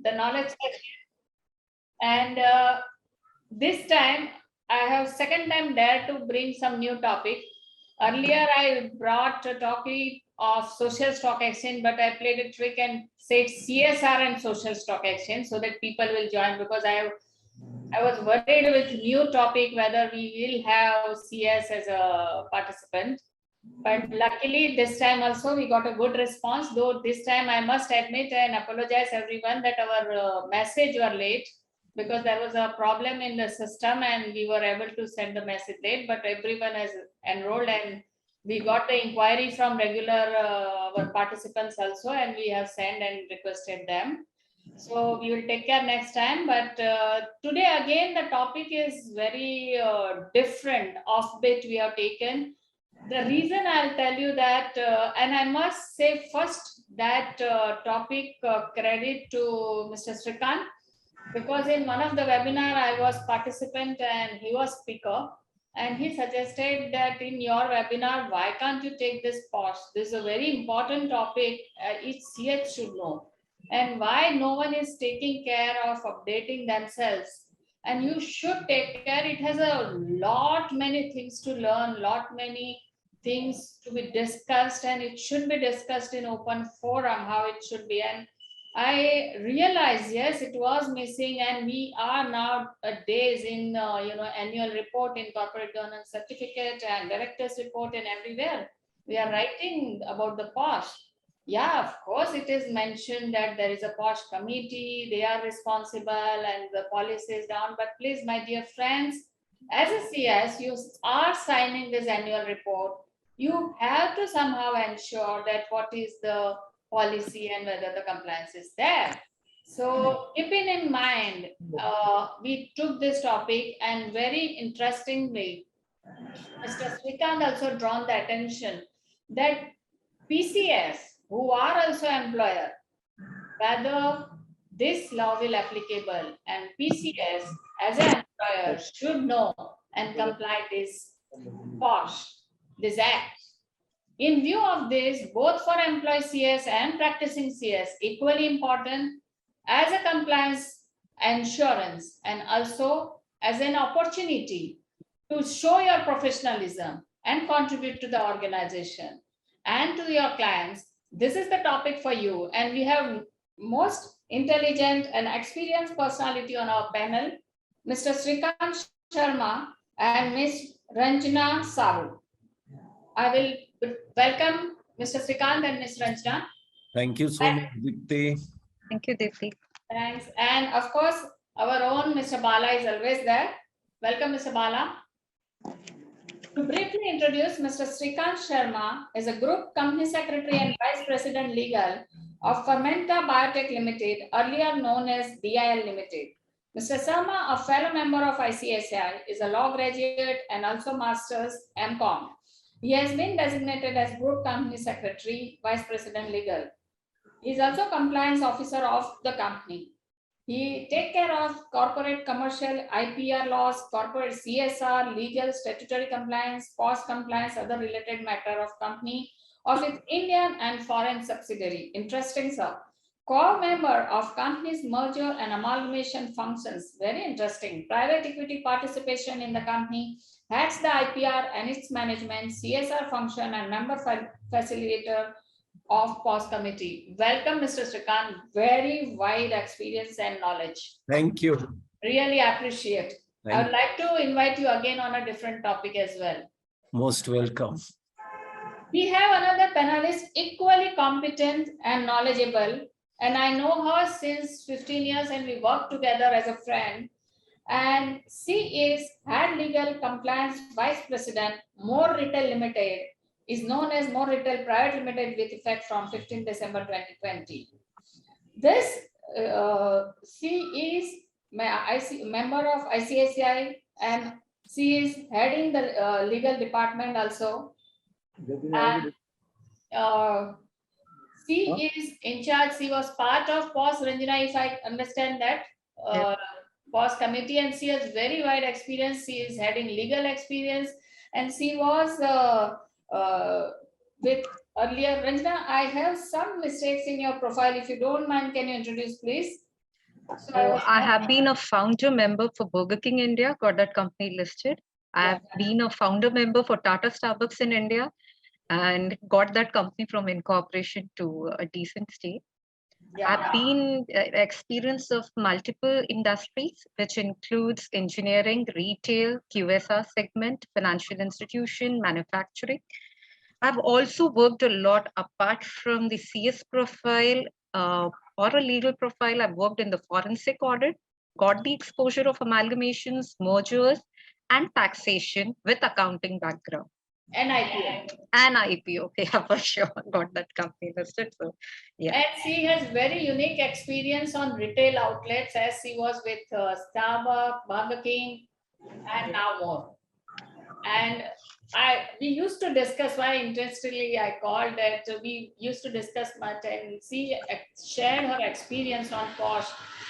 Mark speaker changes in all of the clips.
Speaker 1: the knowledge section. And this time, I have second time dare to bring some new topic. Earlier, I brought a topic of social stock exchange, but I played a trick and said CSR and social stock exchange so that people will join, because I was worried with new topic whether we will have CS as a participant. But luckily this time also we got a good response, though this time I must admit and apologize everyone that our message were late, because there was a problem in the system and we were able to send the message late, but everyone has enrolled and we got the inquiry from regular our participants also, and we have sent and requested them. So we will take care next time. But today again the topic is very different, offbeat we have taken. The reason I'll tell you that, and I must say first that topic credit to Mr. Srikant, because in one of the webinar I was participant and he was speaker, and he suggested that in your webinar, why can't you take this Posh? This is a very important topic, each CS should know. And why no one is taking care of updating themselves. And you should take care. It has a lot many things to learn, lot many things to be discussed, and it should be discussed in open forum how it should be. And I realized, yes, it was missing, and we are now days in annual report, in corporate governance certificate and directors report, and everywhere we are writing about the Posh. Yeah, of course, it is mentioned that there is a Posh committee, they are responsible and the policy is down. But please, my dear friends, as a CS, you are signing this annual report. You have to somehow ensure that what is the policy and whether the compliance is there. So keeping in mind, we took this topic, and very interestingly, Mr. Srikant also drawn the attention that PCS, who are also employer, whether this law will applicable, and PCS as an employer should know and comply this Posh, this act. In view of this, both for employee CS and practicing CS, equally important as a compliance assurance and also as an opportunity to show your professionalism and contribute to the organization and to your clients. This is the topic for you, and we have most intelligent and experienced personality on our panel, Mr. Srikant Sharma and Ms. Ranjana Saboo. I will welcome Mr. Srikant and Ms. Ranjana.
Speaker 2: Thank you so much, Dipti.
Speaker 3: Thank you, Dipti.
Speaker 1: Thanks. And of course, our own Mr. Bala is always there. Welcome, Mr. Bala. To briefly introduce, Mr. Srikant Sharma is a Group Company Secretary and Vice President Legal of Fermenta Biotech Limited, earlier known as DIL Limited. Mr. Sharma, a fellow member of ICSI, is a law graduate and also Master's MCom. He has been designated as Group Company Secretary, Vice President Legal. He is also Compliance Officer of the company. He takes care of corporate commercial IPR laws, corporate CSR, legal, statutory compliance, cost compliance, other related matter of company of its Indian and foreign subsidiary. Interesting, sir. Core member of company's merger and amalgamation functions. Very interesting. Private equity participation in the company, heads the IPR and its management, CSR function, and member facilitator of Posh committee. Welcome, Mr. Srikant. Very wide experience and knowledge.
Speaker 2: Thank you.
Speaker 1: Really appreciate. I would like to invite you again on a different topic as well.
Speaker 2: Most welcome.
Speaker 1: We have another panelist equally competent and knowledgeable, and I know her since 15 years and we work together as a friend. And she is Head Legal Compliance Vice President, More Retail Limited, is known as More Retail Private Limited with effect from 15 December 2020. This, she is a member of ICSI, and she is heading the legal department also. And she is in charge, she was part of Posh, Ranjana, if I understand that, Posh committee, and she has very wide experience. She is heading legal experience, and she was with earlier. Ranjana, I have some mistakes in your profile. If you don't mind, can you introduce, please? So
Speaker 3: I have been a founder member for Burger King India, got that company listed. I have been a founder member for Tata Starbucks in India and got that company from incorporation to a decent state. I've been experience of multiple industries, which includes engineering, retail, QSR segment, financial institution, manufacturing. I've also worked a lot apart from the CS profile or a legal profile. I've worked in the forensic audit, got the exposure of amalgamations, mergers, and taxation with accounting background.
Speaker 1: And IPO.
Speaker 3: And IPO, yeah, for sure. Got that company listed. So, yeah.
Speaker 1: And she has very unique experience on retail outlets as she was with Starbucks, Burger King, and now more. And we used to discuss why interestingly I called that we used to discuss much, and she shared her experience on Posh,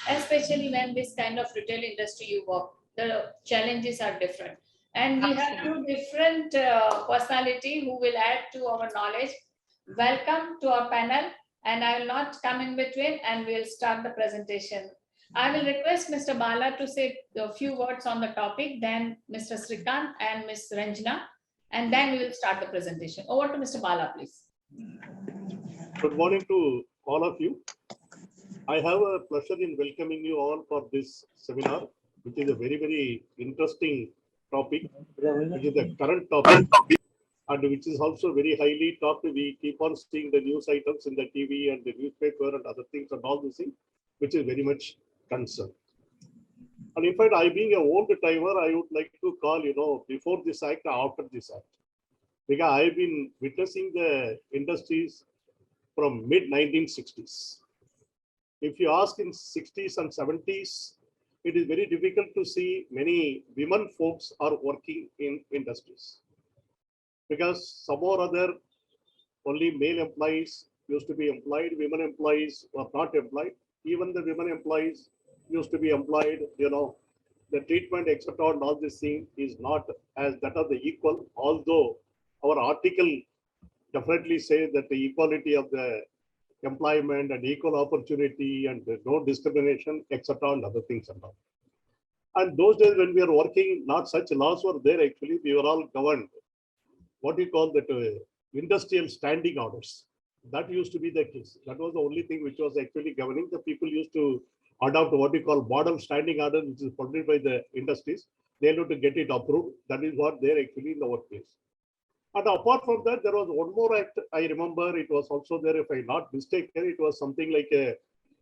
Speaker 1: especially when this kind of retail industry you work, the challenges are different. And we have two different personality who will add to our knowledge. Welcome to our panel, and I will not come in between, and we'll start the presentation. I will request Mr. Bala to say a few words on the topic, then Mr. Srikant and Ms. Ranjana, and then we will start the presentation. Over to Mr. Bala, please.
Speaker 4: Good morning to all of you. I have a pleasure in welcoming you all for this seminar, which is a very, very interesting topic, which is the current topic, and which is also very highly talked. We keep on seeing the news items in the TV and the newspaper and other things and all these things, which is very much concern. And in fact, I being a old timer, I would like to call, before this act or after this act, because I've been witnessing the industries from mid 1960s. If you ask in 60s and 70s, it is very difficult to see many women folks are working in industries, because some or other only male employees used to be employed, women employees were not employed. Even the women employees used to be employed, the treatment, etc., and all this thing is not as that of the equal, although our article definitely says that the equality of the employment and equal opportunity and no discrimination, etc., and other things and all. And those days when we were working, not such laws were there actually, we were all governed. What do you call that? Industrial standing orders. That used to be the case. That was the only thing which was actually governing. The people used to adopt what we call model standing order, which is funded by the industries. They had to get it approved. That is what they're actually in the workplace. And apart from that, there was one more act. I remember it was also there, if I'm not mistaken, it was something like a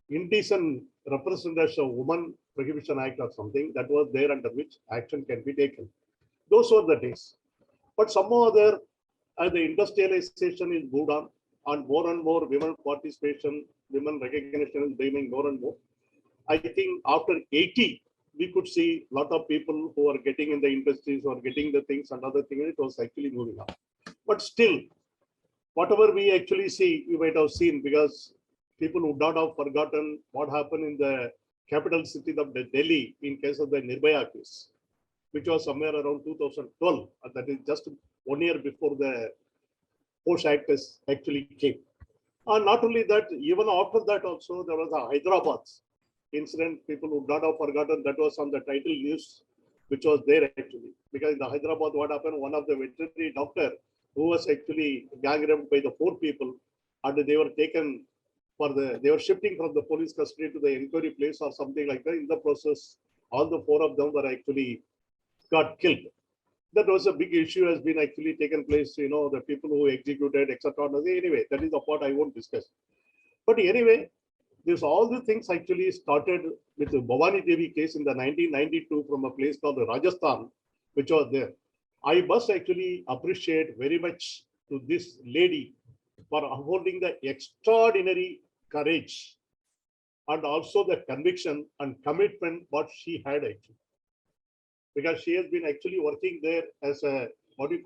Speaker 4: indecent representation of woman Prohibition Act or something that was there, under which action can be taken. Those were the days. But somehow other, as the industrialization is moved on, and more women participation, women recognition is becoming more and more. I think after 80, we could see a lot of people who are getting in the industries or getting the things and other things. It was actually moving on. But still, whatever we actually see, you might have seen, because people would not have forgotten what happened in the capital city of Delhi in case of the Nirbhaya case, which was somewhere around 2012. And that is just 1 year before the Posh Act actually came. And not only that, even after that also, there was a Hyderabad incident. People would not have forgotten. That was on the title news, which was there actually. Because in the Hyderabad, what happened, one of the veterinary doctor who was actually gang raped by the 4 people, and they were taken they were shifting from the police custody to the inquiry place or something like that. In the process, all the 4 of them were actually got killed. That was a big issue, has been actually taken place, the people who executed, etc. Anyway, that is the part I won't discuss. But anyway, all the things actually started with the Bhavani Devi case in the 1992 from a place called Rajasthan, which was there. I must actually appreciate very much to this lady for upholding the extraordinary courage and also the conviction and commitment what she had actually. Because she has been actually working there as a, they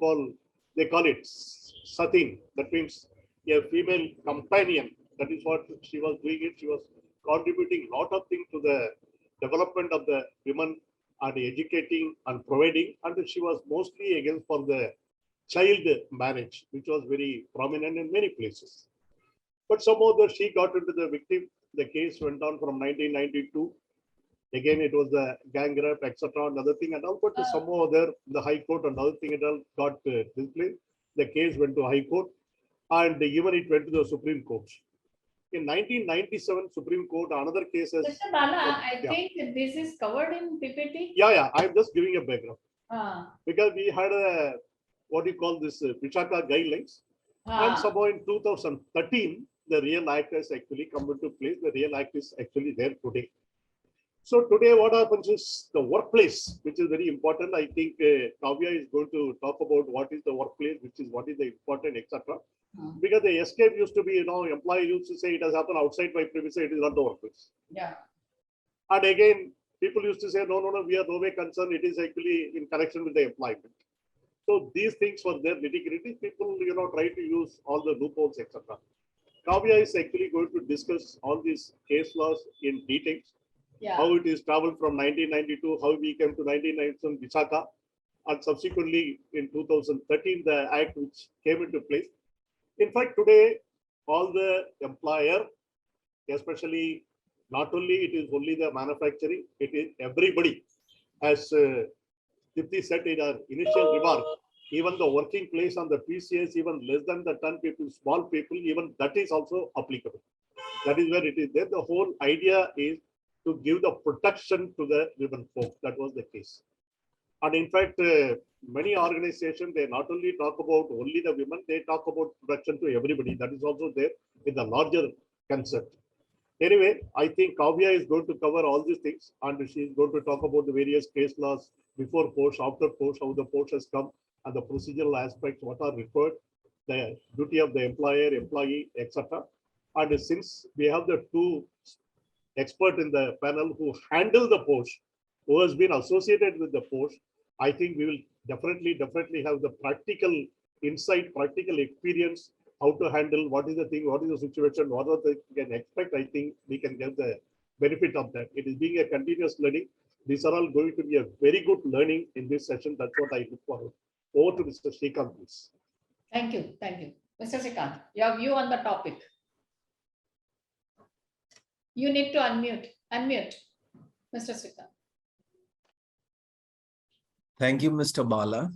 Speaker 4: call it Satin. That means a female companion. That is what she was doing it. She was contributing a lot of things to the development of the women and educating and providing. And she was mostly against for the child marriage, which was very prominent in many places. But somehow she got into the victim the case went on from 1992. Again, it was the gang rape, etc. Another thing, and also to somehow other the High Court, another thing it all got displayed. The case went to High Court, and even it went to the Supreme Court. In 1997, Supreme Court, another case has.
Speaker 1: Mr. Bala, I think this is covered in PPT.
Speaker 4: Yeah. I'm just giving a background.
Speaker 1: Ah.
Speaker 4: Because we had a, what do you call this, Vishakha Guidelines. And somehow in 2013, the Real Act has actually come into place. The Real Act is actually there today. So today what happens is the workplace, which is very important. I think Kavya is going to talk about what is the workplace, which is what is the important, etc. Because the escape used to be, employee used to say it has happened outside my premises, it is not the workplace.
Speaker 1: Yeah.
Speaker 4: And again, people used to say, no, we are no way concerned. It is actually in connection with the employment. So these things were there nitty-gritty. People, try to use all the loopholes, etc. Kavya is actually going to discuss all these case laws in details.
Speaker 1: Yeah.
Speaker 4: How it is traveled from 1992, how we came to 1997 Vishakha, and subsequently in 2013, the act which came into place. In fact, today, all the employer, especially not only it is only the manufacturing, it is everybody. As Dipti said in our initial remark, even the working place on the PCS, even less than the 10 people, small people, even that is also applicable. That is where it is there. The whole idea is to give the protection to the women folk. That was the case. And in fact, many organizations, they not only talk about only the women, they talk about protection to everybody. That is also there in the larger concept. Anyway, I think Kavya is going to cover all these things, and she is going to talk about the various case laws before Posh, after Posh, how the Posh has come, and the procedural aspects, what are required, the duty of the employer, employee, etc. And since we have the two experts in the panel who handle the Posh, who has been associated with the Posh, I think we will definitely have the practical insight, practical experience, how to handle, what is the thing, what is the situation, what are the we can expect. I think we can get the benefit of that. It is being a continuous learning. These are all going to be a very good learning in this session. That's what I look forward. Over to Mr. Srikant, please.
Speaker 1: Thank you. Mr. Srikant, your view on the topic. You need to unmute, Mr. Srikant.
Speaker 2: Thank you, Mr. Bala.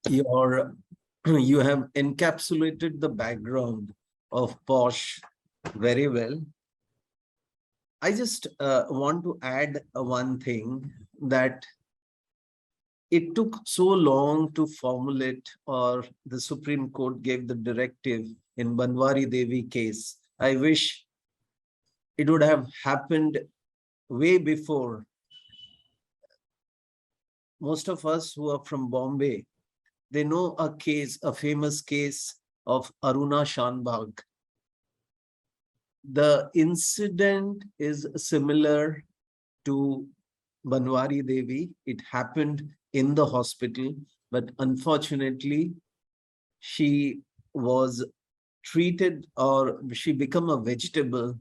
Speaker 2: You have encapsulated the background of Posh very well. I just want to add one thing, that it took so long to formulate, or the Supreme Court gave the directive in Banwari Devi case. I wish it would have happened way before. Most of us who are from Bombay, they know a famous case of Aruna Shanbhag. The incident is similar to Banwari Devi. It happened in the hospital, but unfortunately, she was treated, or she became a vegetable,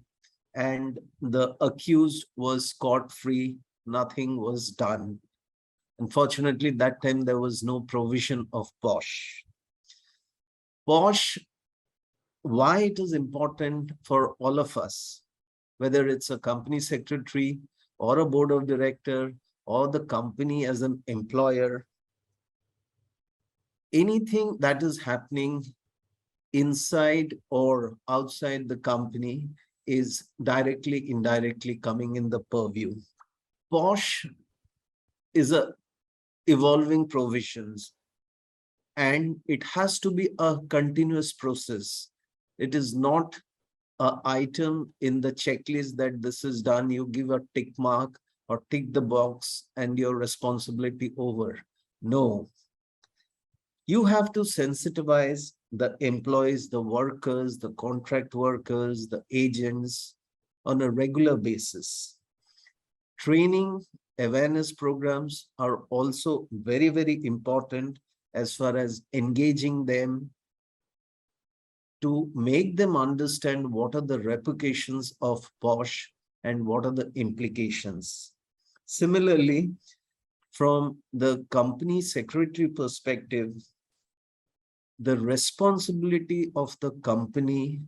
Speaker 2: and the accused was scot-free. Nothing was done. Unfortunately, that time there was no provision of Posh. Posh, why it is important for all of us, whether it's a company secretary or a board of director or the company as an employer, anything that is happening inside or outside the company is directly, indirectly coming in the purview. Posh is a evolving provisions, and it has to be a continuous process. It is not an item in the checklist that this is done, you give a tick mark or tick the box and your responsibility over. No. You have to sensitize the employees, the workers, the contract workers, the agents on a regular basis. Training, awareness programs are also very, very important as far as engaging them to make them understand what are the repercussions of Posh and what are the implications. Similarly, from the company secretary perspective, the responsibility of the company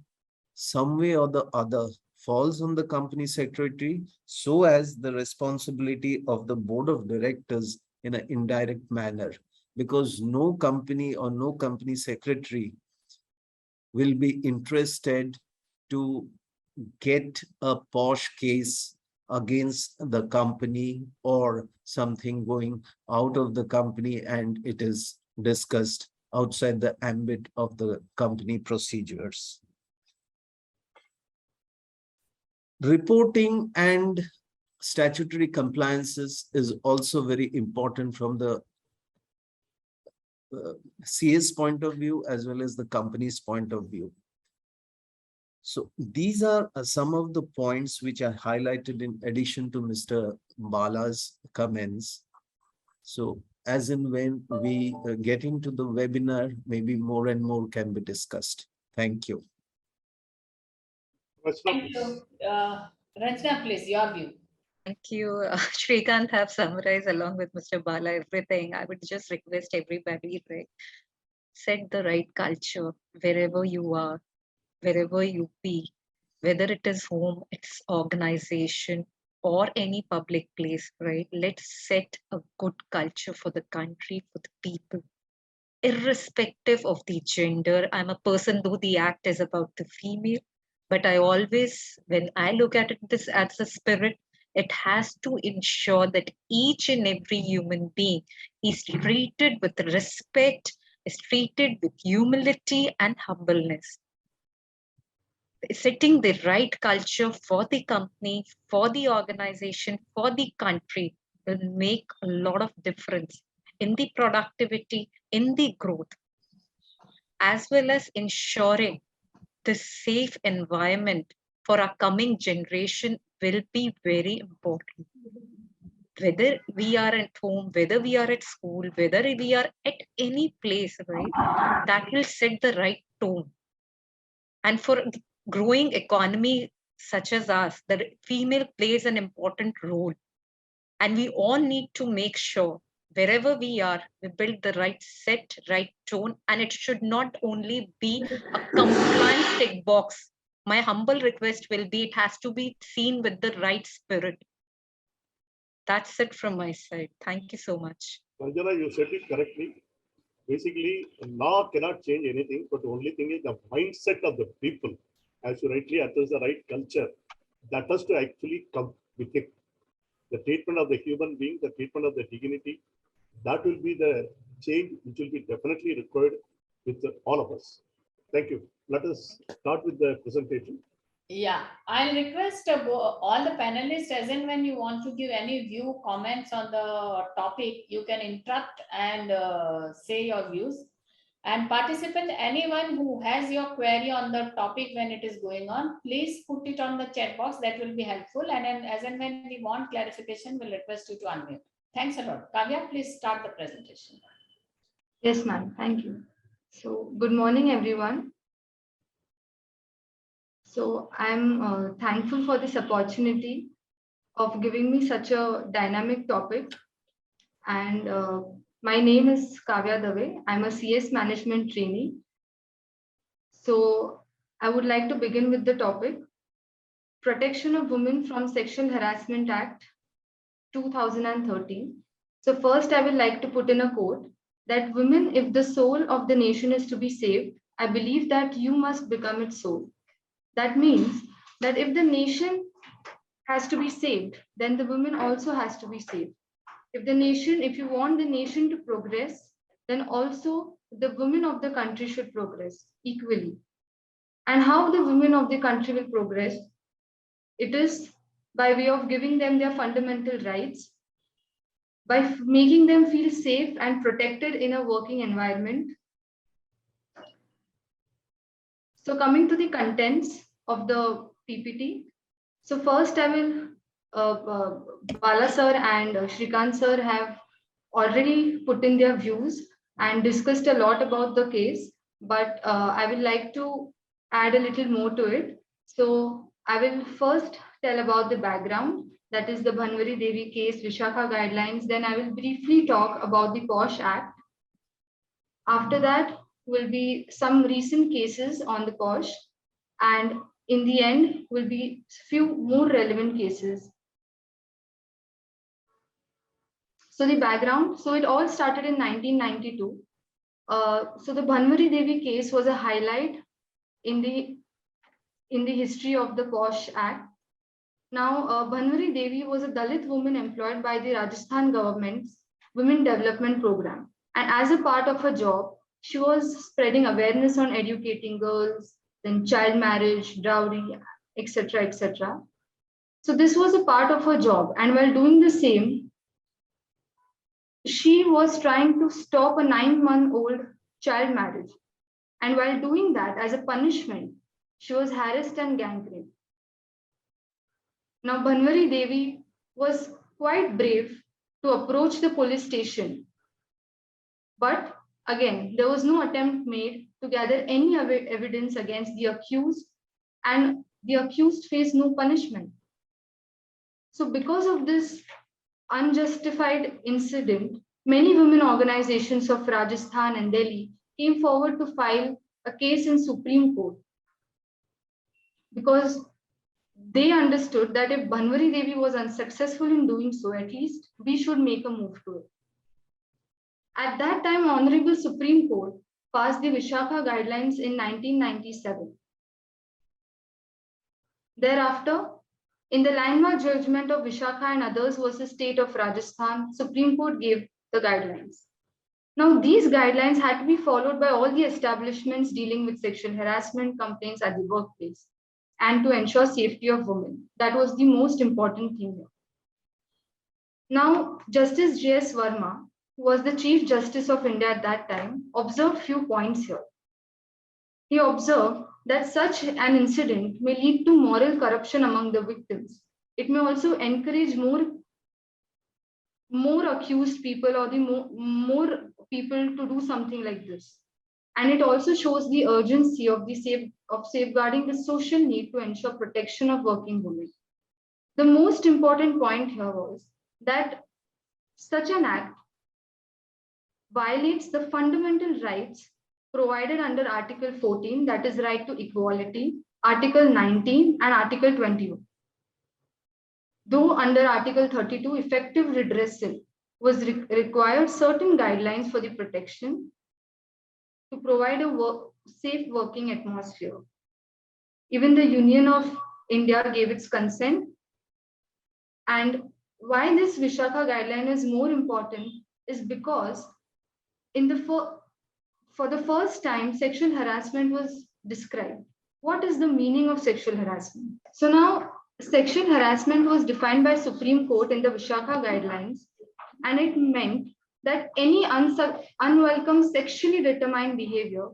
Speaker 2: some way or the other falls on the company secretary, so as the responsibility of the board of directors in an indirect manner, because no company or no company secretary will be interested to get a posh case against the company or something going out of the company and it is discussed outside the ambit of the company procedures. Reporting and statutory compliances is also very important from the CS point of view as well as the company's point of view. So these are some of the points which are highlighted in addition to Mr. Bala's comments. So as in when we get into the webinar, maybe more and more can be discussed. Thank you.
Speaker 1: Thank you. Ranjana, please, your view.
Speaker 3: Thank you. Srikant have summarized along with Mr. Bala everything. I would just request everybody, right, set the right culture wherever you are, wherever you be, whether it is home, it's organization, or any public place, right? Let's set a good culture for the country, for the people, irrespective of the gender. I'm a person, though the act is about the female, but I always, when I look at it this as a spirit, it has to ensure that each and every human being is treated with respect, is treated with humility and humbleness. Setting the right culture for the company, for the organization, for the country will make a lot of difference in the productivity, in the growth, as well as ensuring the safe environment for our coming generation will be very important. Whether we are at home, whether we are at school, whether we are at any place, right, that will set the right tone. And for the growing economy such as us, the female plays an important role. And we all need to make sure wherever we are, we build the right set, right tone, and it should not only be a compliance tick box. My humble request will be, it has to be seen with the right spirit. That's it from my side. Thank you so much.
Speaker 4: Ranjana, you said it correctly. Basically, law cannot change anything, but the only thing is the mindset of the people. As you rightly address the right culture, that has to actually come with it. The treatment of the human being, the treatment of the dignity, that will be the change which will be definitely required with all of us. Thank you. Let us start with the presentation.
Speaker 1: Yeah, I'll request all the panelists, as in when you want to give any view comments on the topic, you can interrupt and say your views. And participant, anyone who has your query on the topic when it is going on, please put it on the chat box. That will be helpful. And then as and when we want clarification, we'll request you to unmute. Thanks a lot. Kavya, please start the presentation.
Speaker 5: Yes, ma'am. Thank you. So, good morning, everyone. So, I'm thankful for this opportunity of giving me such a dynamic topic. And my name is Kavya Dave. I'm a CS management trainee. So, I would like to begin with the topic, Protection of Women from Sexual Harassment Act 2013. So first, I would like to put in a quote that women, if the soul of the nation is to be saved, I believe that you must become its soul. That means that if the nation has to be saved, then the women also has to be saved. If you want the nation to progress, then also the women of the country should progress equally. And how the women of the country will progress? It is by way of giving them their fundamental rights, by making them feel safe and protected in a working environment. So coming to the contents of the PPT. So first I will, Bala sir and Srikant sir have already put in their views and discussed a lot about the case, but I would like to add a little more to it. So I will first tell about the background, that is the Bhanwari Devi case, Vishakha Guidelines. Then I will briefly talk about the Posh Act. After that will be some recent cases on the Posh. And in the end will be few more relevant cases. So the background, so it all started in 1992. So the Bhanwari Devi case was a highlight in the history of the Posh Act. Now, Bhanwari Devi was a Dalit woman employed by the Rajasthan government's Women Development Program. And as a part of her job, she was spreading awareness on educating girls, then child marriage, dowry, etc., etc. So this was a part of her job. And while doing the same, she was trying to stop a 9-month-old child marriage. And while doing that, as a punishment, she was harassed and gang raped. Now, Bhanwari Devi was quite brave to approach the police station. But again, there was no attempt made to gather any evidence against the accused, and the accused faced no punishment. So because of this unjustified incident, many women organizations of Rajasthan and Delhi came forward to file a case in Supreme Court, because they understood that if Bhanwari Devi was unsuccessful in doing so, at least we should make a move to it. At that time, Honorable Supreme Court passed the Vishakha Guidelines in 1997. Thereafter, in the landmark judgment of Vishakha and others versus State of Rajasthan, Supreme Court gave the guidelines. Now, these guidelines had to be followed by all the establishments dealing with sexual harassment complaints at the workplace, and to ensure safety of women. That was the most important thing here. Now, Justice J.S. Verma, who was the Chief Justice of India at that time, observed few points here. He observed that such an incident may lead to moral corruption among the victims. It may also encourage more accused people, or the more people to do something like this. And it also shows the urgency of safeguarding the social need to ensure protection of working women. The most important point here was that such an act violates the fundamental rights provided under Article 14, that is right to equality, Article 19 and Article 21. Though under Article 32, effective redressal was required, certain guidelines for the protection to provide a safe working atmosphere. Even the Union of India gave its consent. And why this Vishakha guideline is more important is because for the first time, sexual harassment was described. What is the meaning of sexual harassment? So now, sexual harassment was defined by Supreme Court in the Vishakha guidelines, and it meant that any unwelcome sexually determined behavior,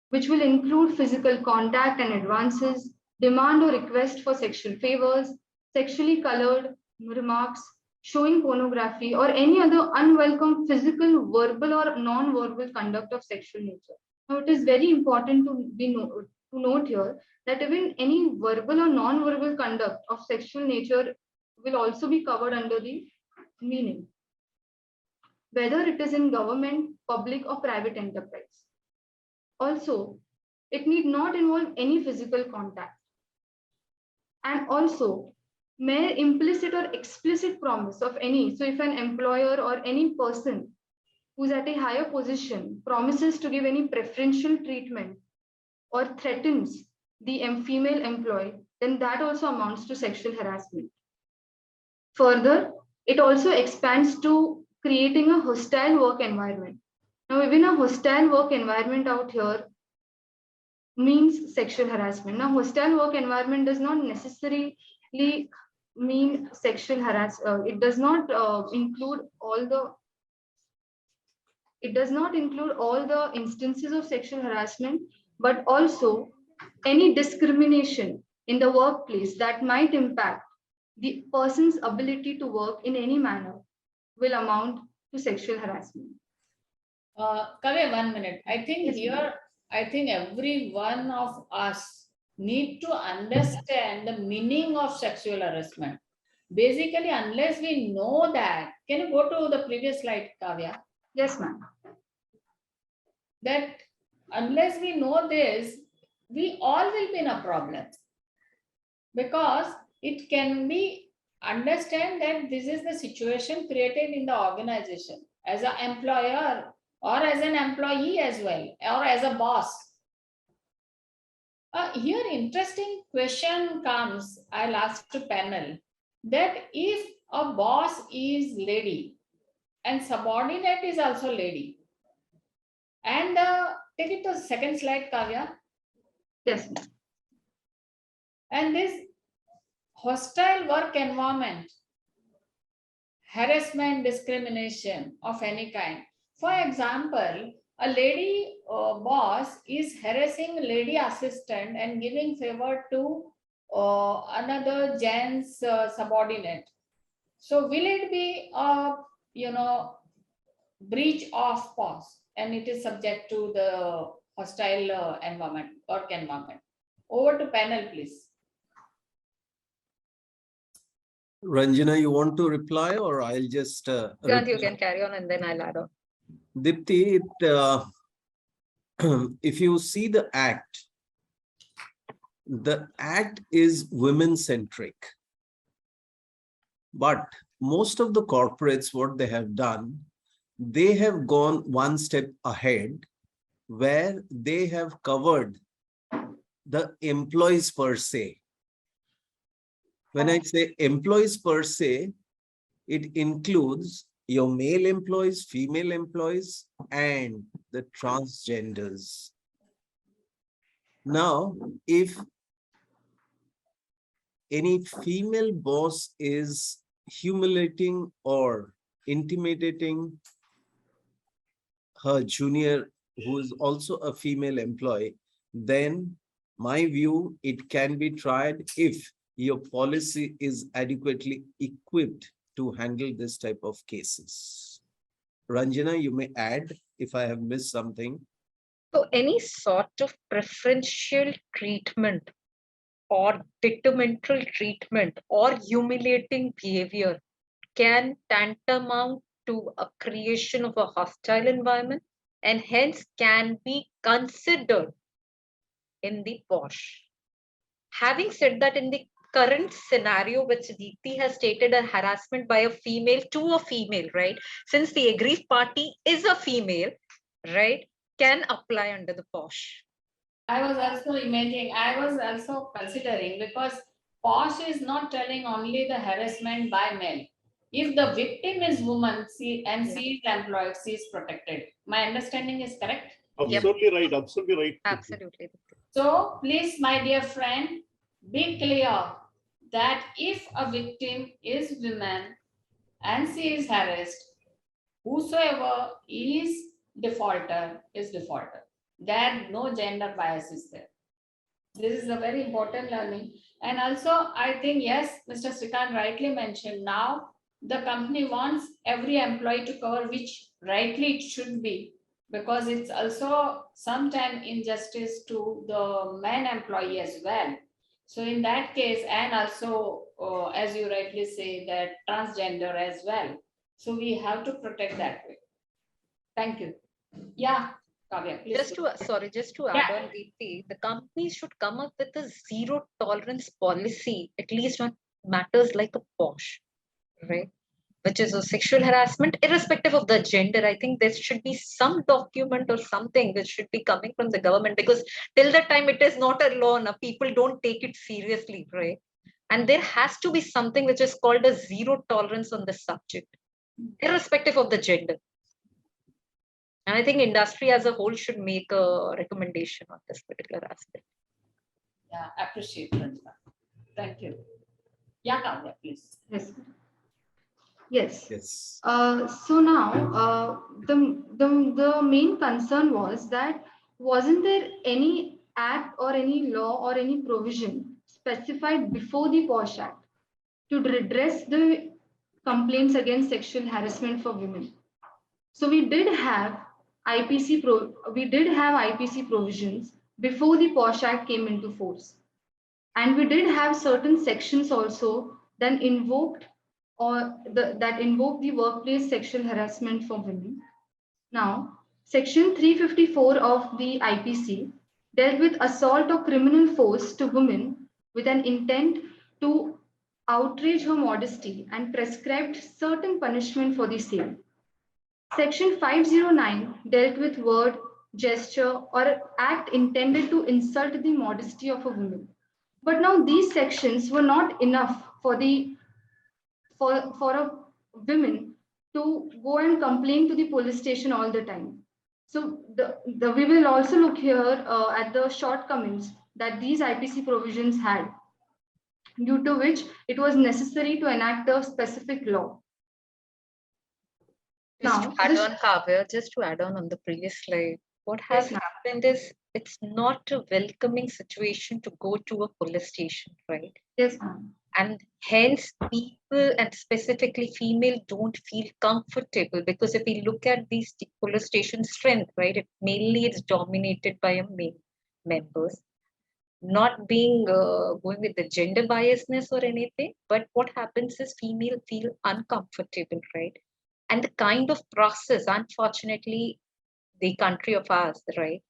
Speaker 5: which will include physical contact and advances, demand or request for sexual favors, sexually colored remarks, showing pornography, or any other unwelcome physical, verbal, or non-verbal conduct of sexual nature. Now, it is very important to note here that even any verbal or non-verbal conduct of sexual nature will also be covered under the meaning, whether it is in government, public, or private enterprise. Also, it need not involve any physical contact. And also, mere implicit or explicit promise of any. So if an employer or any person who's at a higher position promises to give any preferential treatment or threatens the female employee, then that also amounts to sexual harassment. Further, it also expands to creating a hostile work environment. Now, even a hostile work environment out here means sexual harassment. Now, hostile work environment does not necessarily mean sexual harassment. It does not include all the instances of sexual harassment, but also any discrimination in the workplace that might impact the person's ability to work in any manner will amount to sexual harassment.
Speaker 1: Kavya, 1 minute. I think every one of us need to understand the meaning of sexual harassment. Basically, unless we know that, can you go to the previous slide, Kavya?
Speaker 5: Yes, ma'am.
Speaker 1: That unless we know this, we all will be in a problem. because it can be understand that this is the situation created in the organization as an employer or as an employee as well, or as a boss. Here interesting question comes, I'll ask to panel, that if a boss is lady and subordinate is also lady, and take it to the second slide, Kavya.
Speaker 5: Yes.
Speaker 1: And this hostile work environment, harassment, discrimination of any kind. For example, a lady boss is harassing lady assistant and giving favor to another gent's subordinate. So will it be a breach of POS, and it is subject to the hostile environment, work environment? Over to panel, please.
Speaker 2: Ranjana, you want to reply, or I'll just
Speaker 3: Srikant, you can carry on and then I'll add on.
Speaker 2: Dipti, if you see the act is women-centric. But most of the corporates, what they have done, they have gone one step ahead, where they have covered the employees per se. When I say employees per se, it includes your male employees, female employees, and the transgenders. Now, if any female boss is humiliating or intimidating her junior, who is also a female employee, then my view, it can be tried if your policy is adequately equipped to handle this type of cases. Ranjana, you may add if I have missed something.
Speaker 3: So any sort of preferential treatment or detrimental treatment or humiliating behavior can tantamount to a creation of a hostile environment and hence can be considered in the POSH. Having said that, in the current scenario, which Dipti has stated, a harassment by a female to a female, right? Since the aggrieved party is a female, right, can apply under the POSH.
Speaker 1: I was also considering, because POSH is not telling only the harassment by male. If the victim is woman, she is employed, she is protected. My understanding is correct?
Speaker 4: Absolutely right. Absolutely right.
Speaker 3: Absolutely.
Speaker 1: So please, my dear friend, be clear that if a victim is woman and she is harassed, whosoever is defaulter is defaulter. That no gender bias is there. This is a very important learning. And also, I think, yes, Mr. Srikant rightly mentioned, now the company wants every employee to cover, which rightly it should be, because it's also sometimes injustice to the man employee as well. So in that case, and also, as you rightly say, that transgender as well. So we have to protect that way. Thank you. Yeah. Kavya, please.
Speaker 3: Just to add on, Dipti, the companies should come up with a zero tolerance policy, at least on matters like a POSH, right? Which is a sexual harassment, irrespective of the gender. I think there should be some document or something which should be coming from the government, because till the time it is not a law, people don't take it seriously, right? And there has to be something which is called a zero tolerance on the subject, irrespective of the gender. And I think industry as a whole should make a recommendation on this particular aspect.
Speaker 1: Yeah, appreciate it. Thank you. Yeah, Kavya, please.
Speaker 5: Yes. Yes.
Speaker 2: Yes.
Speaker 5: So now the main concern was that wasn't there any act or any law or any provision specified before the Posh Act to redress the complaints against sexual harassment for women? So we did have IPC provisions before the Posh Act came into force, and we did have certain sections also that invoked the workplace sexual harassment for women. Now, Section 354 of the IPC dealt with assault or criminal force to women with an intent to outrage her modesty and prescribed certain punishment for the same. Section 509 dealt with word, gesture, or act intended to insult the modesty of a woman. But now these sections were not enough for a women to go and complain to the police station all the time. So we will also look here at the shortcomings that these IPC provisions had, due to which it was necessary to enact a specific law.
Speaker 3: Just
Speaker 5: Now,
Speaker 3: to add on, Kavya, just to add on the previous slide, what has happened is it's not a welcoming situation to go to a police station, right?
Speaker 5: Yes, ma'am.
Speaker 3: And hence people, and specifically female, don't feel comfortable, because if we look at these police station strength, right, mainly it's dominated by a male members. Not being going with the gender biasness or anything, but what happens is female feel uncomfortable, right? And the kind of process, unfortunately, the country of ours, right,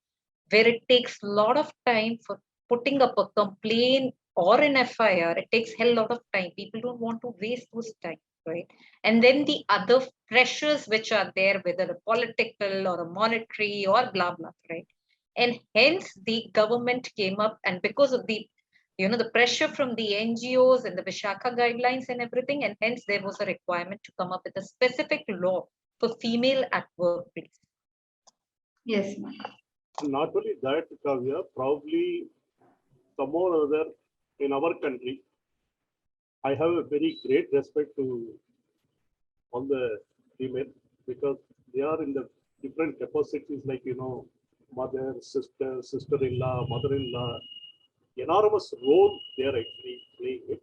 Speaker 3: where it takes a lot of time for putting up a complaint or an FIR, it takes hell lot of time. People don't want to waste those time, right? And then the other pressures which are there, whether a political or a monetary or blah, blah, right? And hence the government came up, and because of the, the pressure from the NGOs and the Vishakha guidelines and everything, and hence there was a requirement to come up with a specific law for female at workplace.
Speaker 5: Yes, ma'am.
Speaker 4: Not only that, Kavya, probably somehow or other in our country, I have a very great respect to all the female, because they are in the different capacities, like, mother, sister, sister-in-law, mother-in-law, enormous role they are actually playing it.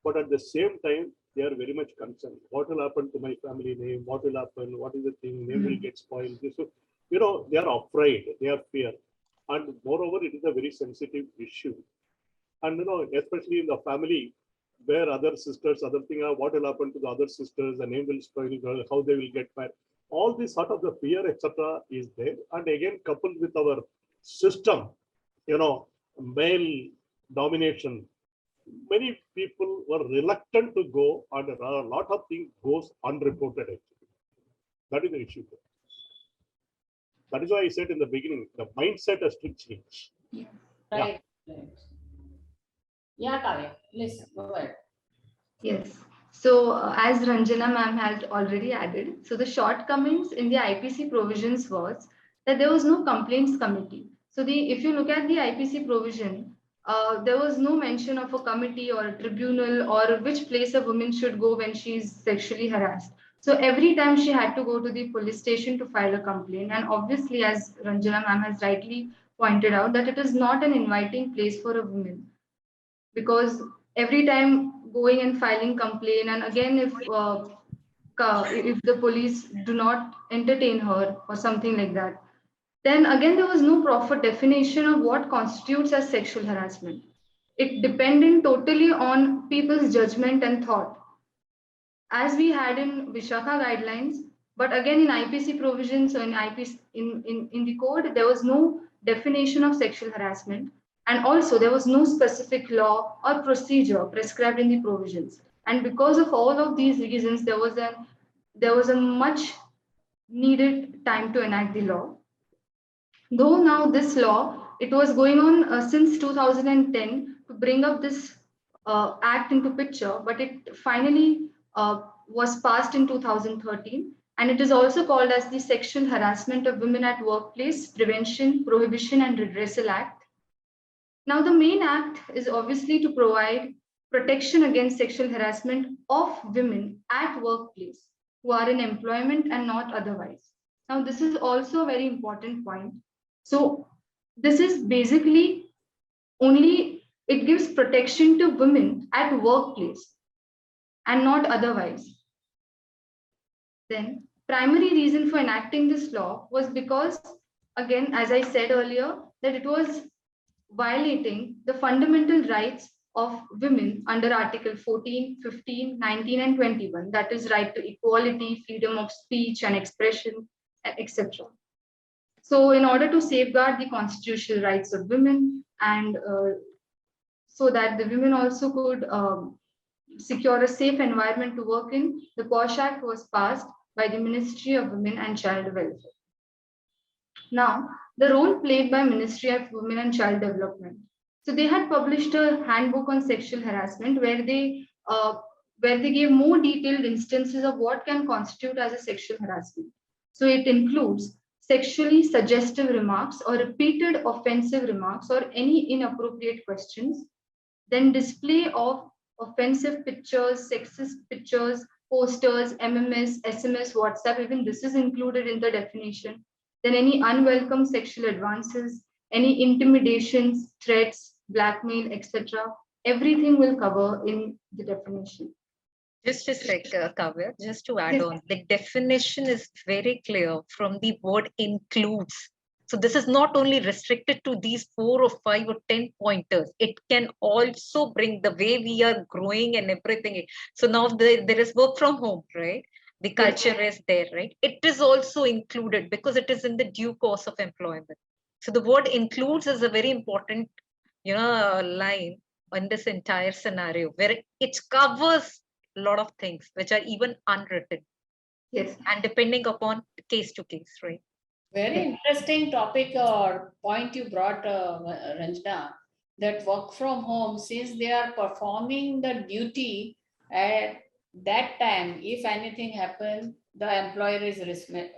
Speaker 4: But at the same time, they are very much concerned. What will happen to my family name? What will happen? What is the thing? Name will get spoiled. So, they are afraid, they are fear. And moreover, it is a very sensitive issue. And, especially in the family, where other sisters, other thing, what will happen to the other sisters, the name will spoil, how they will get married. All this sort of the fear, etc., is there. And again, coupled with our system, male domination, many people were reluctant to go, and a lot of things goes unreported actually. That is the issue. That is why I said in the beginning, the mindset has to change.
Speaker 1: Right. Yeah, Kavya, please go ahead.
Speaker 5: Yes. So as Ranjana ma'am had already added, so the shortcomings in the IPC provisions was that there was no complaints committee. So if you look at the IPC provision, there was no mention of a committee or a tribunal or which place a woman should go when she is sexually harassed. So every time she had to go to the police station to file a complaint. And obviously, as Ranjana ma'am has rightly pointed out, that it is not an inviting place for a woman, because every time going and filing complaint, and again if the police do not entertain her or something like that, then again there was no proper definition of what constitutes as sexual harassment. It depended totally on people's judgment and thought, as we had in Vishakha guidelines. But again in IPC provisions, so in IPC in the code, there was no definition of sexual harassment. And also there was no specific law or procedure prescribed in the provisions. And because of all of these reasons, there was a much needed time to enact the law. Though now this law, it was going on since 2010 to bring up this act into picture, but it finally was passed in 2013. And it is also called as the Sexual Harassment of Women at Workplace Prevention, Prohibition and Redressal Act. Now, the main act is obviously to provide protection against sexual harassment of women at workplace who are in employment and not otherwise. Now, this is also a very important point. So, this is basically only, it gives protection to women at workplace and not otherwise. Then, primary reason for enacting this law was because, again, as I said earlier, that it was violating the fundamental rights of women under Article 14, 15, 19, and 21, that is right to equality, freedom of speech and expression, etc. So in order to safeguard the constitutional rights of women and so that the women also could secure a safe environment to work in, the Posh Act was passed by the Ministry of Women and Child Welfare. Now, the role played by Ministry of Women and Child Development. So they had published a handbook on sexual harassment where they gave more detailed instances of what can constitute as a sexual harassment. So it includes sexually suggestive remarks or repeated offensive remarks or any inappropriate questions, then display of offensive pictures, sexist pictures, posters, MMS, SMS, WhatsApp, even this is included in the definition. Then any unwelcome sexual advances, any intimidations, threats, blackmail, etc. Everything will cover in the definition.
Speaker 3: Just a sec, Kavya, just to add
Speaker 5: Yes.
Speaker 3: on, the definition is very clear from the word includes. So this is not only restricted to these 4 or 5 or 10 pointers. It can also bring the way we are growing and everything. So now there is work from home, right? The culture is there, right? It is also included because it is in the due course of employment. So the word includes is a very important, line on this entire scenario where it covers a lot of things which are even unwritten.
Speaker 5: Yes.
Speaker 3: And depending upon case to case, right?
Speaker 1: Very interesting topic or point you brought, Ranjana, that work from home, since they are performing the duty at that time, if anything happens, the employer is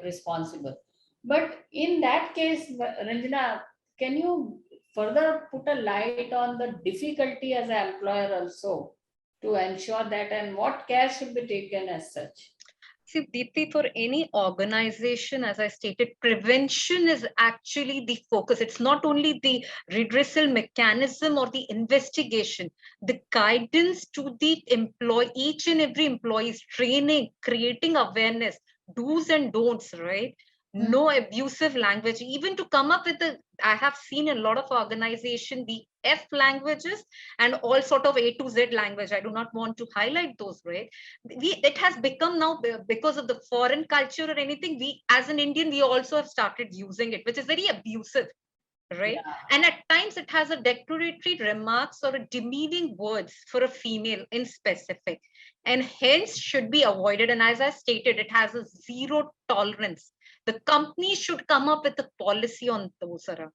Speaker 1: responsible. But in that case, Ranjana, can you further put a light on the difficulty as an employer also to ensure that, and what care should be taken as such?
Speaker 3: See, Dipti, for any organization, as I stated, prevention is actually the focus. It's not only the redressal mechanism or the investigation, the guidance to the employee, each and every employee's training, creating awareness, do's and don'ts, right? No abusive language, even to come up with I have seen a lot of organization, the F languages and all sort of A to Z language. I do not want to highlight those, right? It has become now, because of the foreign culture or anything, we as an Indian, we also have started using it, which is very abusive, right?
Speaker 1: Yeah.
Speaker 3: And at times it has a declaratory remarks or a demeaning words for a female in specific, and hence should be avoided. And as I stated, it has a zero tolerance. The company should come up with a policy on those around.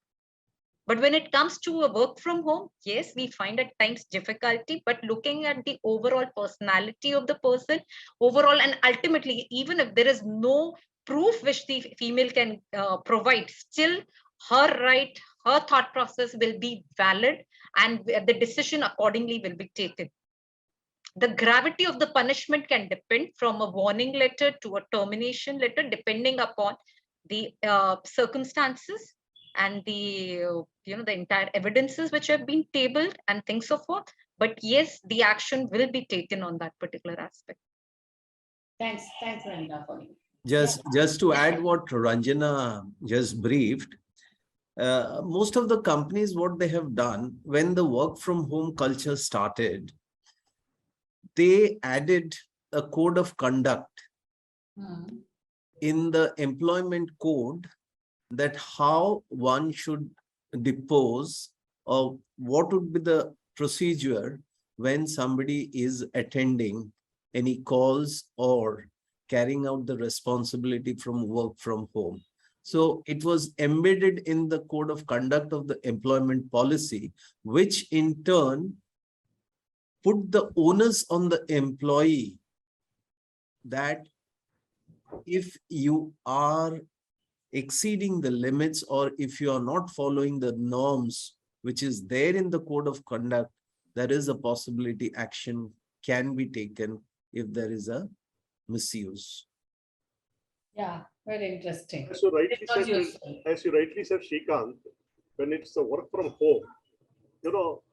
Speaker 3: But when it comes to a work from home, yes, we find at times difficulty, but looking at the overall personality of the person, overall, and ultimately, even if there is no proof which the female can provide, still her right, her thought process will be valid, and the decision accordingly will be taken. The gravity of the punishment can depend from a warning letter to a termination letter, depending upon the circumstances and the the entire evidences which have been tabled and things so forth. But yes, the action will be taken on that particular aspect.
Speaker 1: Thanks, Ranjana, for you.
Speaker 2: Just to add what Ranjana just briefed, most of the companies, what they have done when the work from home culture started, they added a code of conduct in the employment code, that how one should depose or what would be the procedure when somebody is attending any calls or carrying out the responsibility from work from home. So it was embedded in the code of conduct of the employment policy, which in turn put the onus on the employee that if you are exceeding the limits or if you are not following the norms which is there in the code of conduct, there is a possibility action can be taken if there is a misuse.
Speaker 1: Yeah, very interesting.
Speaker 4: As you rightly said, Srikant, when it's a work from home,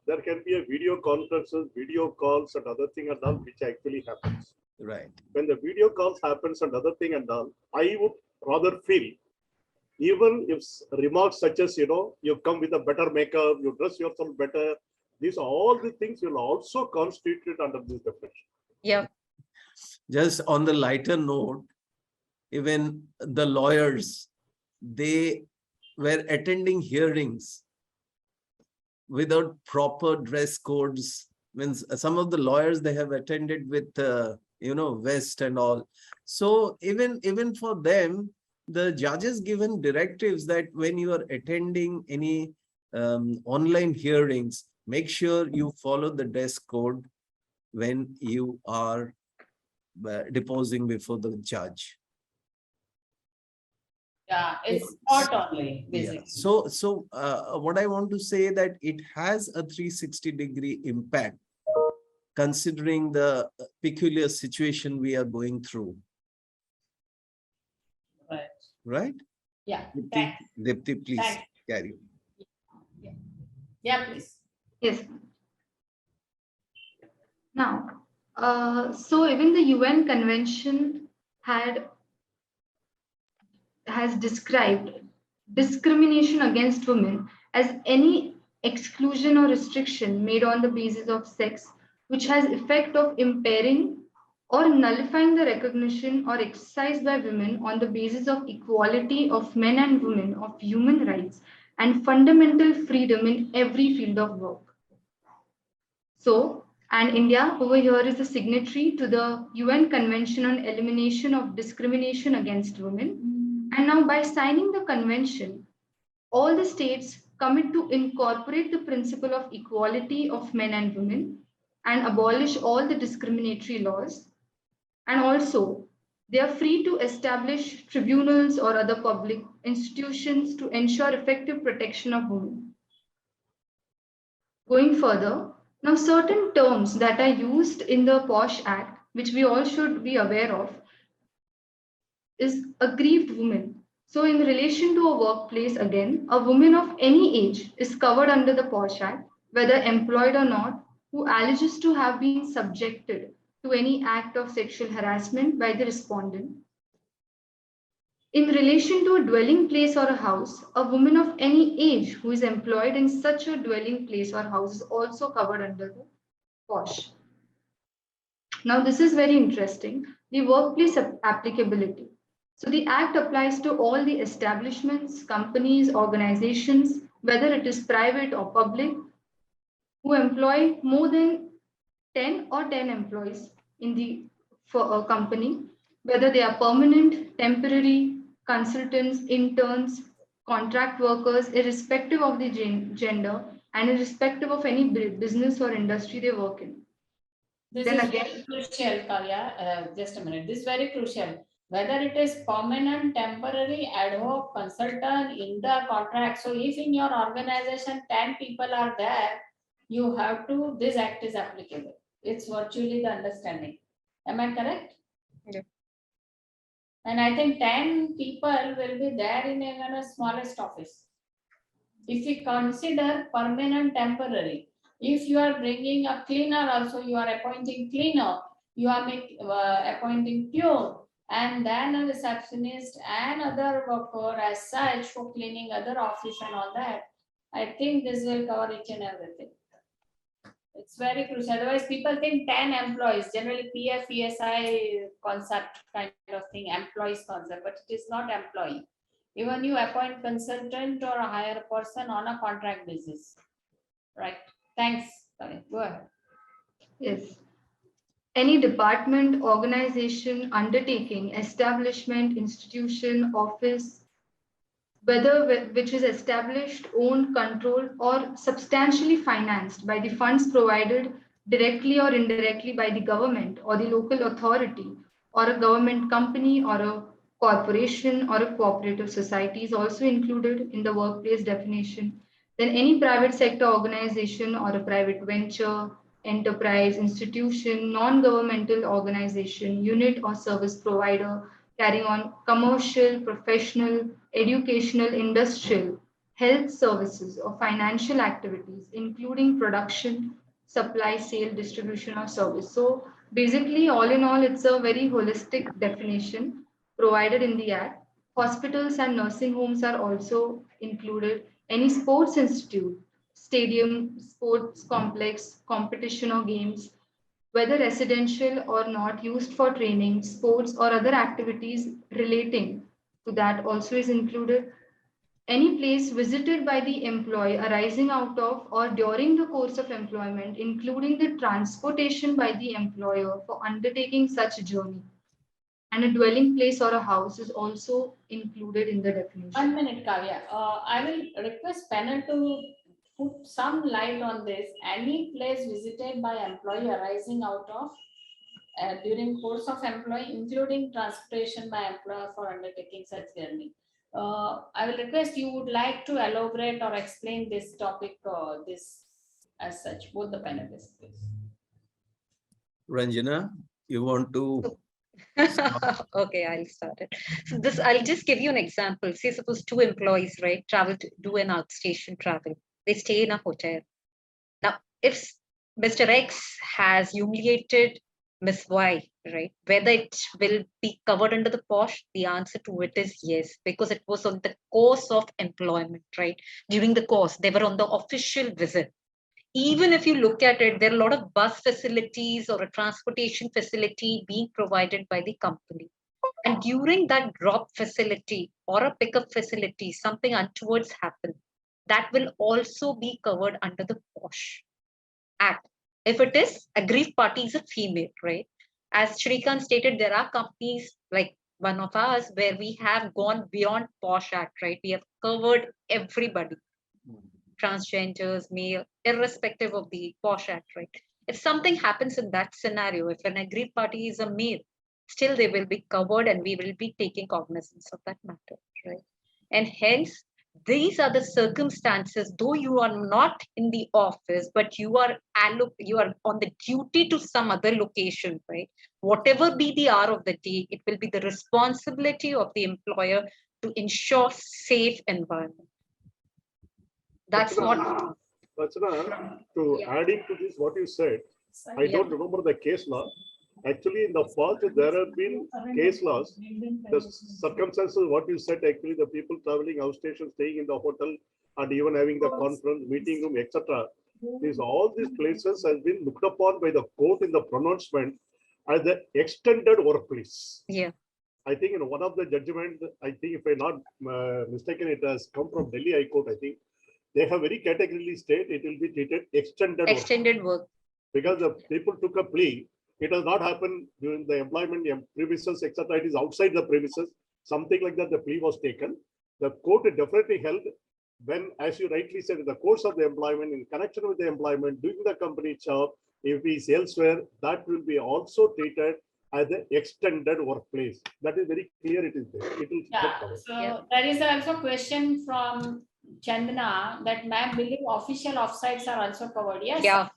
Speaker 4: there can be a video conferences, video calls and other thing and all, which actually happens.
Speaker 2: Right.
Speaker 4: When the video calls happens and other thing and all, I would rather feel, even if remarks such as, you come with a better makeup, you dress yourself better, these are all the things will also constitute under this definition.
Speaker 3: Yeah.
Speaker 2: Just on the lighter note, even the lawyers, they were attending hearings. without proper dress codes. Means some of the lawyers, they have attended with, vest and all. So even for them, the judges given directives that when you are attending any online hearings, make sure you follow the dress code when you are deposing before the judge.
Speaker 1: Yeah, it's not only
Speaker 2: Yeah.
Speaker 1: basically.
Speaker 2: So what I want to say that it has a 360-degree impact, considering the peculiar situation we are going through.
Speaker 1: Right.
Speaker 2: Right?
Speaker 1: Yeah.
Speaker 2: Dipti,
Speaker 1: Thanks.
Speaker 2: Dipti, please
Speaker 1: Thanks.
Speaker 2: carry on.
Speaker 1: Yeah, please.
Speaker 5: Yes. Now, so even the UN Convention has described discrimination against women as any exclusion or restriction made on the basis of sex, which has effect of impairing or nullifying the recognition or exercise by women on the basis of equality of men and women of human rights and fundamental freedom in every field of work. So, and India over here is a signatory to the UN Convention on Elimination of Discrimination Against Women. And now by signing the convention, all the states commit to incorporate the principle of equality of men and women and abolish all the discriminatory laws. And also, they are free to establish tribunals or other public institutions to ensure effective protection of women. Going further, now certain terms that are used in the Posh Act, which we all should be aware of, is aggrieved woman. So in relation to a workplace, again, a woman of any age is covered under the Posh Act, whether employed or not, who alleges to have been subjected to any act of sexual harassment by the respondent. In relation to a dwelling place or a house, a woman of any age who is employed in such a dwelling place or house is also covered under the Posh. Now, this is very interesting. The workplace applicability. So the Act applies to all the establishments, companies, organizations, whether it is private or public, who employ more than 10 or 10 employees in the for a company, whether they are permanent, temporary, consultants, interns, contract workers, irrespective of the gender and irrespective of any business or industry they work in.
Speaker 1: This
Speaker 5: Then
Speaker 1: is
Speaker 5: again,
Speaker 1: very crucial, Kavya. Just a minute. This is very crucial. Whether it is permanent, temporary, ad hoc, consultant, in the contract. So if in your organization 10 people are there, you have to, this act is applicable. It's virtually the understanding. Am I correct?
Speaker 3: Yeah.
Speaker 1: And I think 10 people will be there in even a smallest office. If we consider permanent, temporary, if you are bringing a cleaner also, you are appointing cleaner, you are appointing pure, and then a receptionist and other worker as such for cleaning other office and all that. I think this will cover each and everything. It's very crucial. Otherwise, people think 10 employees, generally PF, ESI concept kind of thing, employees concept, but it is not employee. Even you appoint consultant or a hire person on a contract basis. Right. Thanks. Sorry. Go ahead.
Speaker 5: yes. Any department, organization, undertaking, establishment, institution, office, whether which is established, owned, controlled, or substantially financed by the funds provided directly or indirectly by the government or the local authority or a government company or a corporation or a cooperative society is also included in the workplace definition. Then any private sector organization or a private venture, enterprise, institution, non-governmental organization, unit or service provider carrying on commercial, professional, educational, industrial, health services, or financial activities, including production, supply, sale, distribution, or service. So basically, all in all, it's a very holistic definition provided in the Act. Hospitals and nursing homes are also included. Any sports institute, stadium, sports complex, competition or games, whether residential or not, used for training, sports, or other activities relating to that also is included. any place visited by the employee arising out of or during the course of employment, including the transportation by the employer for undertaking such a journey. And a dwelling place or a house is also included in the definition.
Speaker 1: 1 minute, Kavya. I will request panel to put some light on this. Any place visited by employee arising out of during course of employee, including transportation by employer for undertaking such journey. I will request you would like to elaborate or explain this topic, this as such, both the panelists, please.
Speaker 2: Ranjana, you want to?
Speaker 3: Okay, I'll start it. So this, I'll just give you an example. Say suppose two employees, right, travel to do an outstation travel. They stay in a hotel. Now, if Mr. X has humiliated Miss Y, right, whether it will be covered under the POSH, the answer to it is yes, because it was on the course of employment, right? During the course, they were on the official visit. Even if you look at it, there are a lot of bus facilities or a transportation facility being provided by the company. And during that drop facility or a pickup facility, something untowards happen, that will also be covered under the POSH Act. If it is, aggrieved party is a female, right? As Srikant stated, there are companies like one of ours where we have gone beyond POSH Act, right? We have covered everybody. Transgenders, male, irrespective of the POSH Act, right? If something happens in that scenario, if an aggrieved party is a male, still they will be covered and we will be taking cognizance of that matter, right? And hence, these are the circumstances, though you are not in the office, but you are on the duty to some other location, right? Whatever be the hour of the day, it will be the responsibility of the employer to ensure safe environment. That's what.
Speaker 4: Rachana, to adding to this, what you said, I don't remember the case law. Actually, in the past, there have been case laws. The circumstances, what you said, actually, the people traveling outstation, staying in the hotel, and even having the conference, meeting room, etc. All these places has been looked upon by the court in the pronouncement as the extended workplace.
Speaker 3: Yeah.
Speaker 4: I think in one of the judgment, I think if I'm not mistaken, it has come from Delhi High Court, I think. They have very categorically stated it will be treated extended work. Because the people took a plea, it has not happened during the employment premises, etc. It is outside the premises, something like that. The plea was taken. The court definitely held when, as you rightly said, in the course of the employment, in connection with the employment, doing the company job, if he is elsewhere, that will be also treated as the extended workplace. That is very clear. It is there. It will
Speaker 1: so there is also a question from Chandana that ma'am, believe official offsites are also covered. Yes.
Speaker 3: Yeah.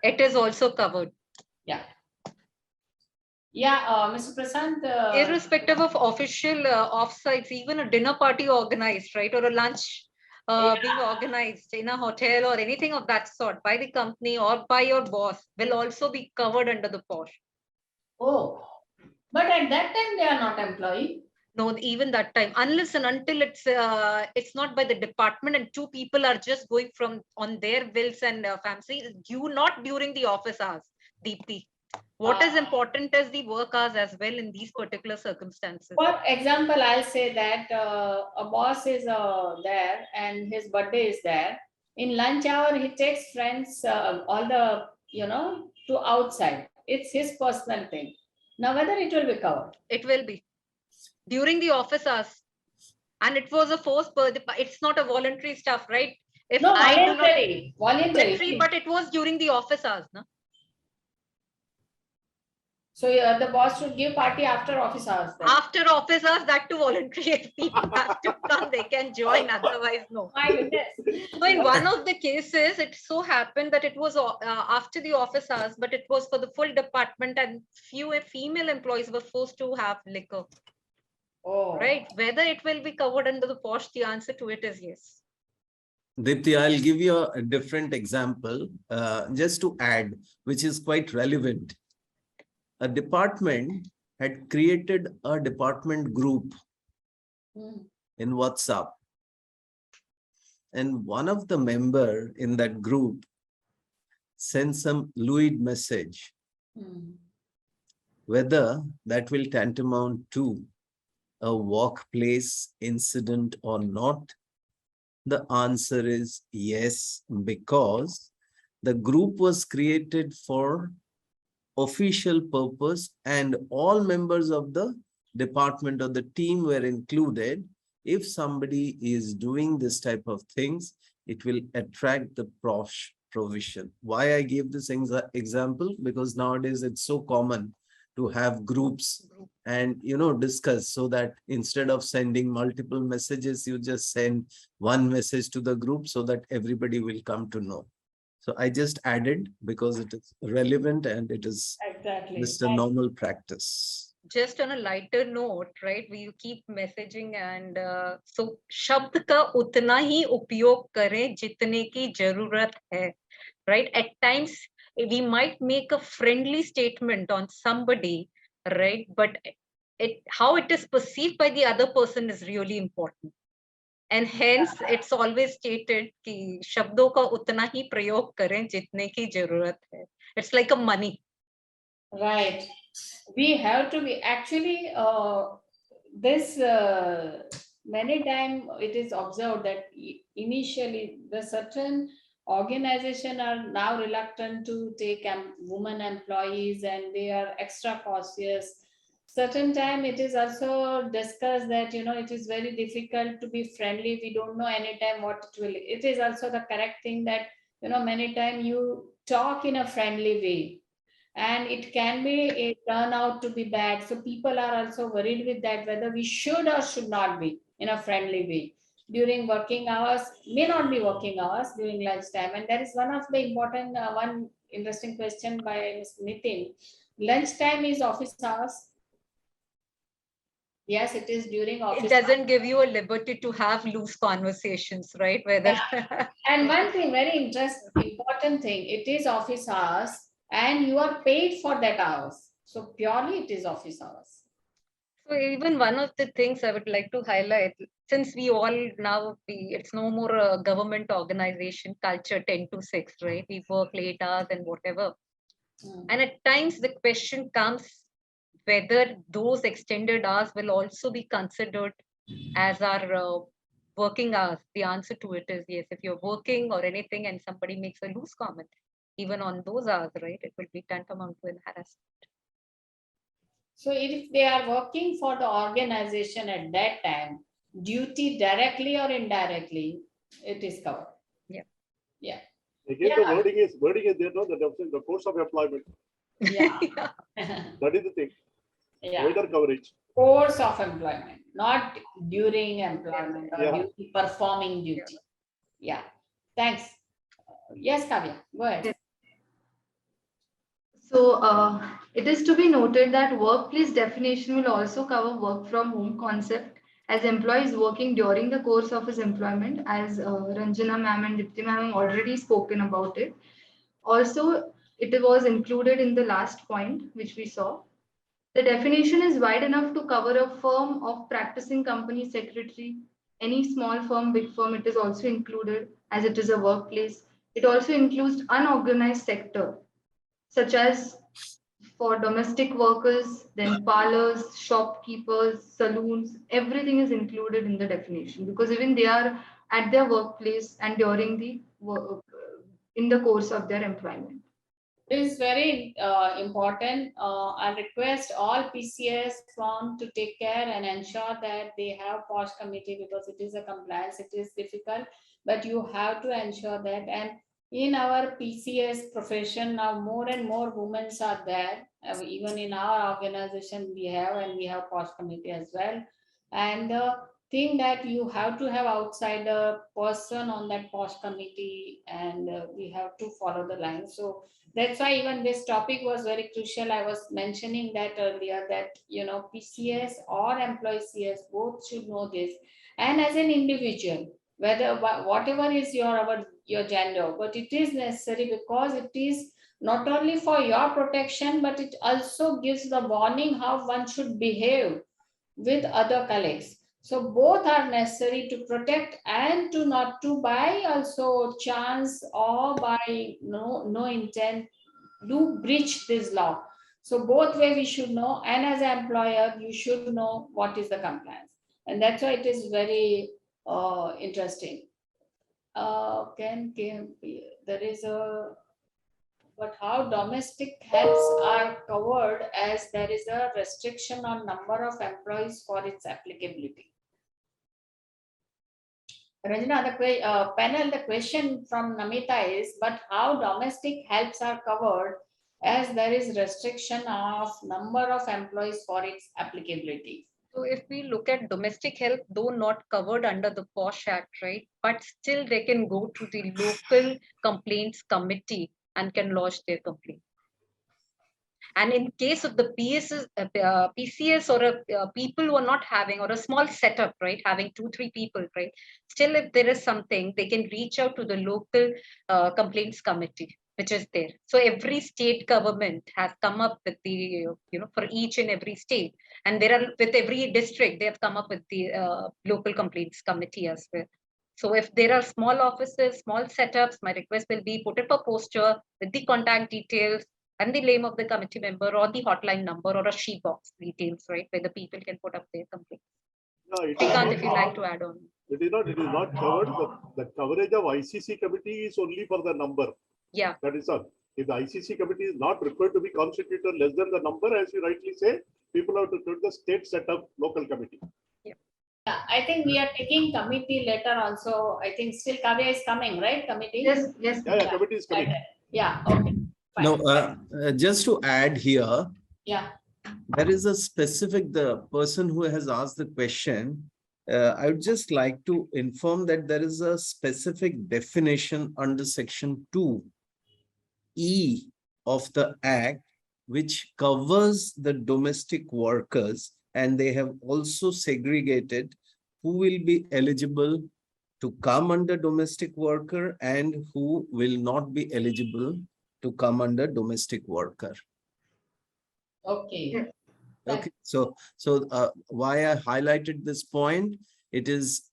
Speaker 3: It is also covered.
Speaker 1: Yeah. Yeah, Mr. Prasant.
Speaker 3: Irrespective of official offsites, even a dinner party organized, right, or a lunch being organized in a hotel or anything of that sort by the company or by your boss will also be covered under the POSH.
Speaker 1: Oh, but at that time they are not employee.
Speaker 3: No, even that time, unless and until it's not by the department and two people are just going from on their wills and fancy, not during the office hours, Dipti. What is important is the work hours as well in these particular circumstances.
Speaker 1: For example, I'll say that a boss is there and his birthday is there. In lunch hour, he takes friends, all the, to outside. It's his personal thing. Now, whether it will be covered?
Speaker 3: It will be. During the office hours, and it was a forced birthday. It's not a voluntary stuff, right? If
Speaker 1: no,
Speaker 3: voluntary,
Speaker 1: voluntary,
Speaker 3: but it was during the office hours, no?
Speaker 1: So the boss should give party after office hours. Then.
Speaker 3: After office hours, that too voluntary. If people have to come, they can join. Otherwise, no.
Speaker 1: My goodness.
Speaker 3: So in one of the cases, it so happened that it was after the office hours, but it was for the full department, and few female employees were forced to have liquor.
Speaker 1: Oh.
Speaker 3: Right. Whether it will be covered under the POSH, the answer to it is yes.
Speaker 2: Dipti, I'll give you a different example just to add, which is quite relevant. A department had created a department group in WhatsApp. And one of the member in that group sent some lewd message, whether that will tantamount to a workplace incident or not, The answer is yes, because the group was created for official purpose and all members of the department or the team were included. If somebody is doing this type of things, it will attract the provision. Why I give this example? Because nowadays it's so common to have groups and discuss, so that instead of sending multiple messages, you just send one message to the group so that everybody will come to know. So I just added because it is relevant and it is
Speaker 1: Exactly.
Speaker 2: just a normal practice.
Speaker 3: Just on a lighter note, right? We keep messaging and so शब्द का उतना ही उपयोग करें जितने की जरूरत है, right? At times we might make a friendly statement on somebody, right? But how it is perceived by the other person is really important. And hence it's always stated कि शब्दों का उतना ही प्रयोग करें जितने की जरूरत है. It's like a money.
Speaker 1: Right. We have to be actually this many times it is observed that initially the certain organization are now reluctant to take women employees and they are extra cautious. Certain time it is also discussed that it is very difficult to be friendly. We don't know anytime what it will. It is also the correct thing that many times you talk in a friendly way and it can be turn out to be bad. So people are also worried with that, whether we should or should not be in a friendly way during working hours, may not be working hours, during lunchtime. And that is one of the important one interesting question by Ms. Nitin. Lunchtime is office hours. Yes, it is during office.
Speaker 3: It doesn't give you a liberty to have loose conversations, right? Whether
Speaker 1: and one thing, very important thing, it is office hours and you are paid for that hours. So purely it is office hours.
Speaker 3: So even one of the things I would like to highlight, since we all now, it's no more a government organization culture 10 to 6, right? We work late hours and whatever. And at times the question comes whether those extended hours will also be considered as our working hours. The answer to it is yes. If you're working or anything and somebody makes a loose comment, even on those hours, right, it will be tantamount to an harassment.
Speaker 1: So if they are working for the organization at that time, duty directly or indirectly, it is covered.
Speaker 3: Yeah.
Speaker 1: Yeah.
Speaker 4: Again, the wording is there, no, the course of employment.
Speaker 1: Yeah.
Speaker 4: That is the thing.
Speaker 1: Yeah.
Speaker 4: Wider coverage.
Speaker 1: Course of employment, not during employment or duty, performing duty. Yeah. Thanks. Yes, Kavya, go ahead.
Speaker 5: So it is to be noted that workplace definition will also cover work from home concept as employees working during the course of his employment, as Ranjana ma'am and Dipti ma'am have already spoken about it. Also, it was included in the last point, which we saw. The definition is wide enough to cover a firm of practicing company secretary, any small firm, big firm, it is also included as it is a workplace. It also includes unorganized sector, such as for domestic workers, then parlors, shopkeepers, saloons, everything is included in the definition because even they are at their workplace and during the work, in the course of their employment.
Speaker 1: It is very important. I request all PCS firm to take care and ensure that they have Posh committee because it is a compliance. It is difficult, but you have to ensure that. And in our PCS profession now, more and more women are there. Even in our organization, we have Posh committee as well. And thing that you have to have outsider person on that Posh committee, and we have to follow the line. So that's why even this topic was very crucial. I was mentioning that earlier that, PCS or employee CS both should know this. And as an individual, whether whatever is your gender, but it is necessary because it is not only for your protection, but it also gives the warning how one should behave with other colleagues. So both are necessary to protect and to not to by also chance or by no intent do breach this law. So both way we should know, and as an employer, you should know what is the compliance. And that's why it is very interesting. There is a, but how domestic helps are covered as there is a restriction on number of employees for its applicability. Ranjana, panel, the question from Namita is, but how domestic helps are covered as there is restriction of number of employees for its applicability?
Speaker 3: So if we look at domestic help, though not covered under the Posh Act, right, but still they can go to the local complaints committee and can lodge their complaint. And in case of the PCS or people who are not having, or a small setup, right, having 2-3 people, right, still if there is something, they can reach out to the local complaints committee, which is there. So every state government has come up with the, for each and every state. And there are, with every district, they have come up with the local complaints committee as well. So if there are small offices, small setups, my request will be put up a poster with the contact details and the name of the committee member or the hotline number or a sheet box details, right, where the people can put up their complaints.
Speaker 4: No, it
Speaker 3: Srikant, if you like to add on.
Speaker 4: It is not covered. The coverage of ICC committee is only for the number.
Speaker 3: Yeah.
Speaker 4: That is all. If the ICC committee is not required to be constituted less than the number, as you rightly say, people have to put the state setup local committee.
Speaker 1: Yeah, I think we are taking committee later also. I think still Kavya is coming, right? Committee?
Speaker 5: Yes.
Speaker 4: Yeah, committee is coming.
Speaker 1: Yeah, okay. Fine.
Speaker 2: No, just to add here,
Speaker 1: Yeah.
Speaker 2: there is a specific, the person who has asked the question, I would just like to inform that there is a specific definition under section 2E of the Act, which covers the domestic workers, and they have also segregated who will be eligible to come under domestic worker and who will not be eligible to come under domestic worker.
Speaker 1: Okay.
Speaker 2: Okay, so why I highlighted this point, it is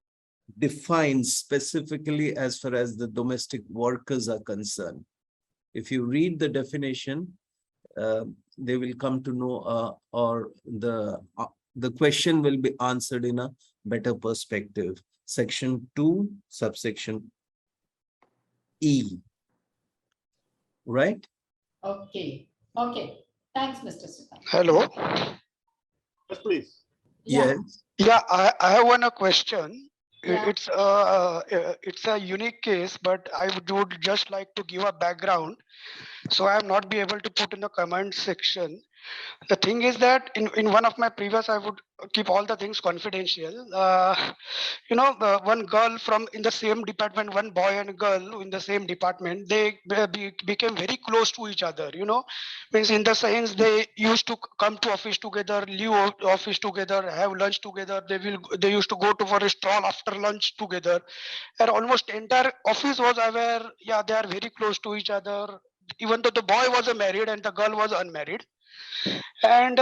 Speaker 2: defined specifically as far as the domestic workers are concerned. If you read the definition, they will come to know, or the question will be answered in a better perspective. Section 2, subsection E. Right?
Speaker 1: Okay. Okay. Thanks, Mr. Srikant.
Speaker 6: Hello.
Speaker 4: Yes, please.
Speaker 1: Yeah.
Speaker 2: Yes.
Speaker 6: Yeah, I have one question.
Speaker 1: Yeah.
Speaker 6: It's a unique case, but I would just like to give a background. So I have not be able to put in the comment section. The thing is that in one of my previous, I would keep all the things confidential. One girl from in the same department, one boy and girl in the same department, they became very close to each other. Means in the sense they used to come to office together, leave office together, have lunch together. They used to go to for a stroll after lunch together, and almost entire office was aware. Yeah, they are very close to each other. Even though the boy was married and the girl was unmarried, and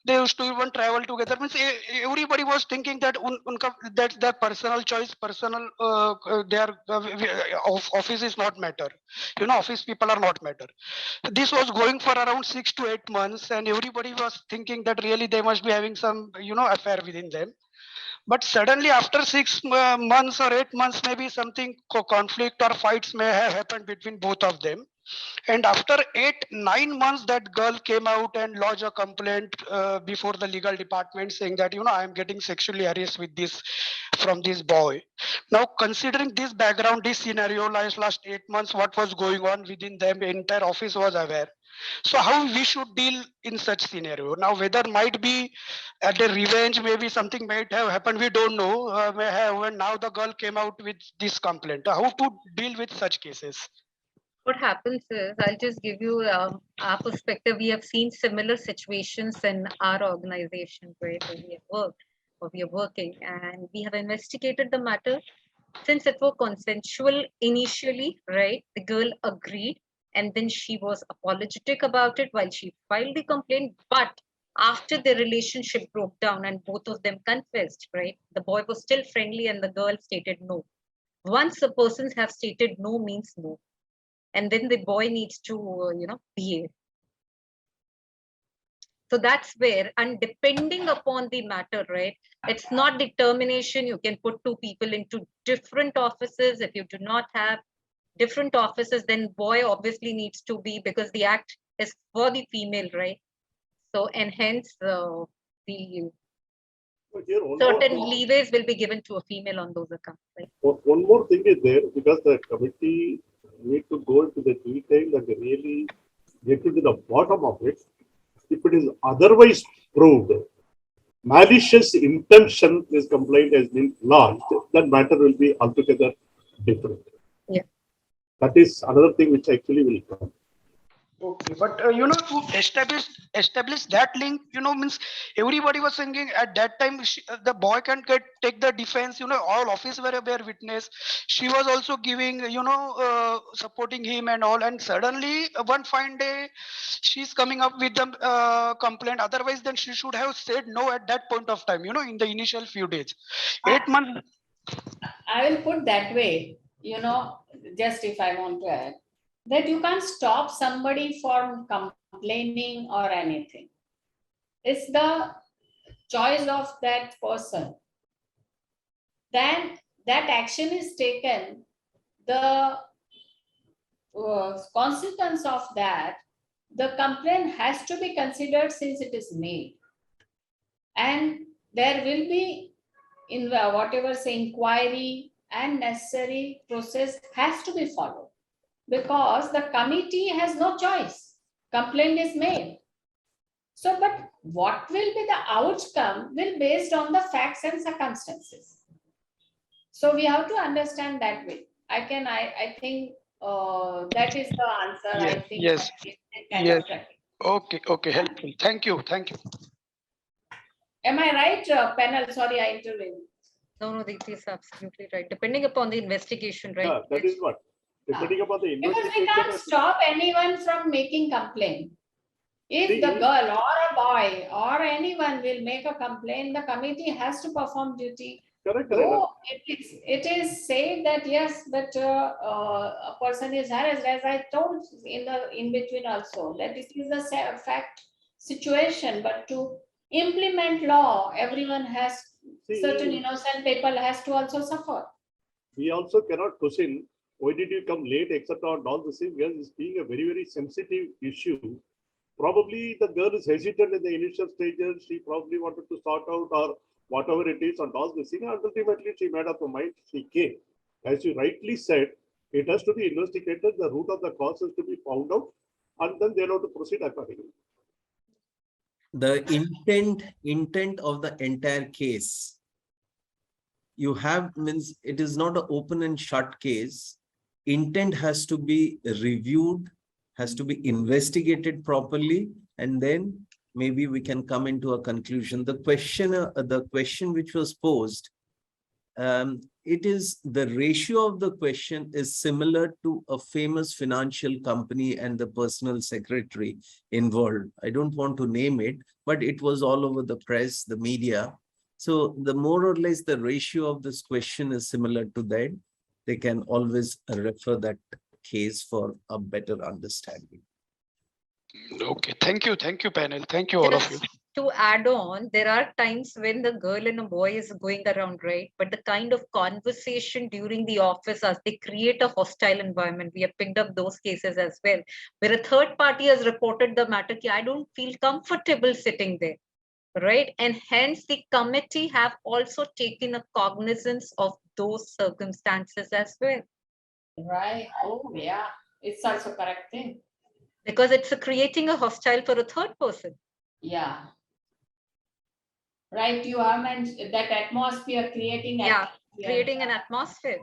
Speaker 6: they used to even travel together. Means everybody was thinking that that's their personal choice, personal their office is not matter. Office people are not matter. This was going for around 6 to 8 months, and everybody was thinking that really they must be having some affair within them. But suddenly after 6 months or 8 months, maybe something conflict or fights may have happened between both of them. And after 8-9 months, that girl came out and lodged a complaint before the legal department saying that, I am getting sexually harassed with this from this boy. Now, considering this background, this scenario, last 8 months, what was going on within them, entire office was aware. So how we should deal in such scenario? Now, whether might be at a revenge, maybe something might have happened, we don't know, may have, and now the girl came out with this complaint. How to deal with such cases?
Speaker 3: What happens is, I'll just give you our perspective. We have seen similar situations in our organization where we have worked or we are working, and we have investigated the matter. Since it was consensual initially, right, the girl agreed, and then she was apologetic about it while she filed the complaint. But after the relationship broke down and both of them confessed, right, the boy was still friendly and the girl stated no. Once the persons have stated no means no. And then the boy needs to, behave. So that's where, and depending upon the matter, right? It's not determination. You can put two people into different offices. If you do not have different offices, then boy obviously needs to be, because the act is for the female, right? So, and hence the
Speaker 4: Here, one
Speaker 3: certain
Speaker 4: more,
Speaker 3: leeways will be given to a female on those accounts, right?
Speaker 4: one more thing is there, because the committee need to go into the detail and really get to the bottom of it. If it is otherwise proved, malicious intention this complaint has been lodged, that matter will be altogether different.
Speaker 3: Yeah.
Speaker 4: That is another thing which actually will come.
Speaker 6: Okay, but to establish that link, means everybody was thinking at that time the boy can take the defense. All office were witness. She was also giving, supporting him and all. And suddenly one fine day, she's coming up with the complaint. Otherwise, then she should have said no at that point of time. In the initial few days, 8 months.
Speaker 1: I will put that way. Just if I want to add, that you can't stop somebody from complaining or anything. It's the choice of that person. Then that action is taken, the consequence of that, the complaint has to be considered since it is made. And there will be, in whatever say inquiry and necessary process has to be followed. Because the committee has no choice. Complaint is made. So, but what will be the outcome will be based on the facts and circumstances. So we have to understand that way. I think that is the answer.
Speaker 6: Yes,
Speaker 1: I think.
Speaker 6: yes,
Speaker 1: Yes.
Speaker 6: Okay, helpful. Thank you.
Speaker 1: Am I right, panel? Sorry, I intervened.
Speaker 3: No, Dipti is absolutely right. Depending upon the investigation, right?
Speaker 4: Yeah, that is what. Depending upon the
Speaker 1: Because
Speaker 4: investigation.
Speaker 1: we can't stop anyone from making complaint. If the girl or a boy or anyone will make a complaint, the committee has to perform duty.
Speaker 4: Correct.
Speaker 1: Though it is said that yes, but a person is harassed, as I told in between also, that it is a fact situation, but to implement law, everyone has, certain innocent people has to also suffer.
Speaker 4: We also cannot question why did you come late, etc. and all the same, because it's being a very, very sensitive issue. Probably the girl is hesitant in the initial stages. She probably wanted to sort out or whatever it is and all this thing. And ultimately, she made up her mind. She came. As you rightly said, it has to be investigated. The root of the cause has to be found out, and then they'll have to proceed accordingly.
Speaker 2: The intent of the entire case, you have, means it is not an open and shut case. Intent has to be reviewed, has to be investigated properly, and then maybe we can come into a conclusion. The question which was posed, it is the ratio of the question is similar to a famous financial company and the personal secretary involved. I don't want to name it, but it was all over the press, the media. So the more or less the ratio of this question is similar to that. They can always refer that case for a better understanding.
Speaker 6: Okay, thank you, panel. Thank you, all of you.
Speaker 3: To add on, there are times when the girl and a boy is going around, right? But the kind of conversation during the office as they create a hostile environment, we have picked up those cases as well, where a third party has reported the matter, I don't feel comfortable sitting there, right? And hence the committee have also taken a cognizance of those circumstances as well.
Speaker 1: Right. Oh, yeah. It's also correct thing.
Speaker 3: Because it's creating a hostile for a third person.
Speaker 1: Yeah. Right. You have mentioned that atmosphere, creating
Speaker 3: creating an atmosphere.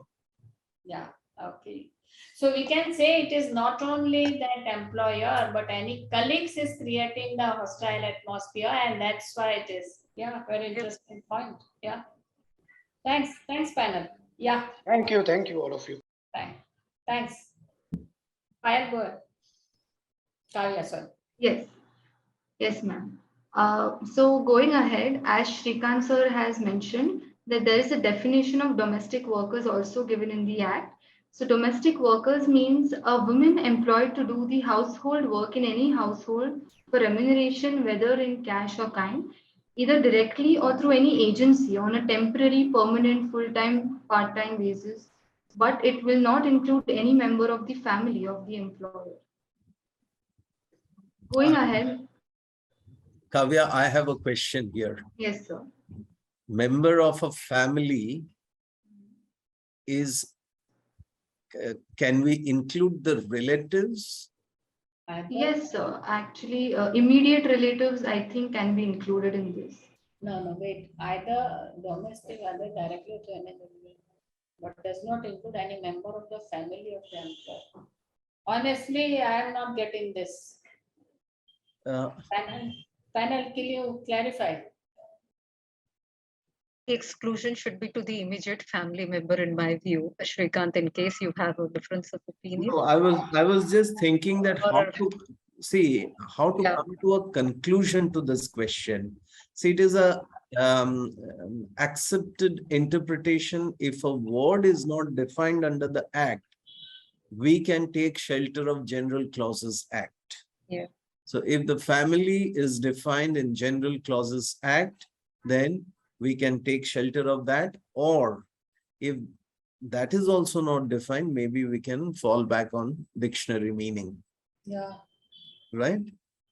Speaker 1: Yeah. Okay. So we can say it is not only that employer, but any colleagues is creating the hostile atmosphere, and that's why it is. Yeah, very interesting point. Yeah. Thanks, panel. Yeah.
Speaker 6: Thank you, all of you.
Speaker 1: Thanks. I'll go ahead. Kavya, sorry.
Speaker 5: Yes, ma'am. So going ahead, as Srikant sir has mentioned, that there is a definition of domestic workers also given in the Act, So domestic workers means a woman employed to do the household work in any household for remuneration, whether in cash or kind, either directly or through any agency on a temporary, permanent, full-time, part-time basis, but it will not include any member of the family of the employer. Going ahead.
Speaker 2: Kavya, I have a question here.
Speaker 5: Yes, sir.
Speaker 2: Member of a family is, can we include the relatives?
Speaker 5: Yes, sir. Actually, immediate relatives, I think, can be included in this.
Speaker 1: No, wait. Either domestic, either directly to an individual, but does not include any member of the family of the employer. Honestly, I am not getting this. Panel, can you clarify?
Speaker 3: The exclusion should be to the immediate family member, in my view. Srikant, in case you have a difference of opinion.
Speaker 2: No, I was just thinking that how to see how to come to a conclusion to this question. See, it is a accepted interpretation. If a word is not defined under the Act, we can take shelter of General Clauses Act.
Speaker 3: Yeah.
Speaker 2: So if the family is defined in General Clauses Act, then we can take shelter of that. Or if that is also not defined, maybe we can fall back on dictionary meaning.
Speaker 1: Yeah.
Speaker 2: Right?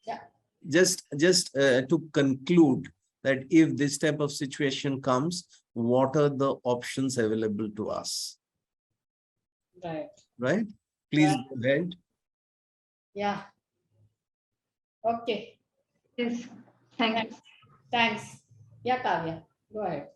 Speaker 1: Yeah.
Speaker 2: Just to conclude that if this type of situation comes, what are the options available to us?
Speaker 1: Right.
Speaker 2: Right? Please
Speaker 1: Yeah.
Speaker 2: go ahead.
Speaker 1: Yeah. Okay.
Speaker 5: Yes. Thank you.
Speaker 1: Thanks. Yeah, Kavya, go ahead.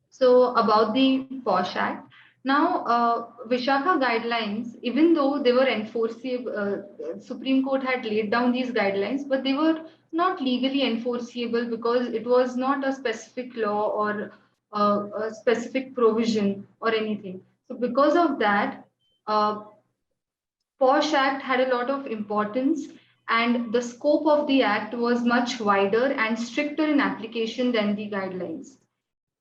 Speaker 5: So about the Posh Act. Now, Vishakha Guidelines, even though they were enforceable, Supreme Court had laid down these guidelines, but they were not legally enforceable because it was not a specific law or a specific provision or anything. So because of that, Posh Act had a lot of importance, and the scope of the Act was much wider and stricter in application than the guidelines.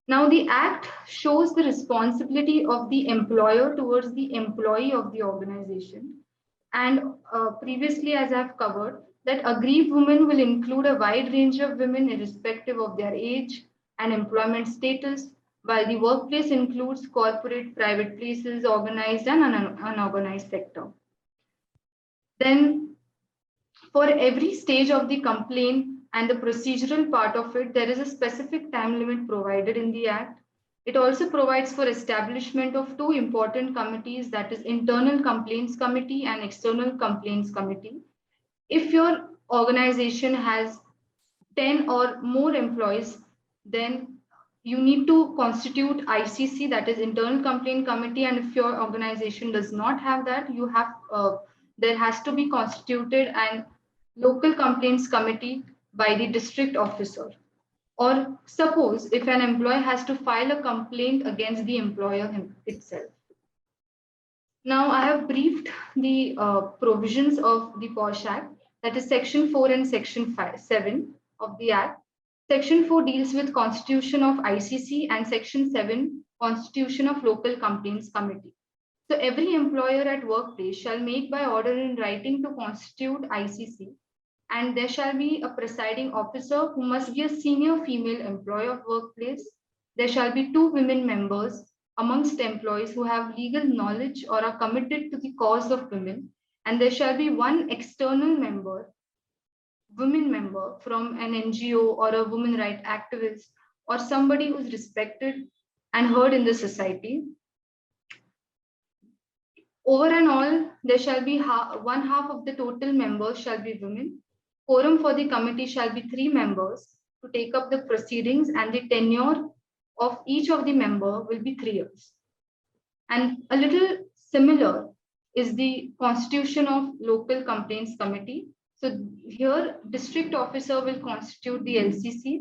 Speaker 5: Now, the Act shows the responsibility of the employer towards the employee of the organization. And previously, as I've covered, that aggrieved women will include a wide range of women irrespective of their age and employment status, while the workplace includes corporate, private places, organized and unorganized sector. Then, for every stage of the complaint and the procedural part of it, there is a specific time limit provided in the Act. It also provides for establishment of two important committees, that is Internal Complaints Committee and External Complaints Committee. If your organization has 10 or more employees, then you need to constitute ICC, that is Internal Complaint Committee. And if your organization does not have that, you have there has to be constituted an Local Complaints Committee by the district officer. Or suppose if an employee has to file a complaint against the employer itself. Now I have briefed the provisions of the Posh Act, that is Section 4 and Section 7 of the Act. Section 4 deals with constitution of ICC and Section 7 constitution of Local Complaints Committee. So every employer at workplace shall make by order in writing to constitute ICC, and there shall be a presiding officer who must be a senior female employee of workplace. There shall be 2 women members amongst employees who have legal knowledge or are committed to the cause of women, and there shall be 1 external member, women member from an NGO or a women rights activist or somebody who's respected and heard in the society. Over and all, there shall be one half of the total members shall be women. Quorum for the committee shall be 3 members to take up the proceedings, and the tenure of each of the member will be 3 years. And a little similar is the constitution of Local Complaints Committee. So here, district officer will constitute the LCC.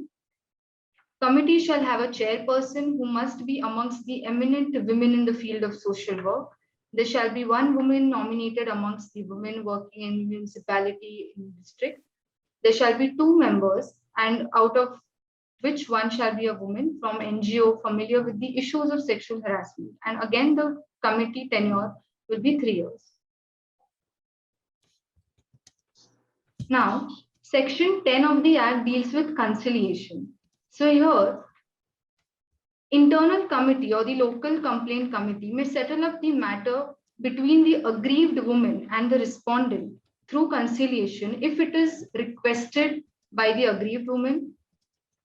Speaker 5: Committee shall have a chairperson who must be amongst the eminent women in the field of social work. There shall be 1 woman nominated amongst the women working in municipality in district. There shall be 2 members, and out of which 1 shall be a woman from NGO familiar with the issues of sexual harassment. And again, the committee tenure will be 3 years. Now, Section 10 of the Act deals with conciliation. So here, internal committee or the local complaint committee may settle up the matter between the aggrieved woman and the respondent through conciliation if it is requested by the aggrieved woman.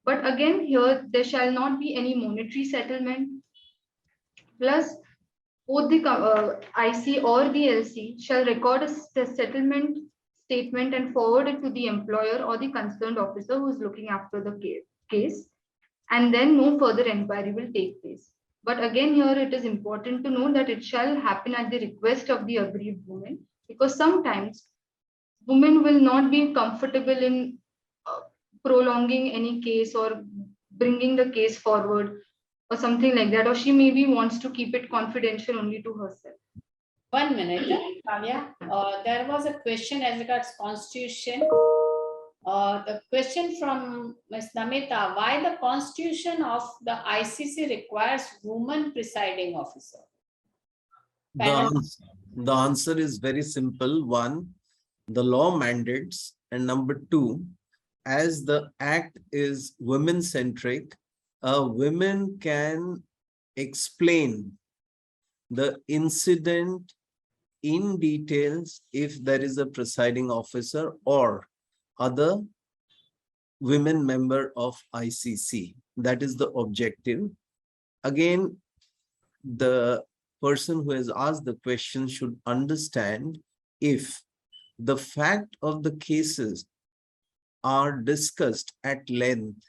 Speaker 5: But again, here there shall not be any monetary settlement. Plus, both the IC or the LC shall record a settlement statement and forward it to the employer or the concerned officer who is looking after the case, and then no further inquiry will take place. But again, here it is important to know that it shall happen at the request of the aggrieved woman, because sometimes women will not be comfortable in prolonging any case or bringing the case forward or something like that, or she maybe wants to keep it confidential only to herself.
Speaker 1: 1 minute, Kavya. There was a question as regards constitution. The question from Ms. Namita: why the constitution of the ICC requires woman presiding officer?
Speaker 2: The answer is very simple. One, the law mandates, and number two, as the act is women-centric, women can explain the incident in details if there is a presiding officer or other women member of ICC. That is the objective. Again, the person who has asked the question should understand if the fact of the cases are discussed at length,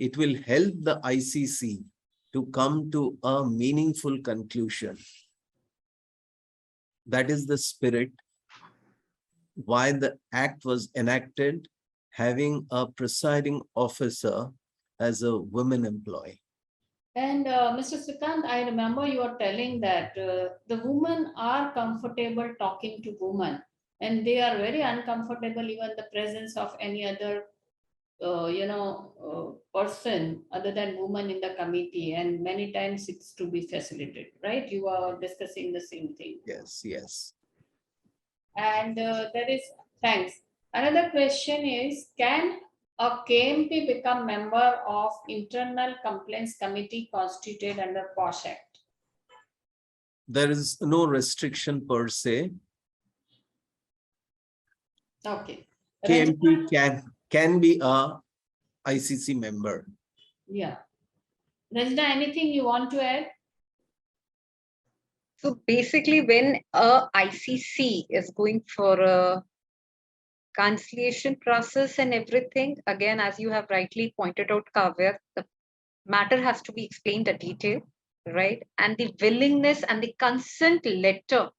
Speaker 2: it will help the ICC to come to a meaningful conclusion. That is the spirit why the act was enacted, having a presiding officer as a women employee.
Speaker 1: And Mr. Srikant, I remember you were telling that the women are comfortable talking to women, and they are very uncomfortable even the presence of any other person other than woman in the committee, and many times it's to be facilitated, right? You are discussing the same thing.
Speaker 2: Yes, yes.
Speaker 1: And there is, thanks. Another question is, can a KMP become member of Internal Complaints Committee constituted under Posh Act?
Speaker 2: There is no restriction per se.
Speaker 1: Okay.
Speaker 2: KMP can be a ICC member.
Speaker 1: Yeah. Ranjana, anything you want to add?
Speaker 3: So basically, when a ICC is going for a conciliation process and everything, again, as you have rightly pointed out, Kavya, the matter has to be explained in detail, right? And the willingness and the consent letter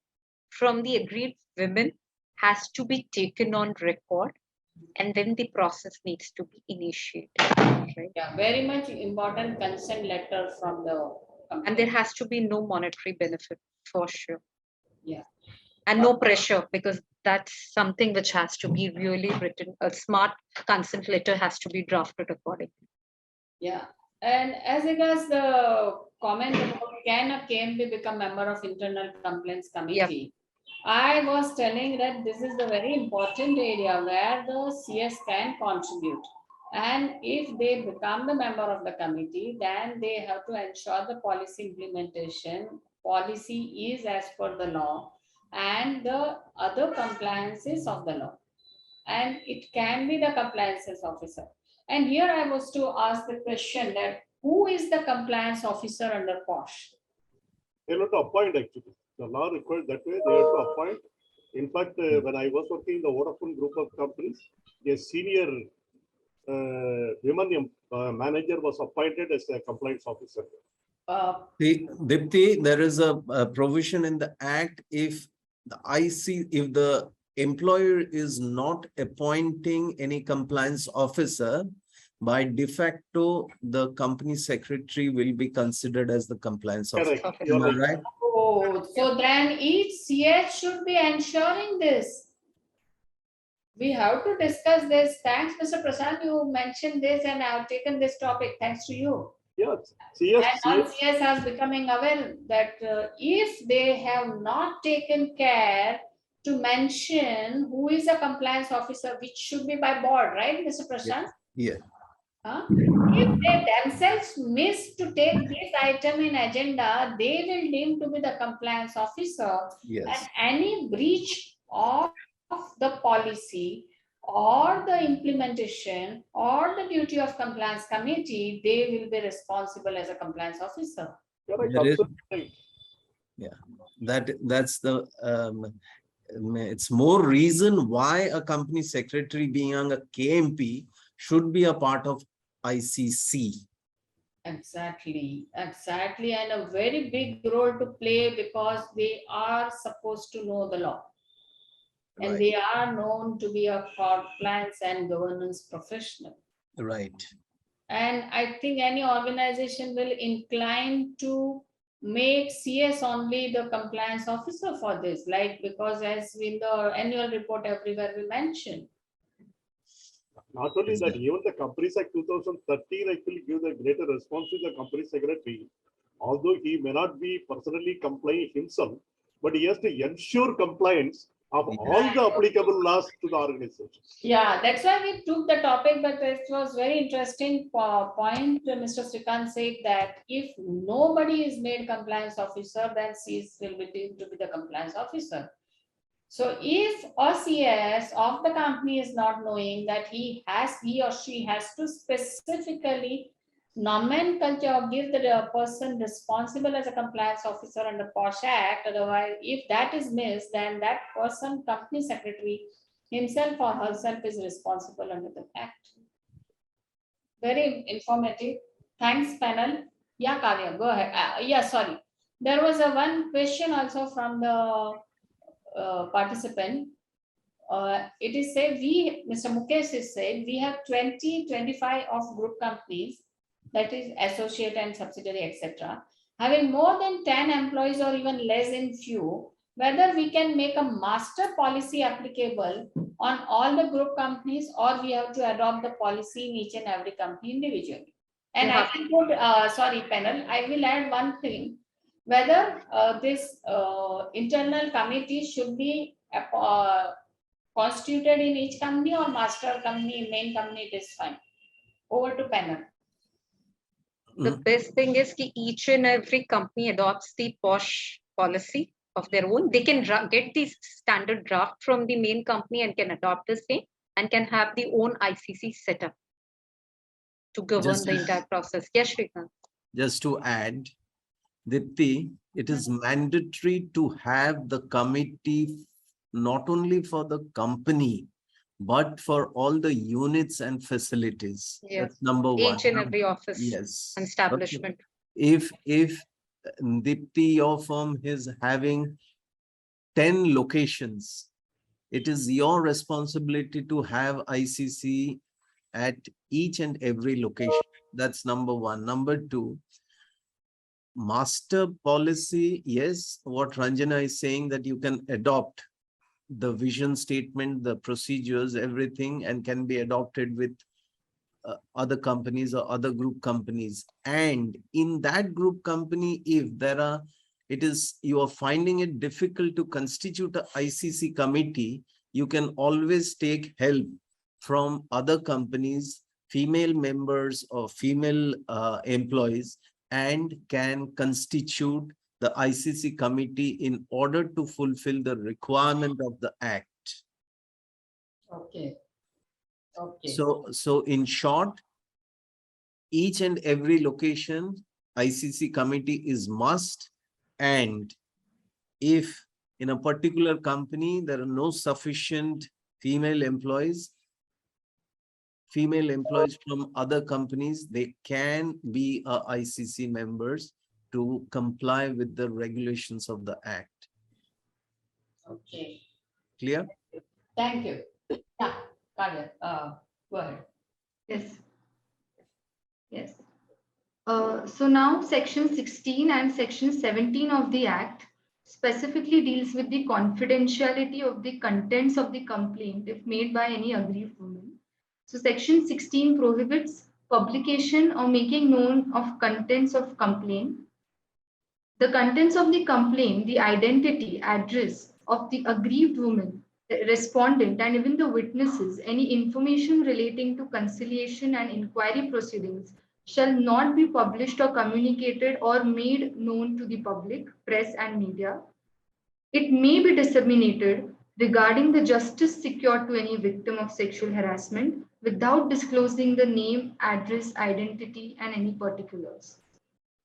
Speaker 3: from the aggrieved women has to be taken on record, and then the process needs to be initiated, right?
Speaker 1: Yeah, very much important consent letter from the company.
Speaker 3: And there has to be no monetary benefit for sure.
Speaker 1: Yeah.
Speaker 3: And no pressure, because that's something which has to be really written. A smart consent letter has to be drafted accordingly.
Speaker 1: Yeah. And as regards the comment about can a KMP become member of Internal Complaints Committee, I was telling that this is the very important area where the CS can contribute. And if they become the member of the committee, then they have to ensure the policy implementation. Policy is as per the law and the other compliances of the law. And it can be the compliances officer. And here I was to ask the question that who is the compliance officer under Posh?
Speaker 4: They have to appoint actually. The law requires that way. They have to appoint. In fact, when I was working in the Vodafone group of companies, a senior women manager was appointed as a compliance officer.
Speaker 2: Dipti, there is a provision in the act if the employer is not appointing any compliance officer, by de facto, the company secretary will be considered as the compliance officer.
Speaker 4: Correct.
Speaker 2: Am I right?
Speaker 1: Oh, so then each CS should be ensuring this. We have to discuss this. Thanks, Mr. Prasad. You mentioned this and I have taken this topic. Thanks to you.
Speaker 4: Yes, CS,
Speaker 1: And non-CS are becoming aware that if they have not taken care to mention who is a compliance officer, which should be by board, right, Mr. Prashant?
Speaker 2: Yeah.
Speaker 1: If they themselves miss to take this item in agenda, they will deem to be the compliance officer.
Speaker 2: Yes.
Speaker 1: And any breach of the policy or the implementation or the duty of compliance committee, they will be responsible as a compliance officer.
Speaker 4: correct,
Speaker 2: There is-
Speaker 4: absolutely.
Speaker 2: Yeah, that's the it's more reason why a company secretary being a KMP should be a part of ICC.
Speaker 1: Exactly, and a very big role to play because they are supposed to know the law. And
Speaker 2: Right.
Speaker 1: they are known to be a compliance and governance professional.
Speaker 2: Right.
Speaker 1: And I think any organization will incline to make CS only the compliance officer for this, like, because as in the annual report everywhere we mention.
Speaker 4: Not only that, even the Companies Act 2013 actually gives a greater response to the company secretary, although he may not be personally complying himself, but he has to ensure compliance of all the applicable laws to the organization.
Speaker 1: Yeah, that's why we took the topic, but it was very interesting point. Mr. Srikant said that if nobody is made compliance officer, then CS will be deemed to be the compliance officer. So if a CS of the company is not knowing that he or she has to specifically nomenclature or give the person responsible as a compliance officer under Posh Act, otherwise if that is missed, then that person, company secretary, himself or herself is responsible under the act. Very informative. Thanks, panel. Yeah, Kavya, go ahead. Yeah, sorry. There was a one question also from the participant. It is said Mr. Mukesh is said we have 25 of group companies, that is associate and subsidiary, etc., having more than 10 employees or even less in few, whether we can make a master policy applicable on all the group companies or we have to adopt the policy in each and every company individually. And I can put, sorry panel, I will add one thing, whether this internal committee should be constituted in each company or master company, main company, it is fine. Over to panel.
Speaker 3: The best thing is that each and every company adopts the Posh policy of their own. They can get the standard draft from the main company and can adopt the same and can have the own ICC setup to govern the entire process. Yes, Srikant.
Speaker 2: Just to add, Dipti, it is mandatory to have the committee not only for the company, but for all the units and facilities.
Speaker 3: Yes.
Speaker 2: That's number one.
Speaker 3: Each and every office
Speaker 2: yes.
Speaker 3: and establishment.
Speaker 2: If Dipti, your firm is having 10 locations, it is your responsibility to have ICC at each and every location. That's number one. Number two, master policy, yes, what Ranjana is saying, that you can adopt the vision statement, the procedures, everything, and can be adopted with other companies or other group companies. And in that group company, if there are, you are finding it difficult to constitute a ICC committee, you can always take help from other companies, female members or female employees, and can constitute the ICC committee in order to fulfill the requirement of the Act.
Speaker 1: Okay. Okay.
Speaker 2: So in short, each and every location ICC committee is must, and if in a particular company there are no sufficient female employees from other companies, they can be ICC members to comply with the regulations of the Act.
Speaker 1: Okay.
Speaker 2: Clear?
Speaker 1: Thank you. Yeah, Kavya, go ahead.
Speaker 5: Yes. Yes. So now section 16 and section 17 of the Act specifically deals with the confidentiality of the contents of the complaint if made by any aggrieved woman. So section 16 prohibits publication or making known of contents of complaint, the contents of the complaint, the identity, address of the aggrieved woman, the respondent, and even the witnesses, any information relating to conciliation and inquiry proceedings shall not be published or communicated or made known to the public, press, and media. It may be disseminated regarding the justice secured to any victim of sexual harassment without disclosing the name, address, identity, and any particulars.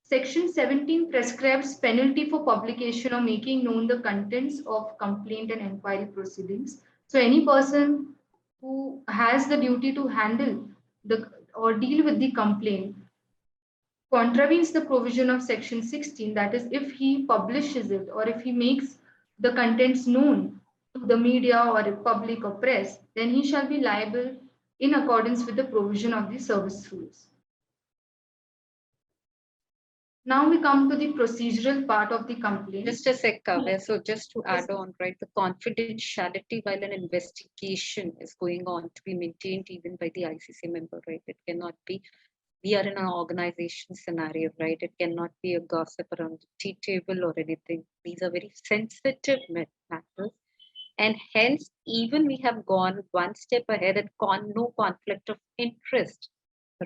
Speaker 5: Section 17 prescribes penalty for publication or making known the contents of complaint and inquiry proceedings. So any person who has the duty to handle the or deal with the complaint contravenes the provision of section 16, that is, if he publishes it or if he makes the contents known to the media or public or press, then he shall be liable in accordance with the provision of the service rules. Now we come to the procedural part of the complaint.
Speaker 3: Just a sec, Kavya. So just to add on, right, the confidentiality while an investigation is going on to be maintained even by the ICC member, right? It cannot be, we are in an organization scenario, right? It cannot be a gossip around the tea table or anything. These are very sensitive matters. And hence, even we have gone one step ahead and no conflict of interest,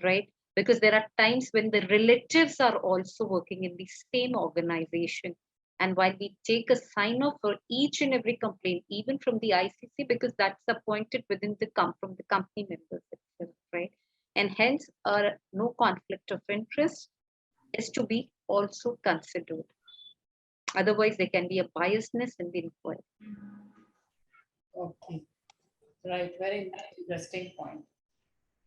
Speaker 3: right? Because there are times when the relatives are also working in the same organization. And while we take a sign off for each and every complaint, even from the ICC, because that's appointed within from the company members itself, right? And hence, no conflict of interest is to be also considered. Otherwise, there can be a biasness in the inquiry.
Speaker 1: Okay, right, very interesting point.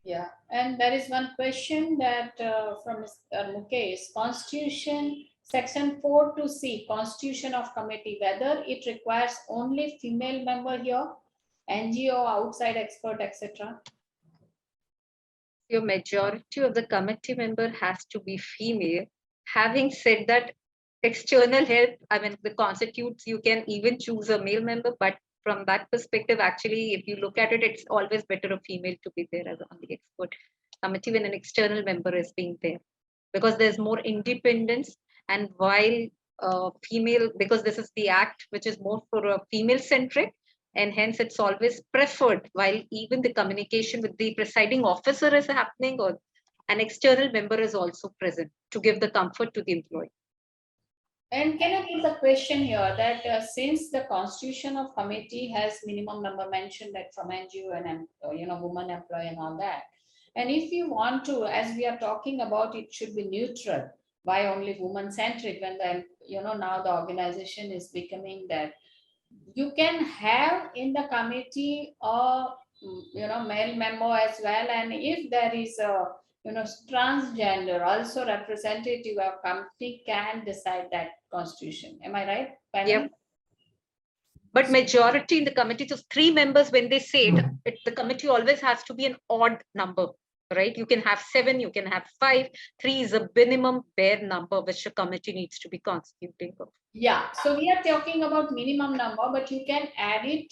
Speaker 1: Yeah, and there is one question that from Mr. Mukesh, Constitution section 4 to C, Constitution of Committee, whether it requires only female member here, NGO, outside expert, etc.
Speaker 3: Your majority of the committee member has to be female. Having said that, external help, I mean, the constitutes, you can even choose a male member, but from that perspective, actually, if you look at it, it's always better a female to be there as on the expert committee when an external member is being there, because there's more independence. And while female, because this is the act which is more for a female centric, and hence it's always preferred, while even the communication with the presiding officer is happening, or an external member is also present to give the comfort to the employee.
Speaker 1: And can I put the question here that since the Constitution of Committee has minimum number mentioned that from NGO and woman employee and all that, and if you want to, as we are talking about, it should be neutral. Why only woman centric when the now the organization is becoming that you can have in the committee a male member as well, and if there is a transgender also representative of company can decide that constitution. Am I right, panel?
Speaker 3: Yep. But majority in the committee, so 3 members, when they say it, the committee always has to be an odd number, right? You can have 7, you can have 5. 3 is a minimum bare number which a committee needs to be constituting of.
Speaker 1: Yeah, so we are talking about minimum number, but you can add it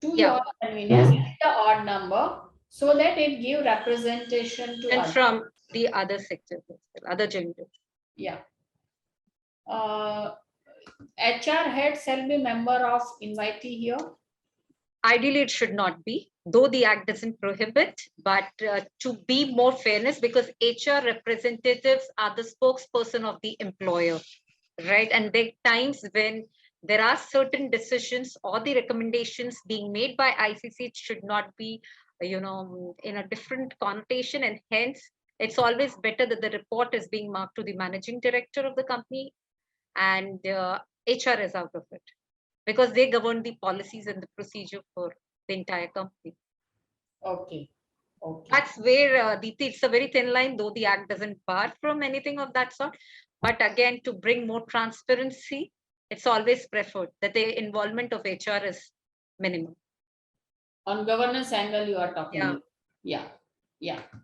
Speaker 1: to your convenience, the odd number, so that it give representation to
Speaker 3: and
Speaker 1: others.
Speaker 3: From the other sectors, other genders.
Speaker 1: Yeah. HR head shall be member of invitee here.
Speaker 3: Ideally, it should not be, though the act doesn't prohibit, but to be more fairness, because HR representatives are the spokesperson of the employer, right? And there are times when there are certain decisions or the recommendations being made by ICC, it should not be, in a different connotation, and hence it's always better that the report is being marked to the managing director of the company, and HR is out of it, because they govern the policies and the procedure for the entire company.
Speaker 1: Okay.
Speaker 3: That's where, Dipti, it's a very thin line, though the act doesn't bar from anything of that sort. But again, to bring more transparency, it's always preferred that the involvement of HR is minimum.
Speaker 1: On governance angle, you are talking. Yeah.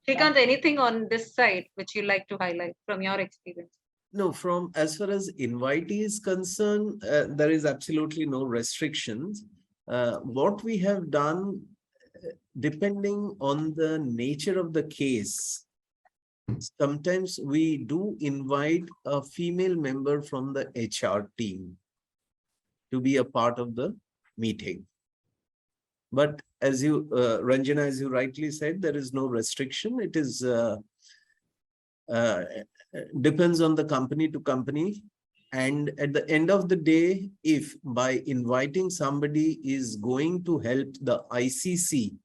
Speaker 3: Srikant, anything on this side which you like to highlight from your experience?
Speaker 2: No, from as far as invitee is concerned, there is absolutely no restrictions. What we have done, depending on the nature of the case, sometimes we do invite a female member from the HR team to be a part of the meeting. But as you, Ranjana, as you rightly said, there is no restriction. It is depends on the company to company. And at the end of the day, if by inviting somebody is going to help the ICC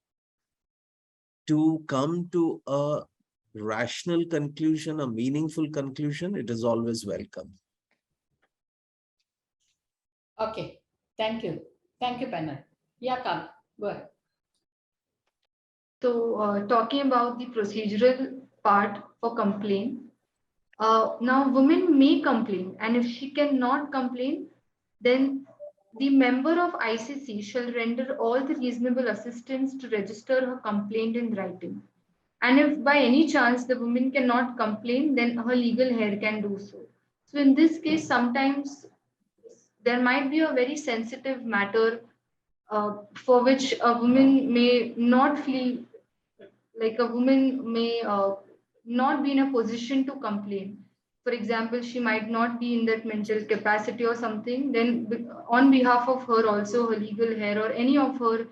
Speaker 2: to come to a rational conclusion, a meaningful conclusion, it is always welcome.
Speaker 1: Okay, thank you. Thank you, panel. Yeah, come, go ahead.
Speaker 5: So talking about the procedural part for complaint, now women may complain, and if she cannot complain, then the member of ICC shall render all the reasonable assistance to register her complaint in writing. And if by any chance the woman cannot complain, then her legal heir can do so. So in this case, sometimes there might be a very sensitive matter for which a woman may not feel like a woman may not be in a position to complain. For example, she might not be in that mental capacity or something. Then on behalf of her, also her legal heir or any of her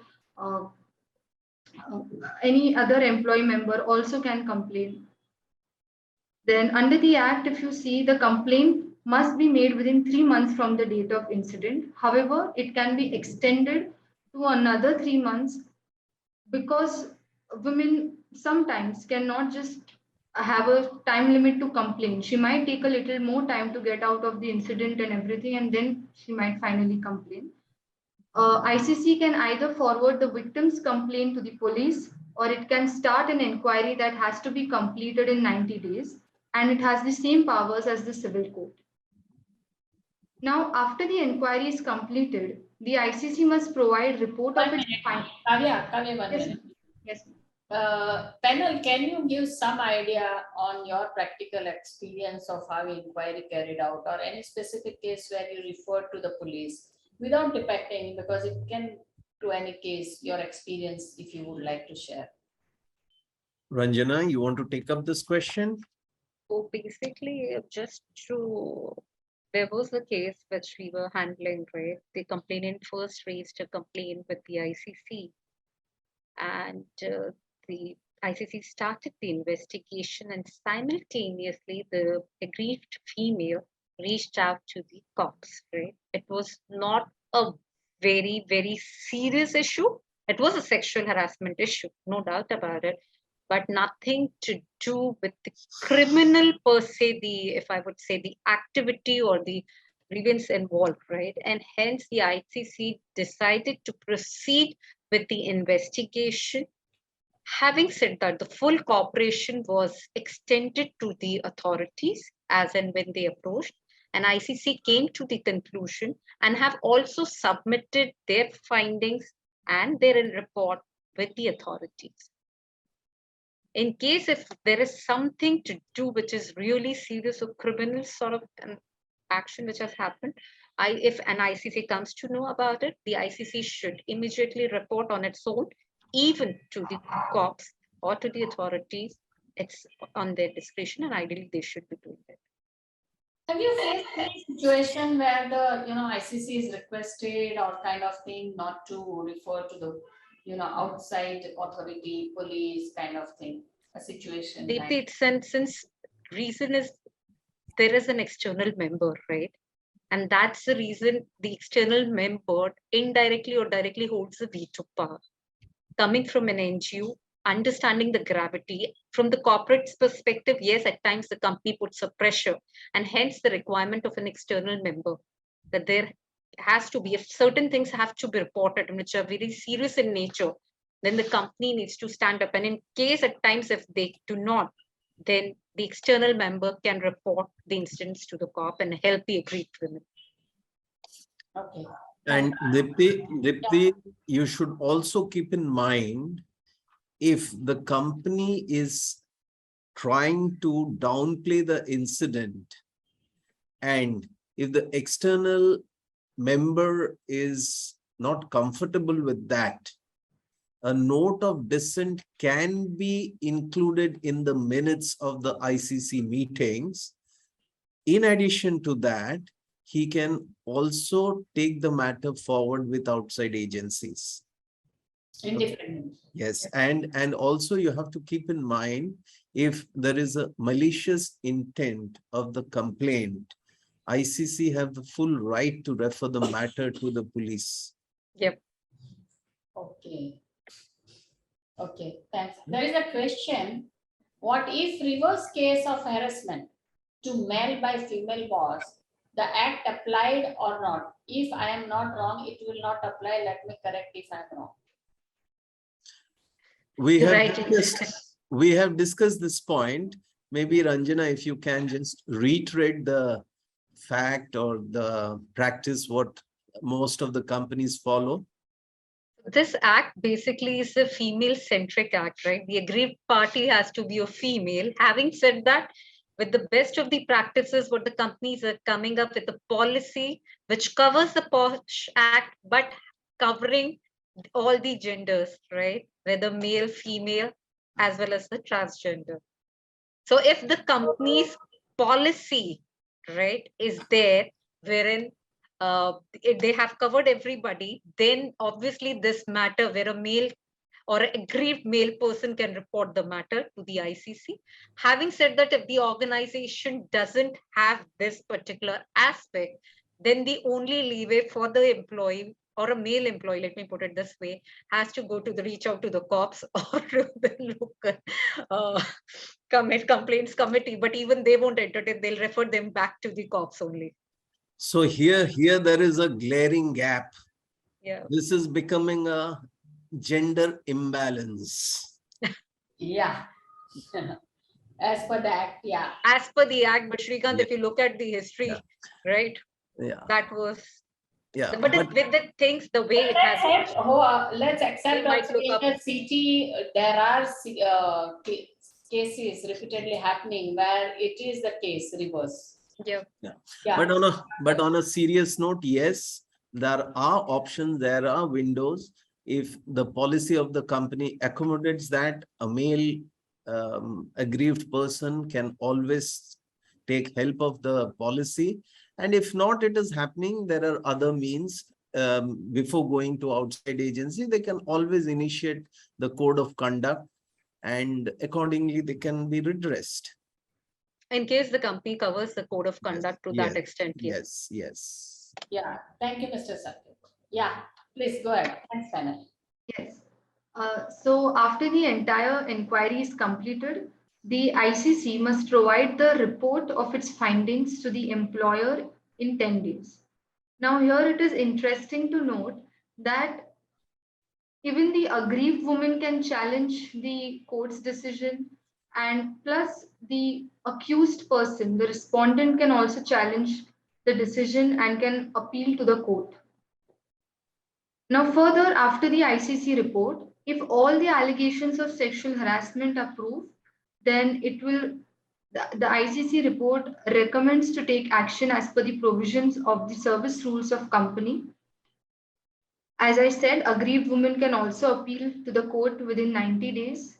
Speaker 5: any other employee member also can complain. Then under the Act, if you see, the complaint must be made within 3 months from the date of incident. However, it can be extended to another 3 months because women sometimes cannot just have a time limit to complain. She might take a little more time to get out of the incident and everything, and then she might finally complain. ICC can either forward the victim's complaint to the police, or it can start an inquiry that has to be completed in 90 days, and it has the same powers as the civil court. Now, after the inquiry is completed, the ICC must provide report of its findings.
Speaker 1: Kavya, one
Speaker 5: Yes,
Speaker 1: minute.
Speaker 5: yes.
Speaker 1: Panel, can you give some idea on your practical experience of how inquiry carried out, or any specific case where you referred to the police without depicting, because it can to any case, your experience, if you would like to share.
Speaker 2: Ranjana, you want to take up this question?
Speaker 3: So basically, just to, there was a case which we were handling, right? The complainant first raised a complaint with the ICC, and the ICC started the investigation, and simultaneously the aggrieved female reached out to the cops, right? It was not a very, very serious issue. It was a sexual harassment issue, no doubt about it, but nothing to do with the criminal per se, if I would say, the activity or the grievance involved, right? And hence the ICC decided to proceed with the investigation. Having said that, the full cooperation was extended to the authorities as and when they approached, and ICC came to the conclusion and have also submitted their findings and their report with the authorities. In case if there is something to do which is really serious or criminal sort of an action which has happened, if an ICC comes to know about it, the ICC should immediately report on its own, even to the cops or to the authorities. It's on their discretion, and ideally they should be doing it.
Speaker 1: Have you faced any situation where the ICC is requested or kind of thing not to refer to the outside authority, police kind of thing, a situation?
Speaker 3: Since reason is there is an external member, right? And that's the reason the external member indirectly or directly holds the veto power. Coming from an NGO, understanding the gravity from the corporate's perspective, yes, at times the company puts a pressure, and hence the requirement of an external member, that there has to be, if certain things have to be reported which are very serious in nature, then the company needs to stand up. And in case at times if they do not, then the external member can report the incidents to the cop and help the aggrieved women.
Speaker 1: Okay.
Speaker 2: And Dipti, you should also keep in mind, if the company is trying to downplay the incident, and if the external member is not comfortable with that, a note of dissent can be included in the minutes of the ICC meetings. In addition to that, he can also take the matter forward with outside agencies.
Speaker 1: Independent.
Speaker 2: Yes, and also you have to keep in mind, if there is a malicious intent of the complaint, ICC have the full right to refer the matter to the police.
Speaker 3: Yep.
Speaker 1: Okay. Okay, thanks. There is a question. What if reverse case of harassment to male by female boss, the act applied or not? If I am not wrong, it will not apply. Let me correct if I am wrong.
Speaker 2: We have
Speaker 3: Right.
Speaker 2: discussed this point. Maybe Ranjana, if you can just reiterate the fact or the practice what most of the companies follow.
Speaker 3: This act basically is a female-centric act, right? The aggrieved party has to be a female. Having said that, with the best of the practices, what the companies are coming up with a policy which covers the Posh Act, but covering all the genders, right? Whether male, female, as well as the transgender. So if the company's policy, right, is there, wherein they have covered everybody, then obviously this matter where a male or an aggrieved male person can report the matter to the ICC. Having said that, if the organization doesn't have this particular aspect, then the only leeway for the employee or a male employee, let me put it this way, has to go to the reach out to the cops or to the local complaints committee, but even they won't entertain, they'll refer them back to the cops only.
Speaker 2: So here there is a glaring gap.
Speaker 3: Yeah.
Speaker 2: This is becoming a gender imbalance.
Speaker 1: Yeah. As per the act, yeah.
Speaker 3: As per the act, but Srikant,
Speaker 2: Yeah.
Speaker 3: if you look at the history, right?
Speaker 2: Yeah.
Speaker 3: That was,
Speaker 2: yeah.
Speaker 3: but with the things, the way it has.
Speaker 1: Let's accept
Speaker 3: might
Speaker 1: also
Speaker 3: look
Speaker 1: in
Speaker 3: up.
Speaker 1: the city, there are cases repeatedly happening where it is the case reverse.
Speaker 3: Yeah.
Speaker 1: Yeah.
Speaker 2: But on a serious note, yes, there are options, there are windows. If the policy of the company accommodates that, a male aggrieved person can always take help of the policy. And if not, it is happening, there are other means. Before going to outside agency, they can always initiate the code of conduct, and accordingly they can be redressed.
Speaker 3: In case the company covers the code of conduct to that extent.
Speaker 2: Yes.
Speaker 1: Yeah, thank you, Mr. Satyam. Yeah, please go ahead. Thanks, panel.
Speaker 5: Yes. So after the entire inquiry is completed, the ICC must provide the report of its findings to the employer in 10 days. Now here it is interesting to note that even the aggrieved woman can challenge the court's decision, and plus the accused person, the respondent, can also challenge the decision and can appeal to the court. Now further, after the ICC report, if all the allegations of sexual harassment are proved, then the ICC report recommends to take action as per the provisions of the service rules of company. As I said, aggrieved women can also appeal to the court within 90 days.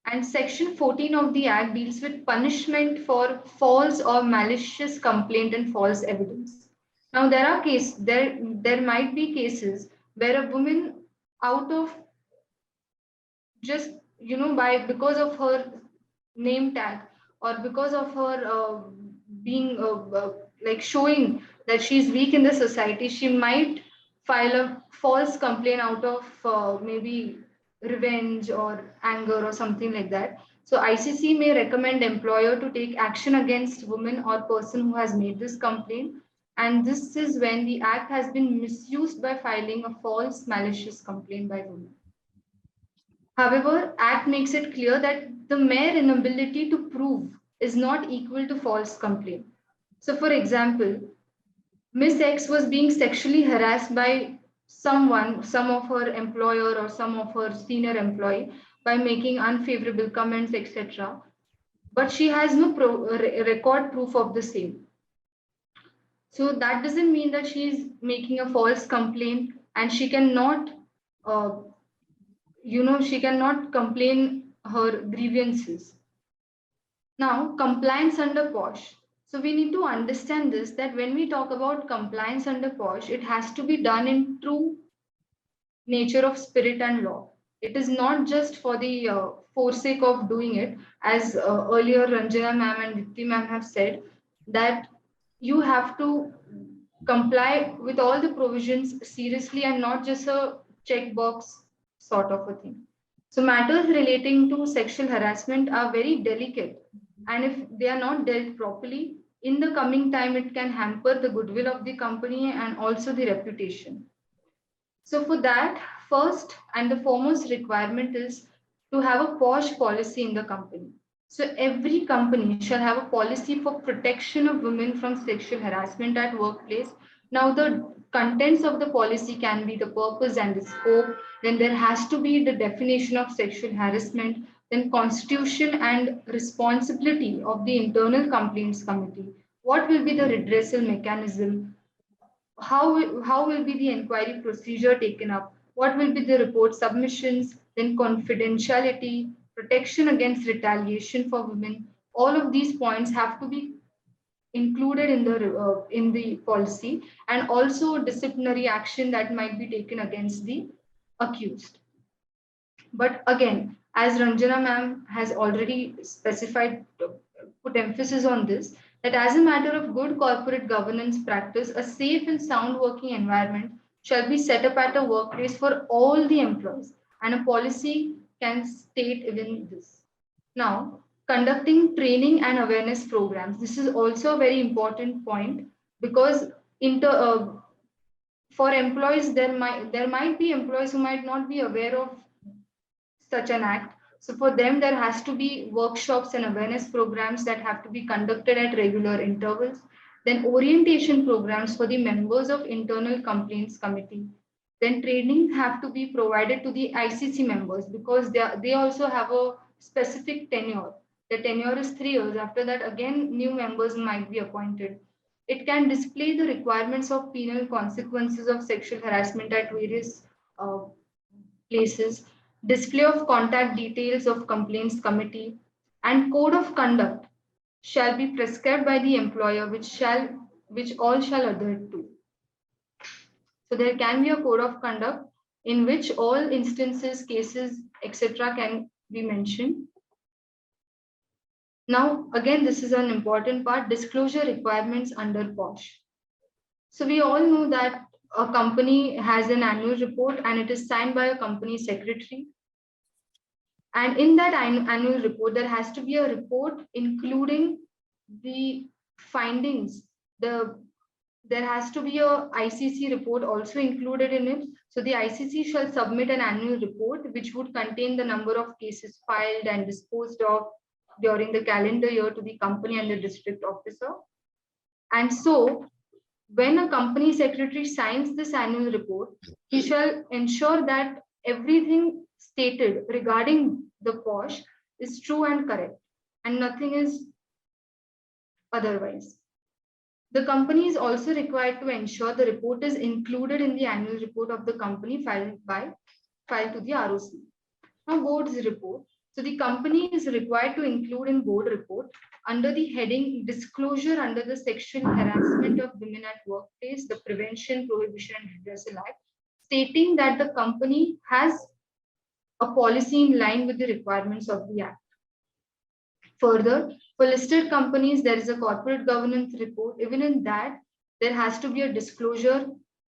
Speaker 5: And Section 14 of the Act deals with punishment for false or malicious complaint and false evidence. Now, there might be cases where a woman, out of just because of her name tag or because of her being like showing that she's weak in the society, she might file a false complaint out of maybe revenge or anger or something like that. So ICC may recommend employer to take action against woman or person who has made this complaint, and this is when the act has been misused by filing a false malicious complaint by women. However, Act makes it clear that the mere inability to prove is not equal to false complaint. So, for example, Miss X was being sexually harassed by someone, some of her employer or some of her senior employee, by making unfavorable comments, etc. But she has no record proof of the same. So that doesn't mean that she is making a false complaint, and she cannot she cannot complain her grievances. Now, compliance under POSH. So we need to understand this, that when we talk about compliance under POSH, it has to be done in true nature of spirit and law. It is not just for the forsake of doing it, as earlier Ranjana ma'am and Dipti ma'am have said, that you have to comply with all the provisions seriously and not just a checkbox sort of a thing. So matters relating to sexual harassment are very delicate, and if they are not dealt properly, in the coming time, it can hamper the goodwill of the company and also the reputation. So for that, first and the foremost requirement is to have a POSH policy in the company. So every company shall have a policy for protection of women from sexual harassment at workplace. Now the contents of the policy can be the purpose and the scope. Then there has to be the definition of sexual harassment, then constitution and responsibility of the internal complaints committee. What will be the redressal mechanism? How will be the inquiry procedure taken up? What will be the report submissions? Then confidentiality, protection against retaliation for women. All of these points have to be included in the policy, and also disciplinary action that might be taken against the accused. But again, as Ranjana ma'am has already specified, put emphasis on this, that as a matter of good corporate governance practice, a safe and sound working environment shall be set up at a workplace for all the employees, and a policy can state even this. Now, conducting training and awareness programs. This is also a very important point, because for employees, there might be employees who might not be aware of such an act. So for them, there has to be workshops and awareness programs that have to be conducted at regular intervals. Then orientation programs for the members of internal complaints committee. Then training have to be provided to the ICC members, because they also have a specific tenure. The tenure is 3 years. After that, again, new members might be appointed. It can display the requirements of penal consequences of sexual harassment at various uh, places, display of contact details of complaints committee, and code of conduct shall be prescribed by the employer, which all shall adhere to. So there can be a code of conduct in which all instances, cases, etc. can be mentioned. Now, again, this is an important part, disclosure requirements under POSH. So we all know that a company has an annual report and it is signed by a company secretary. And in that annual report, there has to be a report including the findings. There has to be a ICC report also included in it. So the ICC shall submit an annual report which would contain the number of cases filed and disposed of during the calendar year to the company and the district officer. And so when a company secretary signs this annual report, he shall ensure that everything stated regarding the POSH is true and correct, and nothing is otherwise. The company is also required to ensure the report is included in the annual report of the company filed to the ROC. Now, board's report. So the company is required to include in board report under the heading disclosure under the sexual harassment of women at workplace, the Prevention, Prohibition and Redressal Act, stating that the company has a policy in line with the requirements of the Act. Further, for listed companies, there is a corporate governance report. Even in that, there has to be a disclosure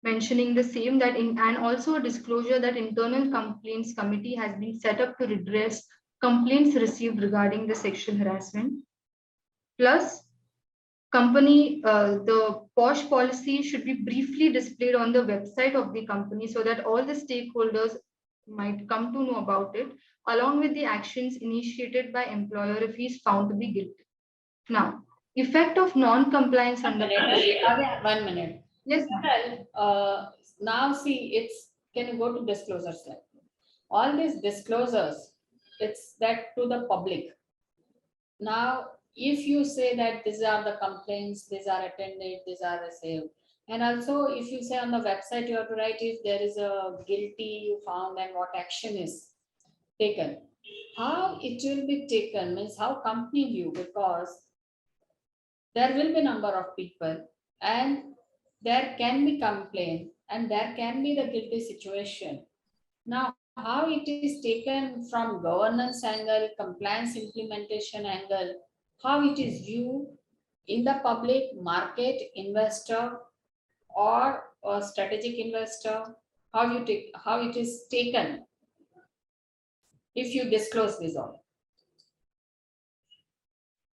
Speaker 5: mentioning the same, and also a disclosure that internal complaints committee has been set up to redress complaints received regarding the sexual harassment. Plus, the POSH policy should be briefly displayed on the website of the company so that all the stakeholders might come to know about it, along with the actions initiated by employer if he is found to be guilty. Now, effect of non-compliance under
Speaker 1: Kavya, 1 minute.
Speaker 5: Yes,
Speaker 1: Well, now see, can you go to disclosure slide? All these disclosures, it's that to the public. Now, if you say that these are the complaints, these are attended, these are received, and also if you say on the website, you have to write if there is a guilty you found and what action is taken. How it will be taken means how company view, because there will be number of people and there can be complaint and there can be the guilty situation. Now, how it is taken from governance angle, compliance implementation angle, how it is viewed in the public market, investor or a strategic investor, how it is taken if you disclose this all.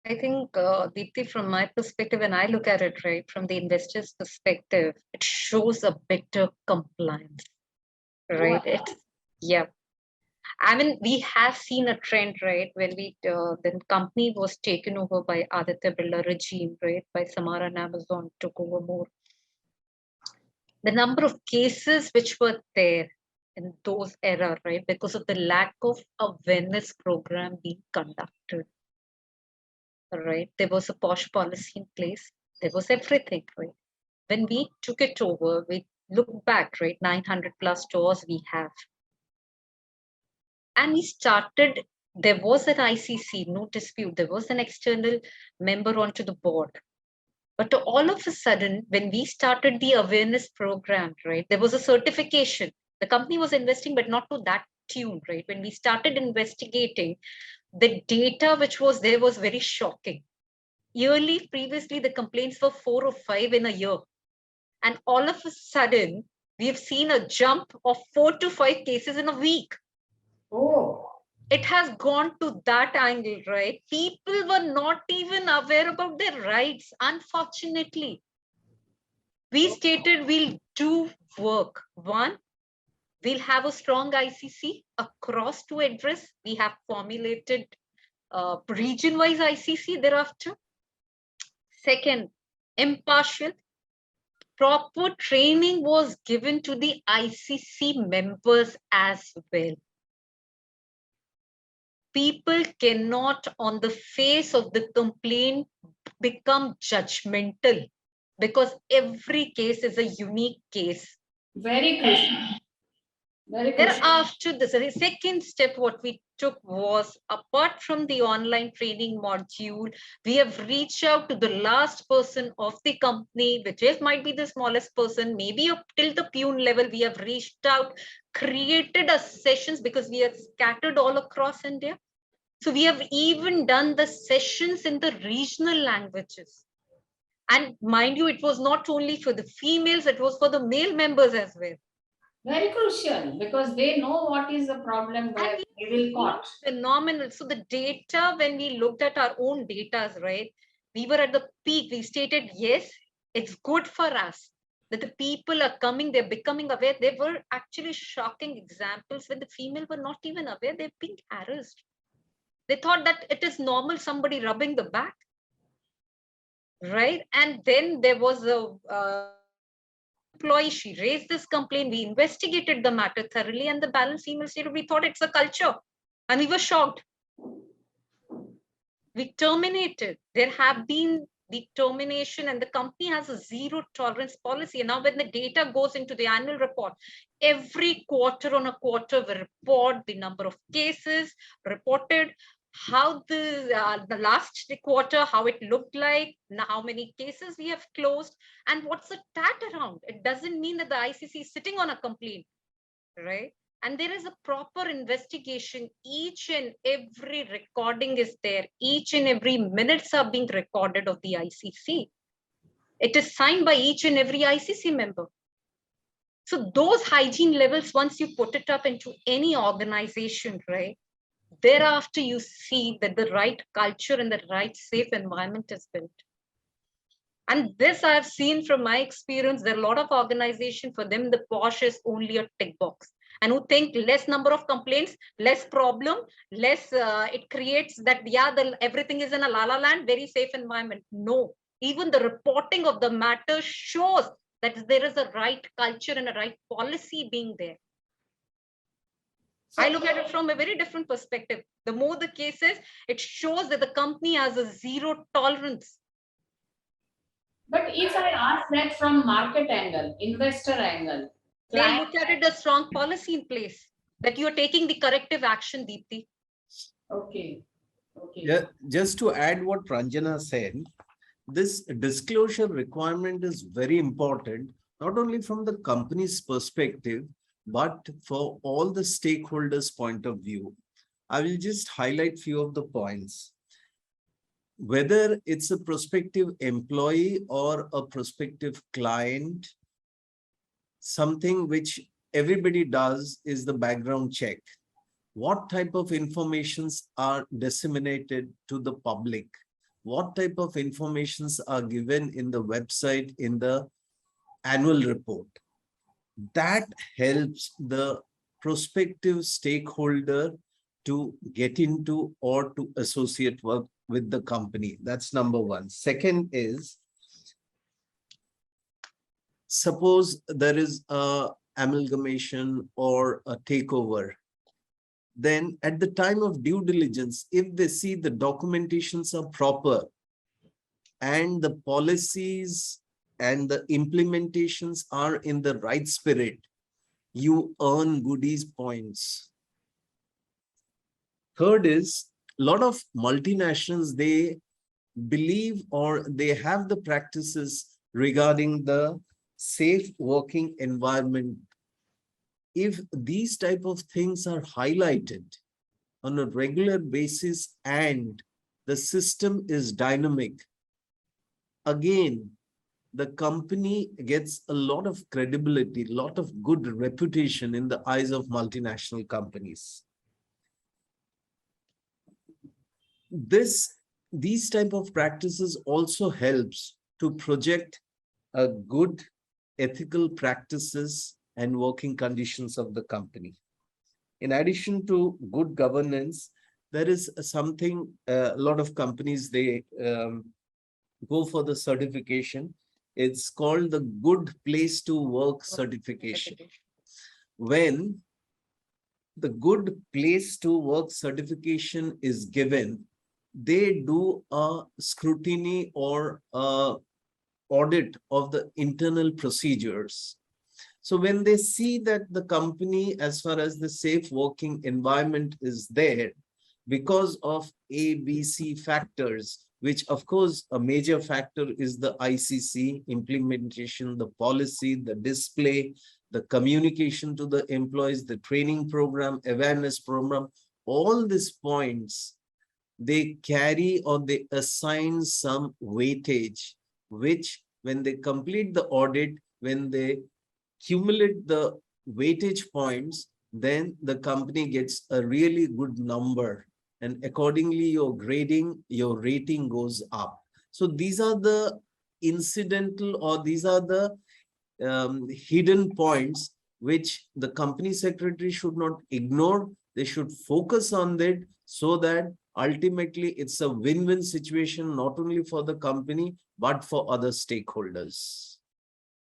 Speaker 3: I think, Dipti, from my perspective, when I look at it, right, from the investor's perspective, it shows a better compliance, right?
Speaker 1: Wow.
Speaker 3: It's, yeah. I mean, we have seen a trend, right, when the company was taken over by Aditya Birla regime, right, by Samara and Amazon took over more. The number of cases which were there in those era, right, because of the lack of awareness program being conducted. Right, there was a posh policy in place. There was everything, right? When we took it over, we look back, right? 900 plus stores we have, and we started. There was an ICC, no dispute. There was an external member onto the board, but all of a sudden, when we started the awareness program, right, there was a certification. The company was investing, but not to that tune, right? When we started investigating, the data which was there was very shocking. Yearly, previously, the complaints were 4 or 5 in a year. And all of a sudden, we have seen a jump of 4 to 5 cases in a week.
Speaker 1: Oh.
Speaker 3: It has gone to that angle, right? People were not even aware about their rights, unfortunately. We stated we'll do work. One, we'll have a strong ICC across to address. We have formulated region-wise ICC thereafter. Second, impartial. Proper training was given to the ICC members as well. People cannot, on the face of the complaint, become judgmental because every case is a unique case.
Speaker 1: Very crucial. Very crucial.
Speaker 3: Thereafter, the second step, what we took was, apart from the online training module, we have reached out to the last person of the company, which is might be the smallest person, maybe up till the peon level. We have reached out, created a sessions because we are scattered all across India. So we have even done the sessions in the regional languages. And mind you, it was not only for the females, it was for the male members as well.
Speaker 1: Very crucial because they know what is the problem where they will caught.
Speaker 3: Phenomenal. So the data, when we looked at our own data, right, we were at the peak. We stated, yes, it's good for us that the people are coming, they're becoming aware. There were actually shocking examples when the female were not even aware they're being harassed. They thought that it is normal, somebody rubbing the back, right? And then there was a employee, she raised this complaint, we investigated the matter thoroughly, and the balance female stated, we thought it's a culture, and we were shocked. We terminated. There have been the termination, and the company has a zero tolerance policy. And now when the data goes into the annual report, every quarter on a quarter, we report the number of cases reported, how the last quarter, how it looked like, now how many cases we have closed, and what's the tat around. It doesn't mean that the ICC is sitting on a complaint, right? And there is a proper investigation. Each and every recording is there. Each and every minutes are being recorded of the ICC. It is signed by each and every ICC member. So those hygiene levels, once you put it up into any organization, right, thereafter you see that the right culture and the right safe environment is built. And this I've seen from my experience. There are a lot of organizations, for them, the Posh is only a tick box, and who think less number of complaints, less problem, less, it creates that, yeah, everything is in a la-la land, very safe environment. No, even the reporting of the matter shows that there is a right culture and a right policy being there. I look at it from a very different perspective. The more the cases, it shows that the company has a zero tolerance.
Speaker 1: But if I ask that from market angle, investor angle,
Speaker 3: They look at it a strong policy in place. that you are taking the corrective action, Dipti.
Speaker 1: Okay. Okay.
Speaker 2: Yeah, just to add what Ranjana said, this disclosure requirement is very important, not only from the company's perspective, but for all the stakeholders' point of view. I will just highlight few of the points. Whether it's a prospective employee or a prospective client, something which everybody does is the background check. What type of informations are disseminated to the public? What type of informations are given in the website, in the annual report? That helps the prospective stakeholder to get into or to associate work with the company. That's number one. Second is, suppose there is a amalgamation or a takeover. Then at the time of due diligence, if they see the documentations are proper and the policies and the implementations are in the right spirit, you earn goodies points. Third is, a lot of multinationals, they believe or they have the practices regarding the safe working environment. If these type of things are highlighted on a regular basis and the system is dynamic, again, the company gets a lot of credibility, a lot of good reputation in the eyes of multinational companies. These type of practices also helps to project a good ethical practices and working conditions of the company. In addition to good governance, there is something, a lot of companies, they go for the certification. It's called the Good Place to Work certification. When the Good Place to Work certification is given, they do a scrutiny or a audit of the internal procedures. So when they see that the company, as far as the safe working environment is there, because of A, B, C factors, which of course a major factor is the ICC implementation, the policy, the display, the communication to the employees, the training program, awareness program, all these points, they carry or they assign some weightage, which when they complete the audit, when they accumulate the weightage points, then the company gets a really good number. And accordingly, your grading, your rating goes up. So these are the incidental or these are the hidden points which the company secretary should not ignore. They should focus on that so that ultimately it's a win-win situation, not only for the company, but for other stakeholders.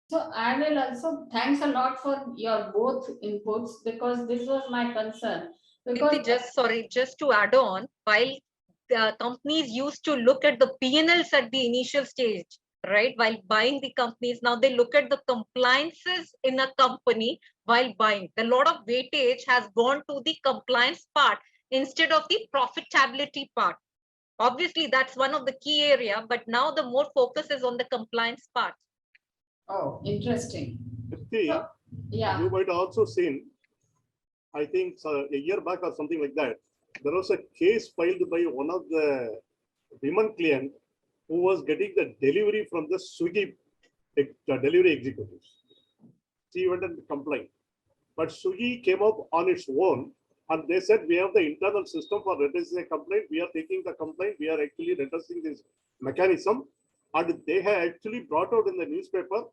Speaker 1: So I will also, thanks a lot for your both inputs, because this was my concern. Because
Speaker 3: Just to add on, while companies used to look at the P&Ls at the initial stage, right, while buying the companies, now they look at the compliances in a company while buying. A lot of weightage has gone to the compliance part instead of the profitability part. Obviously, that's one of the key area, but now the more focus is on the compliance part.
Speaker 1: oh, interesting.
Speaker 4: See,
Speaker 1: So, yeah.
Speaker 4: you might also seen, I think a year back or something like that, there was a case filed by one of the women client who was getting the delivery from the Swiggy delivery executives. She went and complained. But Swiggy came up on its own and they said, we have the internal system for redressing a complaint. We are taking the complaint. We are actually redressing this mechanism. And they have actually brought out in the newspaper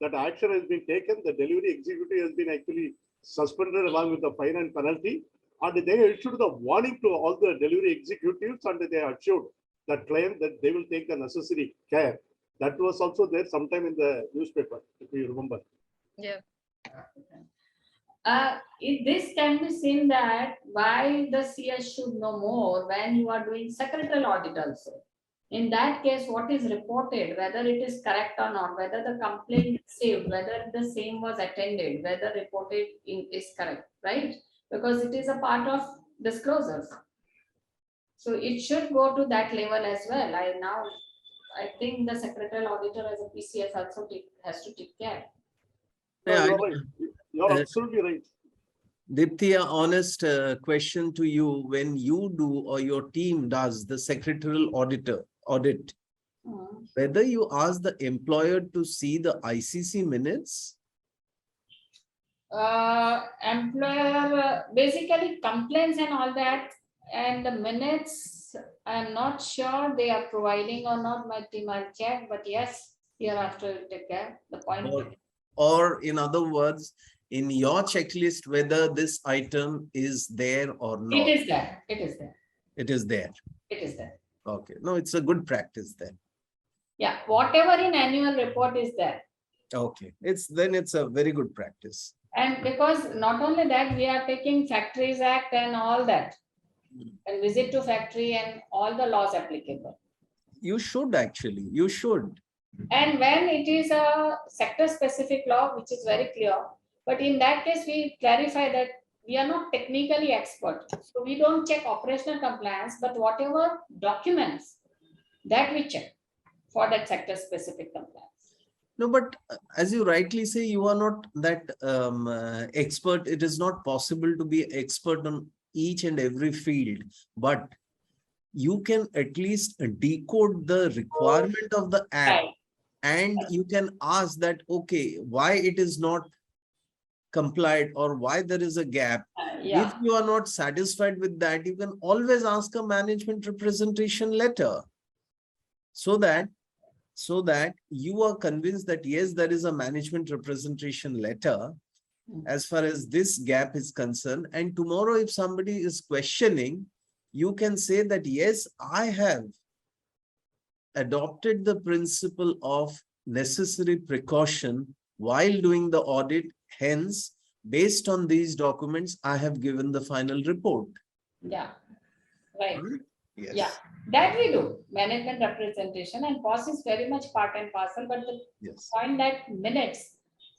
Speaker 4: that action has been taken. The delivery executive has been actually suspended along with the fine and penalty. And they issued the warning to all the delivery executives and they assured that client that they will take the necessary care. That was also there sometime in the newspaper, if you remember.
Speaker 3: Yeah.
Speaker 1: This can be seen that why the CS should know more when you are doing secretarial audit also. In that case, what is reported, whether it is correct or not, whether the complaint is saved, whether the same was attended, whether reported is correct, right? because it is a part of disclosures. So it should go to that level as well. I think the secretarial auditor as a PCS also has to take care.
Speaker 4: No,
Speaker 2: Yeah,
Speaker 4: you're right. You're absolutely right.
Speaker 2: Dipti, an honest question to you. When you do or your team does the secretarial audit, whether you ask the employer to see the ICC minutes?
Speaker 1: Employer basically complaints and all that, and the minutes, I'm not sure they are providing or not. My team will check, but yes, hereafter take care. The point.
Speaker 2: Or in other words, in your checklist, whether this item is there or not.
Speaker 1: It is there. It is there.
Speaker 2: It is there.
Speaker 1: It is there.
Speaker 2: Okay. No, it's a good practice then.
Speaker 1: Yeah, whatever in annual report is there.
Speaker 2: Okay. It's a very good practice.
Speaker 1: And because not only that, we are taking Factories Act and all that, and visit to factory and all the laws applicable.
Speaker 2: You should actually. You should.
Speaker 1: And when it is a sector specific law, which is very clear, but in that case, we clarify that we are not technically expert. So we don't check operational compliance, but whatever documents that we check for that sector specific compliance.
Speaker 2: No, but as you rightly say, you are not that expert. It is not possible to be expert on each and every field, but you can at least decode the requirement of the act.
Speaker 1: Right.
Speaker 2: And you can ask that, okay, why it is not complied or why there is a gap.
Speaker 1: Yeah.
Speaker 2: If you are not satisfied with that, you can always ask a management representation letter so that you are convinced that yes, there is a management representation letter as far as this gap is concerned. And tomorrow, if somebody is questioning, you can say that yes, I have adopted the principle of necessary precaution while doing the audit. Hence, based on these documents, I have given the final report.
Speaker 1: Yeah. Right.
Speaker 2: Yes.
Speaker 1: Yeah. That we do. Management representation and POS is very much part and parcel, but the point that minutes,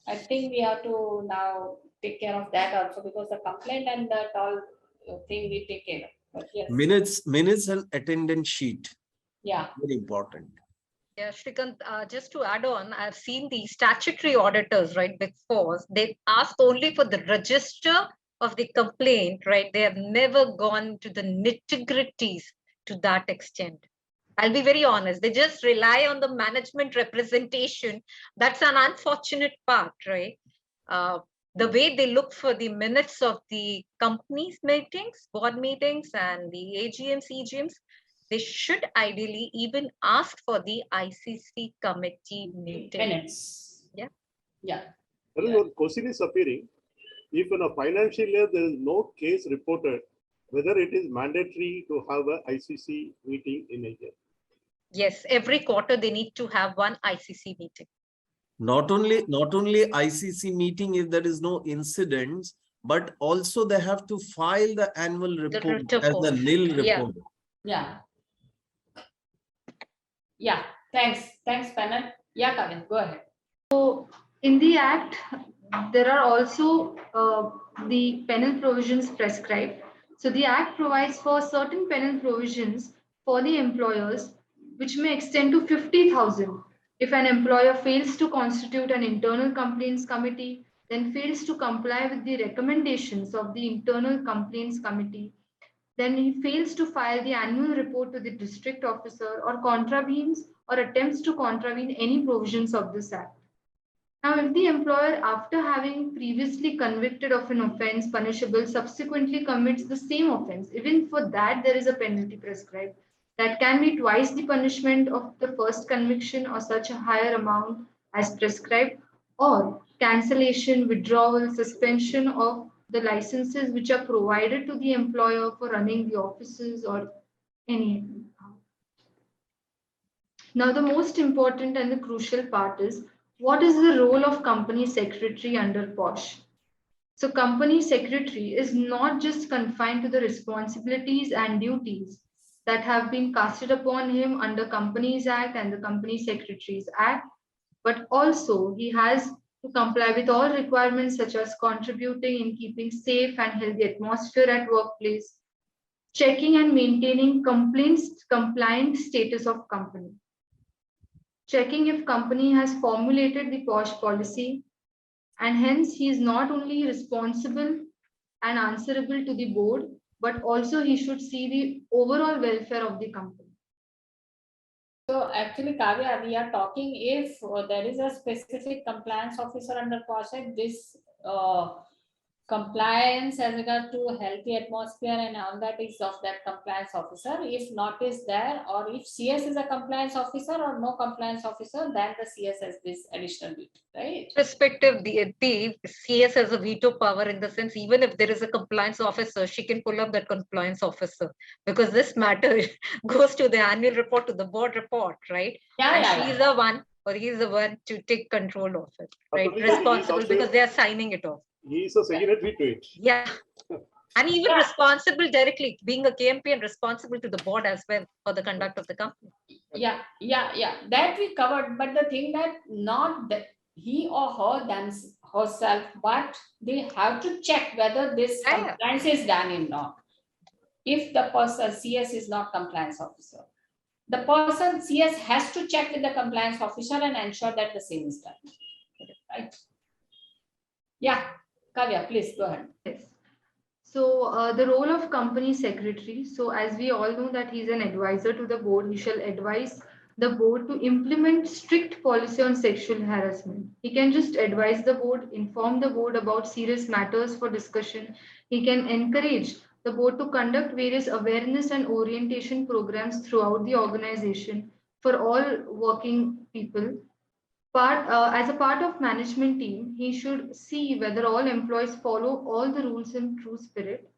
Speaker 1: I think we have to now take care of that also, because the complaint and that all thing we take care of. But yes.
Speaker 2: Minutes and attendance sheet.
Speaker 1: Yeah.
Speaker 2: Very important.
Speaker 3: Yeah, Srikant, just to add on, I've seen the statutory auditors, right, Big Fours, they ask only for the register of the complaint, right? They have never gone to the nitty-gritties to that extent. I'll be very honest, they just rely on the management representation. That's an unfortunate part, right? The way they look for the minutes of the company's meetings, board meetings, and the AGMs, EGMs, they should ideally even ask for the ICC committee meeting.
Speaker 1: Minutes.
Speaker 3: Yeah.
Speaker 1: Yeah.
Speaker 4: Your question is appearing, if in a financial year there is no case reported, whether it is mandatory to have a ICC meeting in a year.
Speaker 3: Yes, every quarter they need to have one ICC meeting.
Speaker 2: Not only ICC meeting if there is no incidents, but also they have to file the annual report as the nil report.
Speaker 1: Yeah. Yeah. Thanks, panel. Yeah, Kavya, go ahead.
Speaker 5: So in the Act, there are also the penal provisions prescribed. So the Act provides for certain penal provisions for the employers, which may extend to 50,000. If an employer fails to constitute an internal complaints committee, then fails to comply with the recommendations of the internal complaints committee, then he fails to file the annual report to the district officer or contravenes or attempts to contravene any provisions of this Act. Now, if the employer, after having previously convicted of an offense punishable, subsequently commits the same offense, even for that there is a penalty prescribed that can be twice the punishment of the first conviction or such a higher amount as prescribed, or cancellation, withdrawal, suspension of the licenses which are provided to the employer for running the offices or any. Now, the most important and the crucial part is, what is the role of company secretary under POSH? So company secretary is not just confined to the responsibilities and duties that have been casted upon him under Companies Act and the Company Secretaries Act, but also he has to comply with all requirements such as contributing in keeping safe and healthy atmosphere at workplace, checking and maintaining compliant status of company, checking if company has formulated the POSH policy, and hence he is not only responsible and answerable to the board, but also he should see the overall welfare of the company.
Speaker 1: So actually, Kavya, we are talking if there is a specific compliance officer under Posh Act, this compliance as regard to healthy atmosphere and all that is of that compliance officer. If not is there, or if CS is a compliance officer or no compliance officer, then the CS has this additional duty, right?
Speaker 3: Perspective, the CS has a veto power in the sense, even if there is a compliance officer, she can pull up that compliance officer, because this matter goes to the annual report, to the board report, right?
Speaker 1: Yeah,
Speaker 3: and
Speaker 1: yeah,
Speaker 3: she's the one, or he's the one to take control of it, right?
Speaker 4: Absolutely, he's
Speaker 3: Responsible,
Speaker 4: also-
Speaker 3: because they are signing it off.
Speaker 4: He is a secretary to it.
Speaker 3: Yeah. And even
Speaker 1: Yeah.
Speaker 3: responsible directly, being a KMP and responsible to the board as well for the conduct of the company.
Speaker 1: yeah, that we covered. But the thing that not that he or her herself, but they have to check whether this
Speaker 3: Yeah.
Speaker 1: compliance is done or not. If the person CS is not compliance officer, the person CS has to check with the compliance officer and ensure that the same is done, right? Yeah, Kavya, please go ahead.
Speaker 5: Yes. So the role of company secretary. So as we all know that he is an advisor to the board, he shall advise the board to implement strict policy on sexual harassment. He can just advise the board, inform the board about serious matters for discussion. He can encourage the board to conduct various awareness and orientation programs throughout the organization for all working people. As a part of management team, he should see whether all employees follow all the rules in true spirit.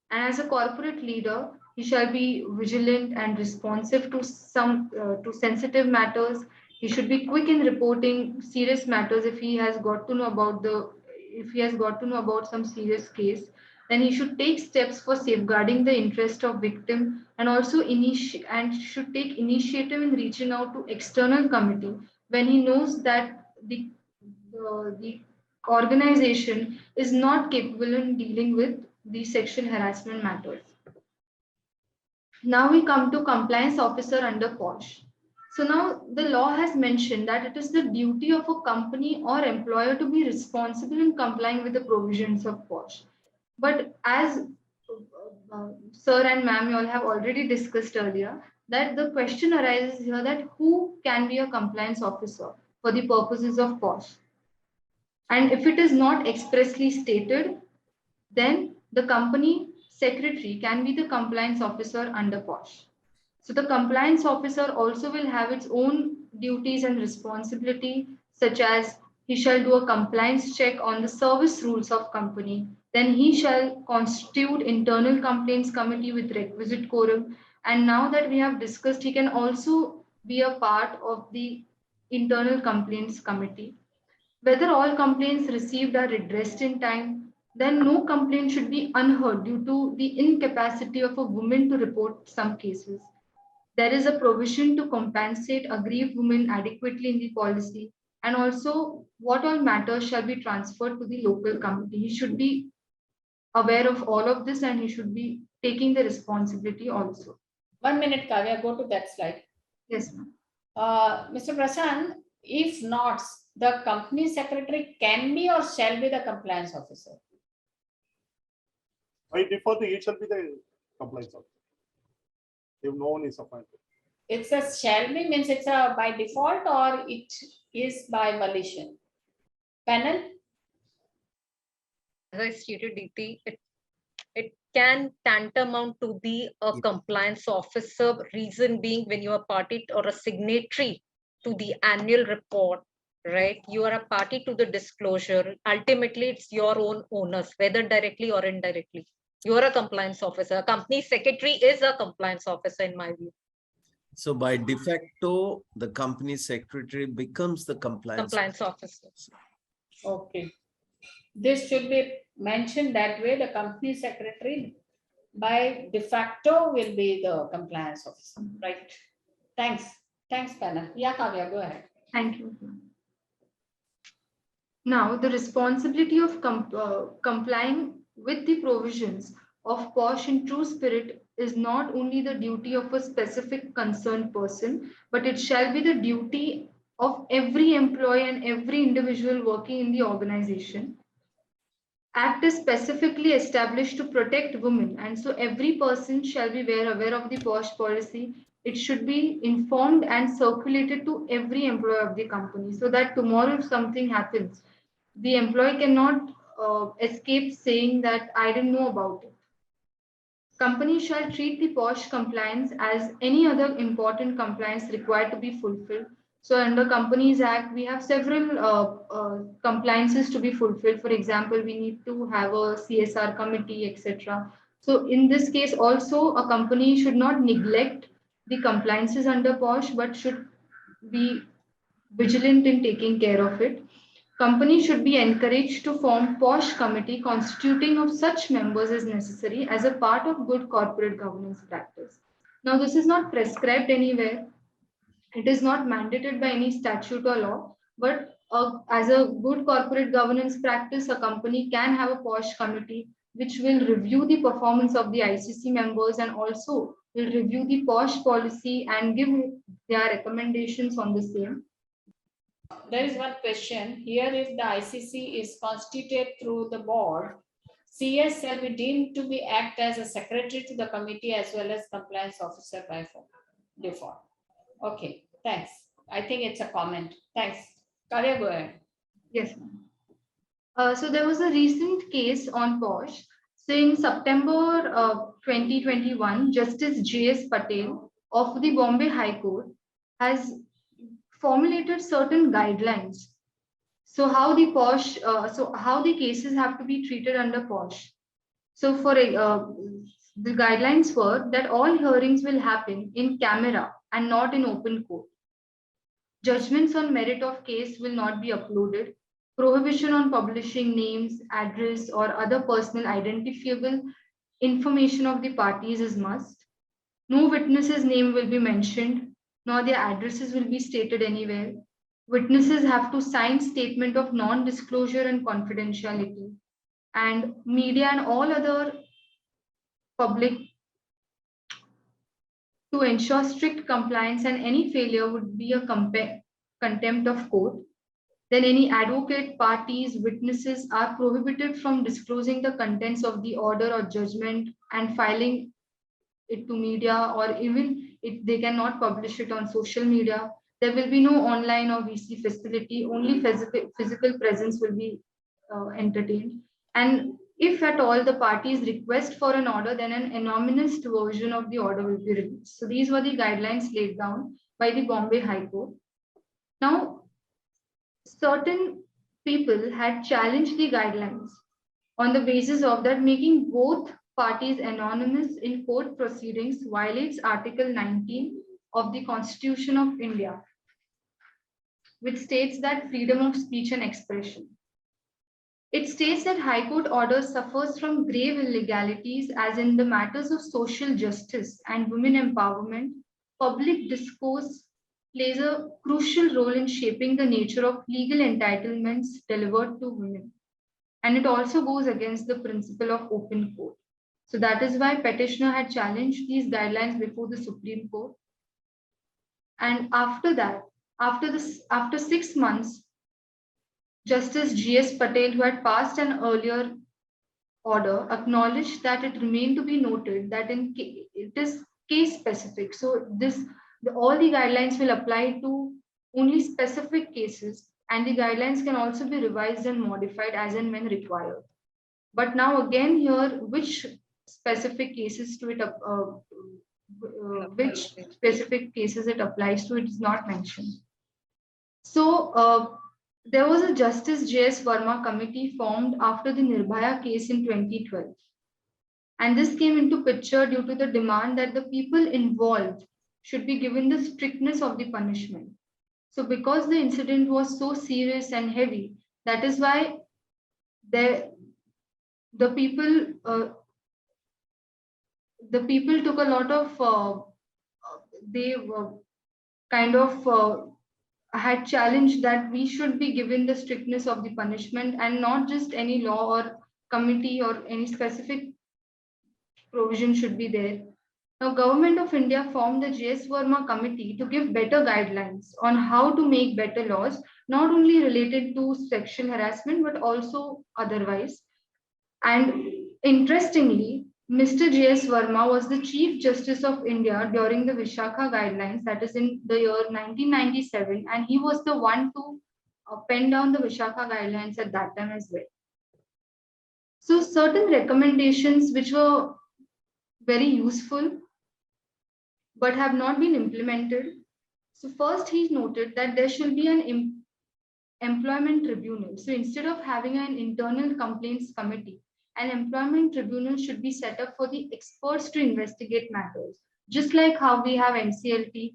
Speaker 5: And as a corporate leader, he shall be vigilant and responsive to sensitive matters. He should be quick in reporting serious matters if he has got to know about some serious case. Then he should take steps for safeguarding the interest of victim, and also should take initiative in reaching out to external committee when he knows that the organization is not capable in dealing with the sexual harassment matters. Now we come to compliance officer under POSH. So now the law has mentioned that it is the duty of a company or employer to be responsible in complying with the provisions of POSH. But as sir and ma'am, you all have already discussed earlier, that the question arises here that who can be a compliance officer for the purposes of POSH? And if it is not expressly stated, then the company secretary can be the compliance officer under POSH. So the compliance officer also will have its own duties and responsibility, such as he shall do a compliance check on the service rules of company. Then he shall constitute internal complaints committee with requisite quorum. And now that we have discussed, he can also be a part of the internal complaints committee. Whether all complaints received are redressed in time, then no complaint should be unheard due to the incapacity of a woman to report some cases. There is a provision to compensate aggrieved women adequately in the policy, and also what all matters shall be transferred to the local committee. He should be aware of all of this and he should be taking the responsibility also.
Speaker 1: 1 minute, Kavya, go to that slide.
Speaker 5: Yes, ma'am.
Speaker 1: Mr. Prasan, if not, the company secretary can be or shall be the compliance officer?
Speaker 4: By default, it shall be the compliance officer, if no one is appointed.
Speaker 1: It's a shall be means it's a by default or it is by volition? Panel?
Speaker 3: As I stated, Dipti, it can tantamount to be a compliance officer, reason being when you are party or a signatory to the annual report, right? You are a party to the disclosure. Ultimately, it's your own owners, whether directly or indirectly. You're a compliance officer. A company secretary is a compliance officer in my view.
Speaker 2: So by de facto, the company secretary becomes the compliance
Speaker 3: officer.
Speaker 1: Okay. This should be mentioned that way. The company secretary by de facto will be the compliance officer, right? Thanks. Thanks, panel. Yeah, Kavya, go ahead.
Speaker 5: Thank you. Now, the responsibility of complying with the provisions of POSH in true spirit is not only the duty of a specific concerned person, but it shall be the duty of every employee and every individual working in the organization. Act is specifically established to protect women, and so every person shall be aware of the POSH policy. It should be informed and circulated to every employee of the company so that tomorrow, if something happens, the employee cannot escape saying that I didn't know about it. Companies shall treat the POSH compliance as any other important compliance required to be fulfilled. So under Companies Act, we have several compliances to be fulfilled. For example, we need to have a CSR committee, etc. So in this case, also a company should not neglect the compliances under POSH, but should be vigilant in taking care of it. Companies should be encouraged to form POSH committee constituting of such members as necessary as a part of good corporate governance practice. Now, this is not prescribed anywhere. It is not mandated by any statute or law, but as a good corporate governance practice, a company can have a POSH committee which will review the performance of the ICC members and also will review the POSH policy and give their recommendations on the same.
Speaker 1: There is one question here. If the ICC is constituted through the board, CS shall be deemed to be act as a secretary to the committee as well as compliance officer by default. Okay, thanks. I think it's a comment. Thanks. Kavya, go ahead.
Speaker 5: Yes. So there was a recent case on POSH. So in September 2021, Justice J.S. Patel of the Bombay High Court has formulated certain guidelines. So how the POSH, how the cases have to be treated under POSH. So for the guidelines were that all hearings will happen in camera and not in open court. Judgments on merit of case will not be uploaded. Prohibition on publishing names, address, or other personal identifiable information of the parties is must. No witness's name will be mentioned, nor their addresses will be stated anywhere. Witnesses have to sign statement of non-disclosure and confidentiality. And media and all other public to ensure strict compliance, and any failure would be a contempt of court. Then any advocate, parties, witnesses are prohibited from disclosing the contents of the order or judgment and filing it to media, or even if they cannot publish it on social media. There will be no online or VC facility, only physical presence will be entertained. And if at all the parties request for an order, then an anonymous version of the order will be released. So these were the guidelines laid down by the Bombay High Court. Now, certain people had challenged the guidelines on the basis of that making both parties anonymous in court proceedings violates Article 19 of the Constitution of India, which states that freedom of speech and expression. It states that High Court order suffers from grave illegalities, as in the matters of social justice and women empowerment. Public discourse plays a crucial role in shaping the nature of legal entitlements delivered to women. And it also goes against the principle of open court. So that is why petitioner had challenged these guidelines before the Supreme Court. And after that, after 6 months, Justice G.S. Patel, who had passed an earlier order, acknowledged that it remained to be noted that it is case specific. So all the guidelines will apply to only specific cases, and the guidelines can also be revised and modified as and when required. But now again here, which specific cases it applies to, it is not mentioned. So there was a Justice J.S. Verma committee formed after the Nirbhaya case in 2012. And this came into picture due to the demand that the people involved should be given the strictness of the punishment. So because the incident was so serious and heavy, that is why the people took a lot of, they kind of had challenged that we should be given the strictness of the punishment and not just any law or committee or any specific provision should be there. Now, Government of India formed the J.S. Verma Committee to give better guidelines on how to make better laws, not only related to sexual harassment, but also otherwise. And interestingly, Mr. J.S. Verma was the Chief Justice of India during the Vishakha Guidelines, that is in the year 1997, and he was the one to pen down the Vishakha Guidelines at that time as well. So certain recommendations which were very useful but have not been implemented. So first he noted that there should be an employment tribunal. So instead of having an internal complaints committee, an employment tribunal should be set up for the experts to investigate matters. Just like how we have NCLT,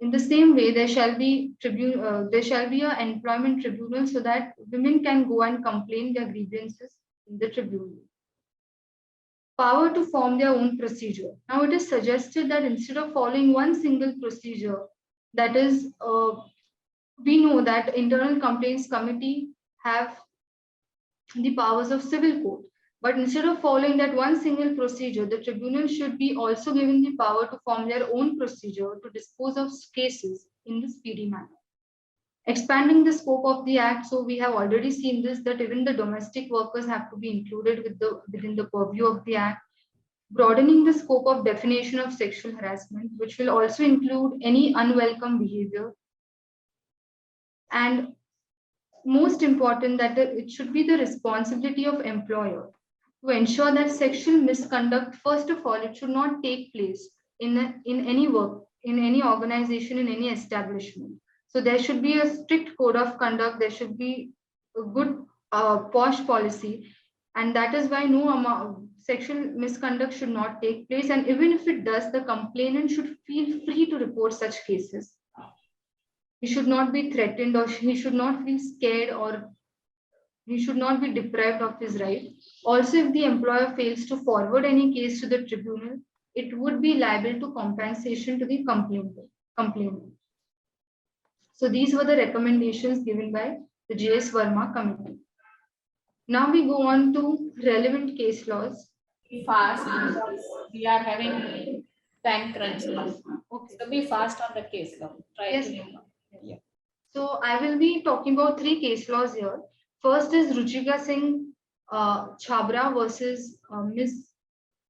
Speaker 5: in the same way there shall be an employment tribunal so that women can go and complain their grievances in the tribunal. Power to form their own procedure. Now it is suggested that instead of following one single procedure, that is, we know that internal complaints committee have the powers of civil court, but instead of following that one single procedure, the tribunal should be also given the power to form their own procedure to dispose of cases in the speedy manner. Expanding the scope of the act, so we have already seen this, that even the domestic workers have to be included within the purview of the act. Broadening the scope of definition of sexual harassment, which will also include any unwelcome behavior. And most important, that it should be the responsibility of employer to ensure that sexual misconduct, first of all, it should not take place in any work, in any organization, in any establishment. So there should be a strict code of conduct. There should be a good posh policy, and that is why no sexual misconduct should not take place. And even if it does, the complainant should feel free to report such cases. He should not be threatened, or he should not feel scared, or he should not be deprived of his right. Also, if the employer fails to forward any case to the tribunal, it would be liable to compensation to the complainant. So these were the recommendations given by the J.S. Verma Committee. Now we go on to relevant case laws.
Speaker 1: Be fast because we are having time crunch. Okay. So be fast on the case law. Try
Speaker 5: Yes.
Speaker 1: to. Yeah.
Speaker 5: So I will be talking about 3 case laws here. First is Ruchika Singh Chhabra versus Miss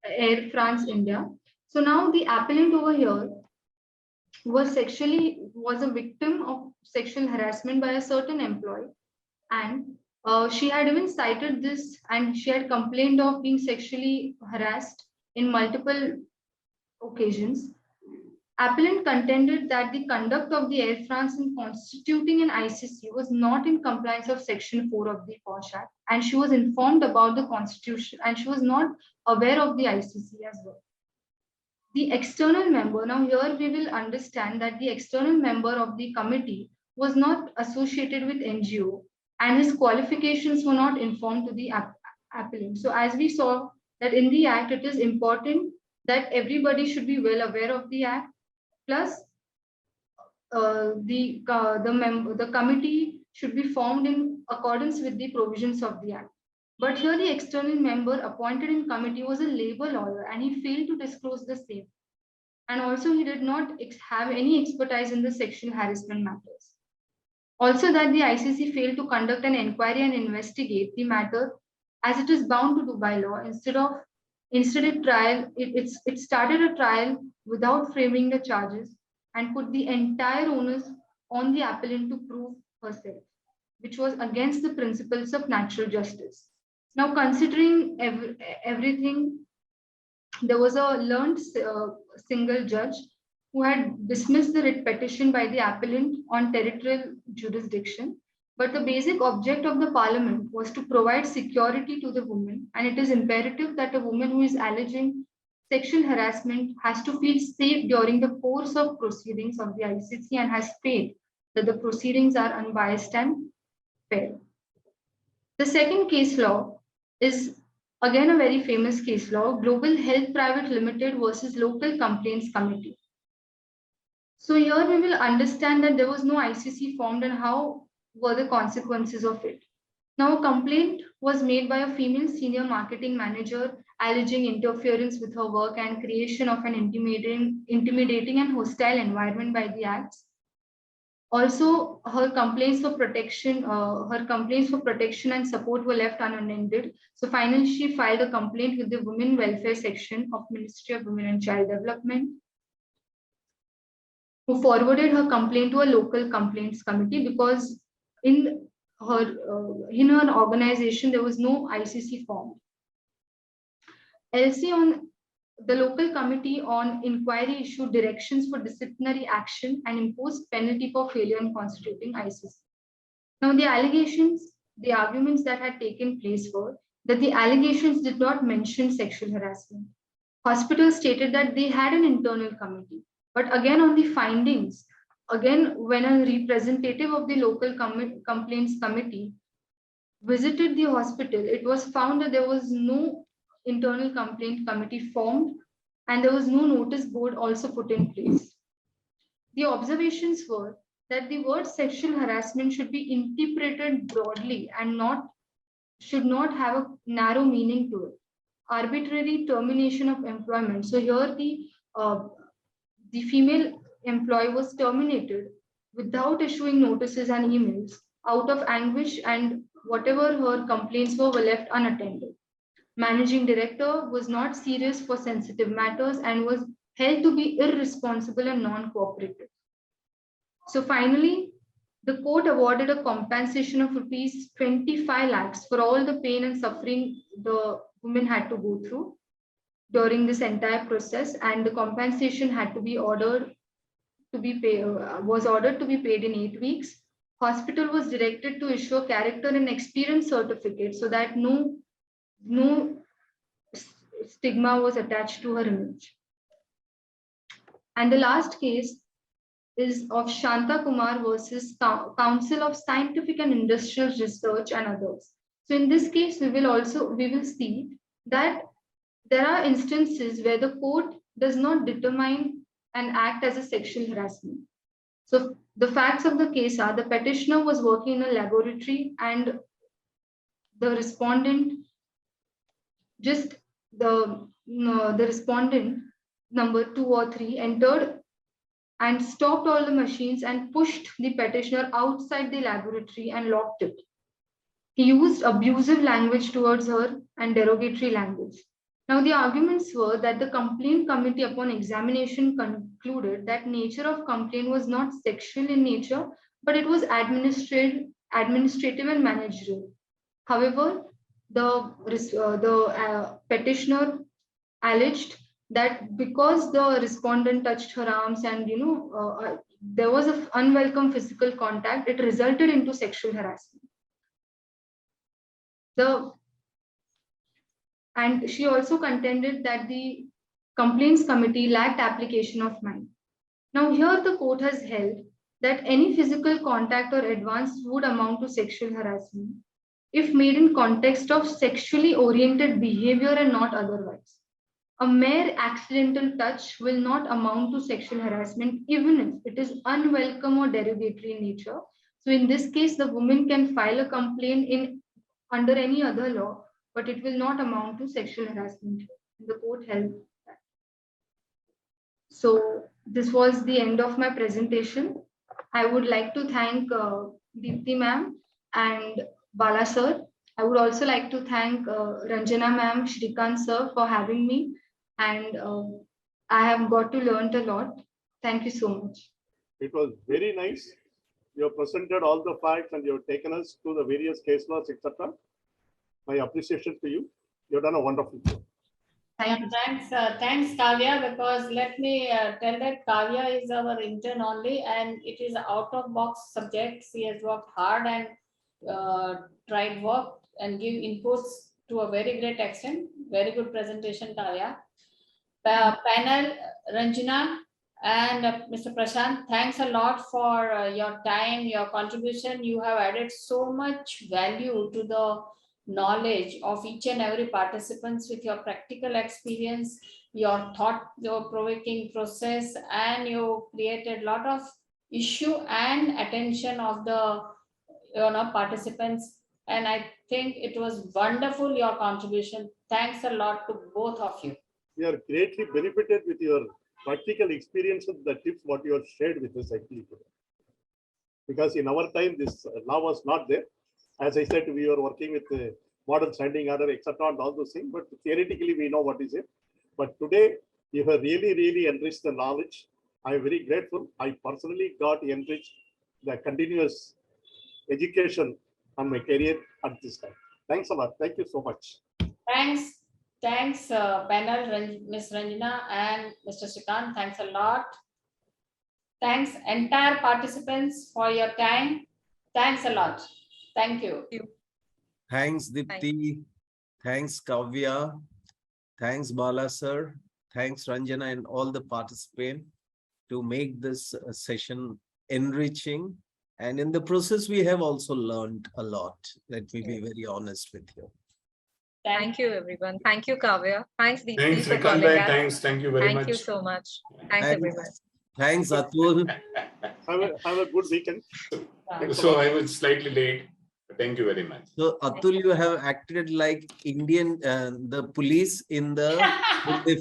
Speaker 5: Air France India. So now the appellant over here was a victim of sexual harassment by a certain employee, and she had even cited this, and she had complained of being sexually harassed in multiple occasions. Appellant contended that the conduct of the Air France in constituting an ICC was not in compliance of Section 4 of the Posh Act, and she was informed about the Constitution, and she was not aware of the ICC as well. The external member, now here we will understand that the external member of the committee was not associated with NGO, and his qualifications were not informed to the appellant. So as we saw that in the Act, it is important that everybody should be well aware of the Act, plus the committee should be formed in accordance with the provisions of the Act. But here the external member appointed in committee was a labor lawyer, and he failed to disclose the same. And also he did not have any expertise in the sexual harassment matters. Also that the ICC failed to conduct an inquiry and investigate the matter as it is bound to do by law. Instead it started a trial without framing the charges and put the entire onus on the appellant to prove herself, which was against the principles of natural justice. Now, considering everything, there was a learned single judge who had dismissed the writ petition by the appellant on territorial jurisdiction. But the basic object of the parliament was to provide security to the woman, and it is imperative that a woman who is alleging sexual harassment has to feel safe during the course of proceedings of the ICC and has faith that the proceedings are unbiased and fair. The second case law is again a very famous case law, Global Health Private Limited versus Local Complaints Committee. So here we will understand that there was no ICC formed and how were the consequences of it. Now, a complaint was made by a female senior marketing manager alleging interference with her work and creation of an intimidating and hostile environment by the acts. Also, her complaints for protection and support were left unattended. So finally, she filed a complaint with the Women Welfare Section of Ministry of Women and Child Development, who forwarded her complaint to a local complaints committee because in her organization there was no ICC formed. LC on the local committee on inquiry issued directions for disciplinary action and imposed penalty for failure in constituting ICC. Now the arguments that had taken place were that the allegations did not mention sexual harassment. Hospitals stated that they had an internal committee, but again on the findings, again when a representative of the local complaints committee visited the hospital, it was found that there was no internal complaint committee formed and there was no notice board also put in place. The observations were that the word sexual harassment should be interpreted broadly and should not have a narrow meaning to it. Arbitrary termination of employment. So here the female employee was terminated without issuing notices and emails out of anguish, and whatever her complaints were left unattended. Managing director was not serious for sensitive matters and was held to be irresponsible and non-cooperative. So finally, the court awarded a compensation of rupees 25 lakhs for all the pain and suffering the women had to go through during this entire process, and the compensation had to be ordered to be paid in 8 weeks. Hospital was directed to issue a character and experience certificate so that no stigma was attached to her image. And the last case is of Shanta Kumar versus Council of Scientific and Industrial Research and others. So in this case, we will see that there are instances where the court does not determine an act as a sexual harassment. So the facts of the case are the petitioner was working in a laboratory and the respondent the respondent number 2 or 3 entered and stopped all the machines and pushed the petitioner outside the laboratory and locked it. He used abusive language towards her and derogatory language. Now the arguments were that the complaint committee upon examination concluded that nature of complaint was not sexual in nature, but it was administrative and managerial. However, the petitioner alleged that because the respondent touched her arms and there was an unwelcome physical contact, it resulted into sexual harassment. And she also contended that the complaints committee lacked application of mind. Now here the court has held that any physical contact or advance would amount to sexual harassment if made in context of sexually oriented behavior and not otherwise. A mere accidental touch will not amount to sexual harassment even if it is unwelcome or derogatory in nature. So in this case, the woman can file a complaint under any other law, but it will not amount to sexual harassment. The court held that. So this was the end of my presentation. I would like to thank Dipti ma'am and Bala sir. I would also like to thank Ranjana ma'am, Srikant sir for having me, and I have got to learn a lot. Thank you so much.
Speaker 4: It was very nice. You have presented all the facts and you have taken us to the various case laws, etc. My appreciation to you. You have done a wonderful job.
Speaker 1: Thanks, Kavya, because let me tell that Kavya is our intern only and it is out of box subject. She has worked hard and tried work and give inputs to a very great extent. Very good presentation, Kavya. Panel, Ranjana and Mr. Prashant, thanks a lot for your time, your contribution. You have added so much value to the knowledge of each and every participants with your practical experience, your thought-provoking process, and you created a lot of issue and attention of the participants. And I think it was wonderful, your contribution. Thanks a lot to both of you.
Speaker 4: We are greatly benefited with your practical experiences, the tips what you have shared with us actually. Because in our time, this law was not there. As I said, we were working with the model standing order, etc. and all those things, but theoretically we know what is it. But today, you have really, really enriched the knowledge. I am very grateful. I personally got enriched the continuous education on my career at this time. Thanks a lot. Thank you so much.
Speaker 1: Thanks, panel, Ms. Ranjana and Mr. Srikant. Thanks a lot. Thanks, entire participants, for your time. Thanks a lot. Thank you.
Speaker 2: Thanks, Dipti. Thanks, Kavya. Thanks, Bala sir. Thanks, Ranjana, and all the participants to make this session enriching. And in the process, we have also learned a lot. Let me be very honest with you.
Speaker 3: Thank you, everyone. Thank you, Kavya. Thanks, Dipti.
Speaker 7: Thanks,
Speaker 3: for
Speaker 7: Srikant.
Speaker 3: calling us.
Speaker 7: Thanks. Thank you very much.
Speaker 3: Thank you so much. Thanks, everyone.
Speaker 2: Thanks, Atul.
Speaker 4: Have a good weekend.
Speaker 7: So I was slightly late. Thank you very much.
Speaker 2: So Atul, you have acted like Indian, the police in the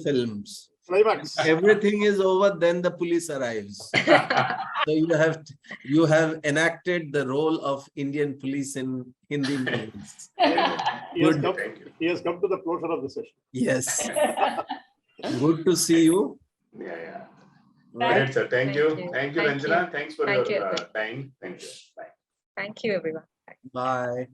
Speaker 2: films.
Speaker 4: Climax.
Speaker 2: Everything is over, then the police arrives. So you have enacted the role of Indian police in Hindi movies.
Speaker 4: He has come to the closure of the session.
Speaker 2: Yes. Good to see you.
Speaker 7: Yeah.
Speaker 1: Thank
Speaker 7: Right, sir. Thank you.
Speaker 3: you.
Speaker 7: Thank you,
Speaker 3: Thank
Speaker 7: Ranjana.
Speaker 3: you.
Speaker 7: Thanks for
Speaker 3: Thank
Speaker 7: your
Speaker 3: you.
Speaker 7: time. Thank you. Bye.
Speaker 3: Thank you, everyone.
Speaker 2: Bye.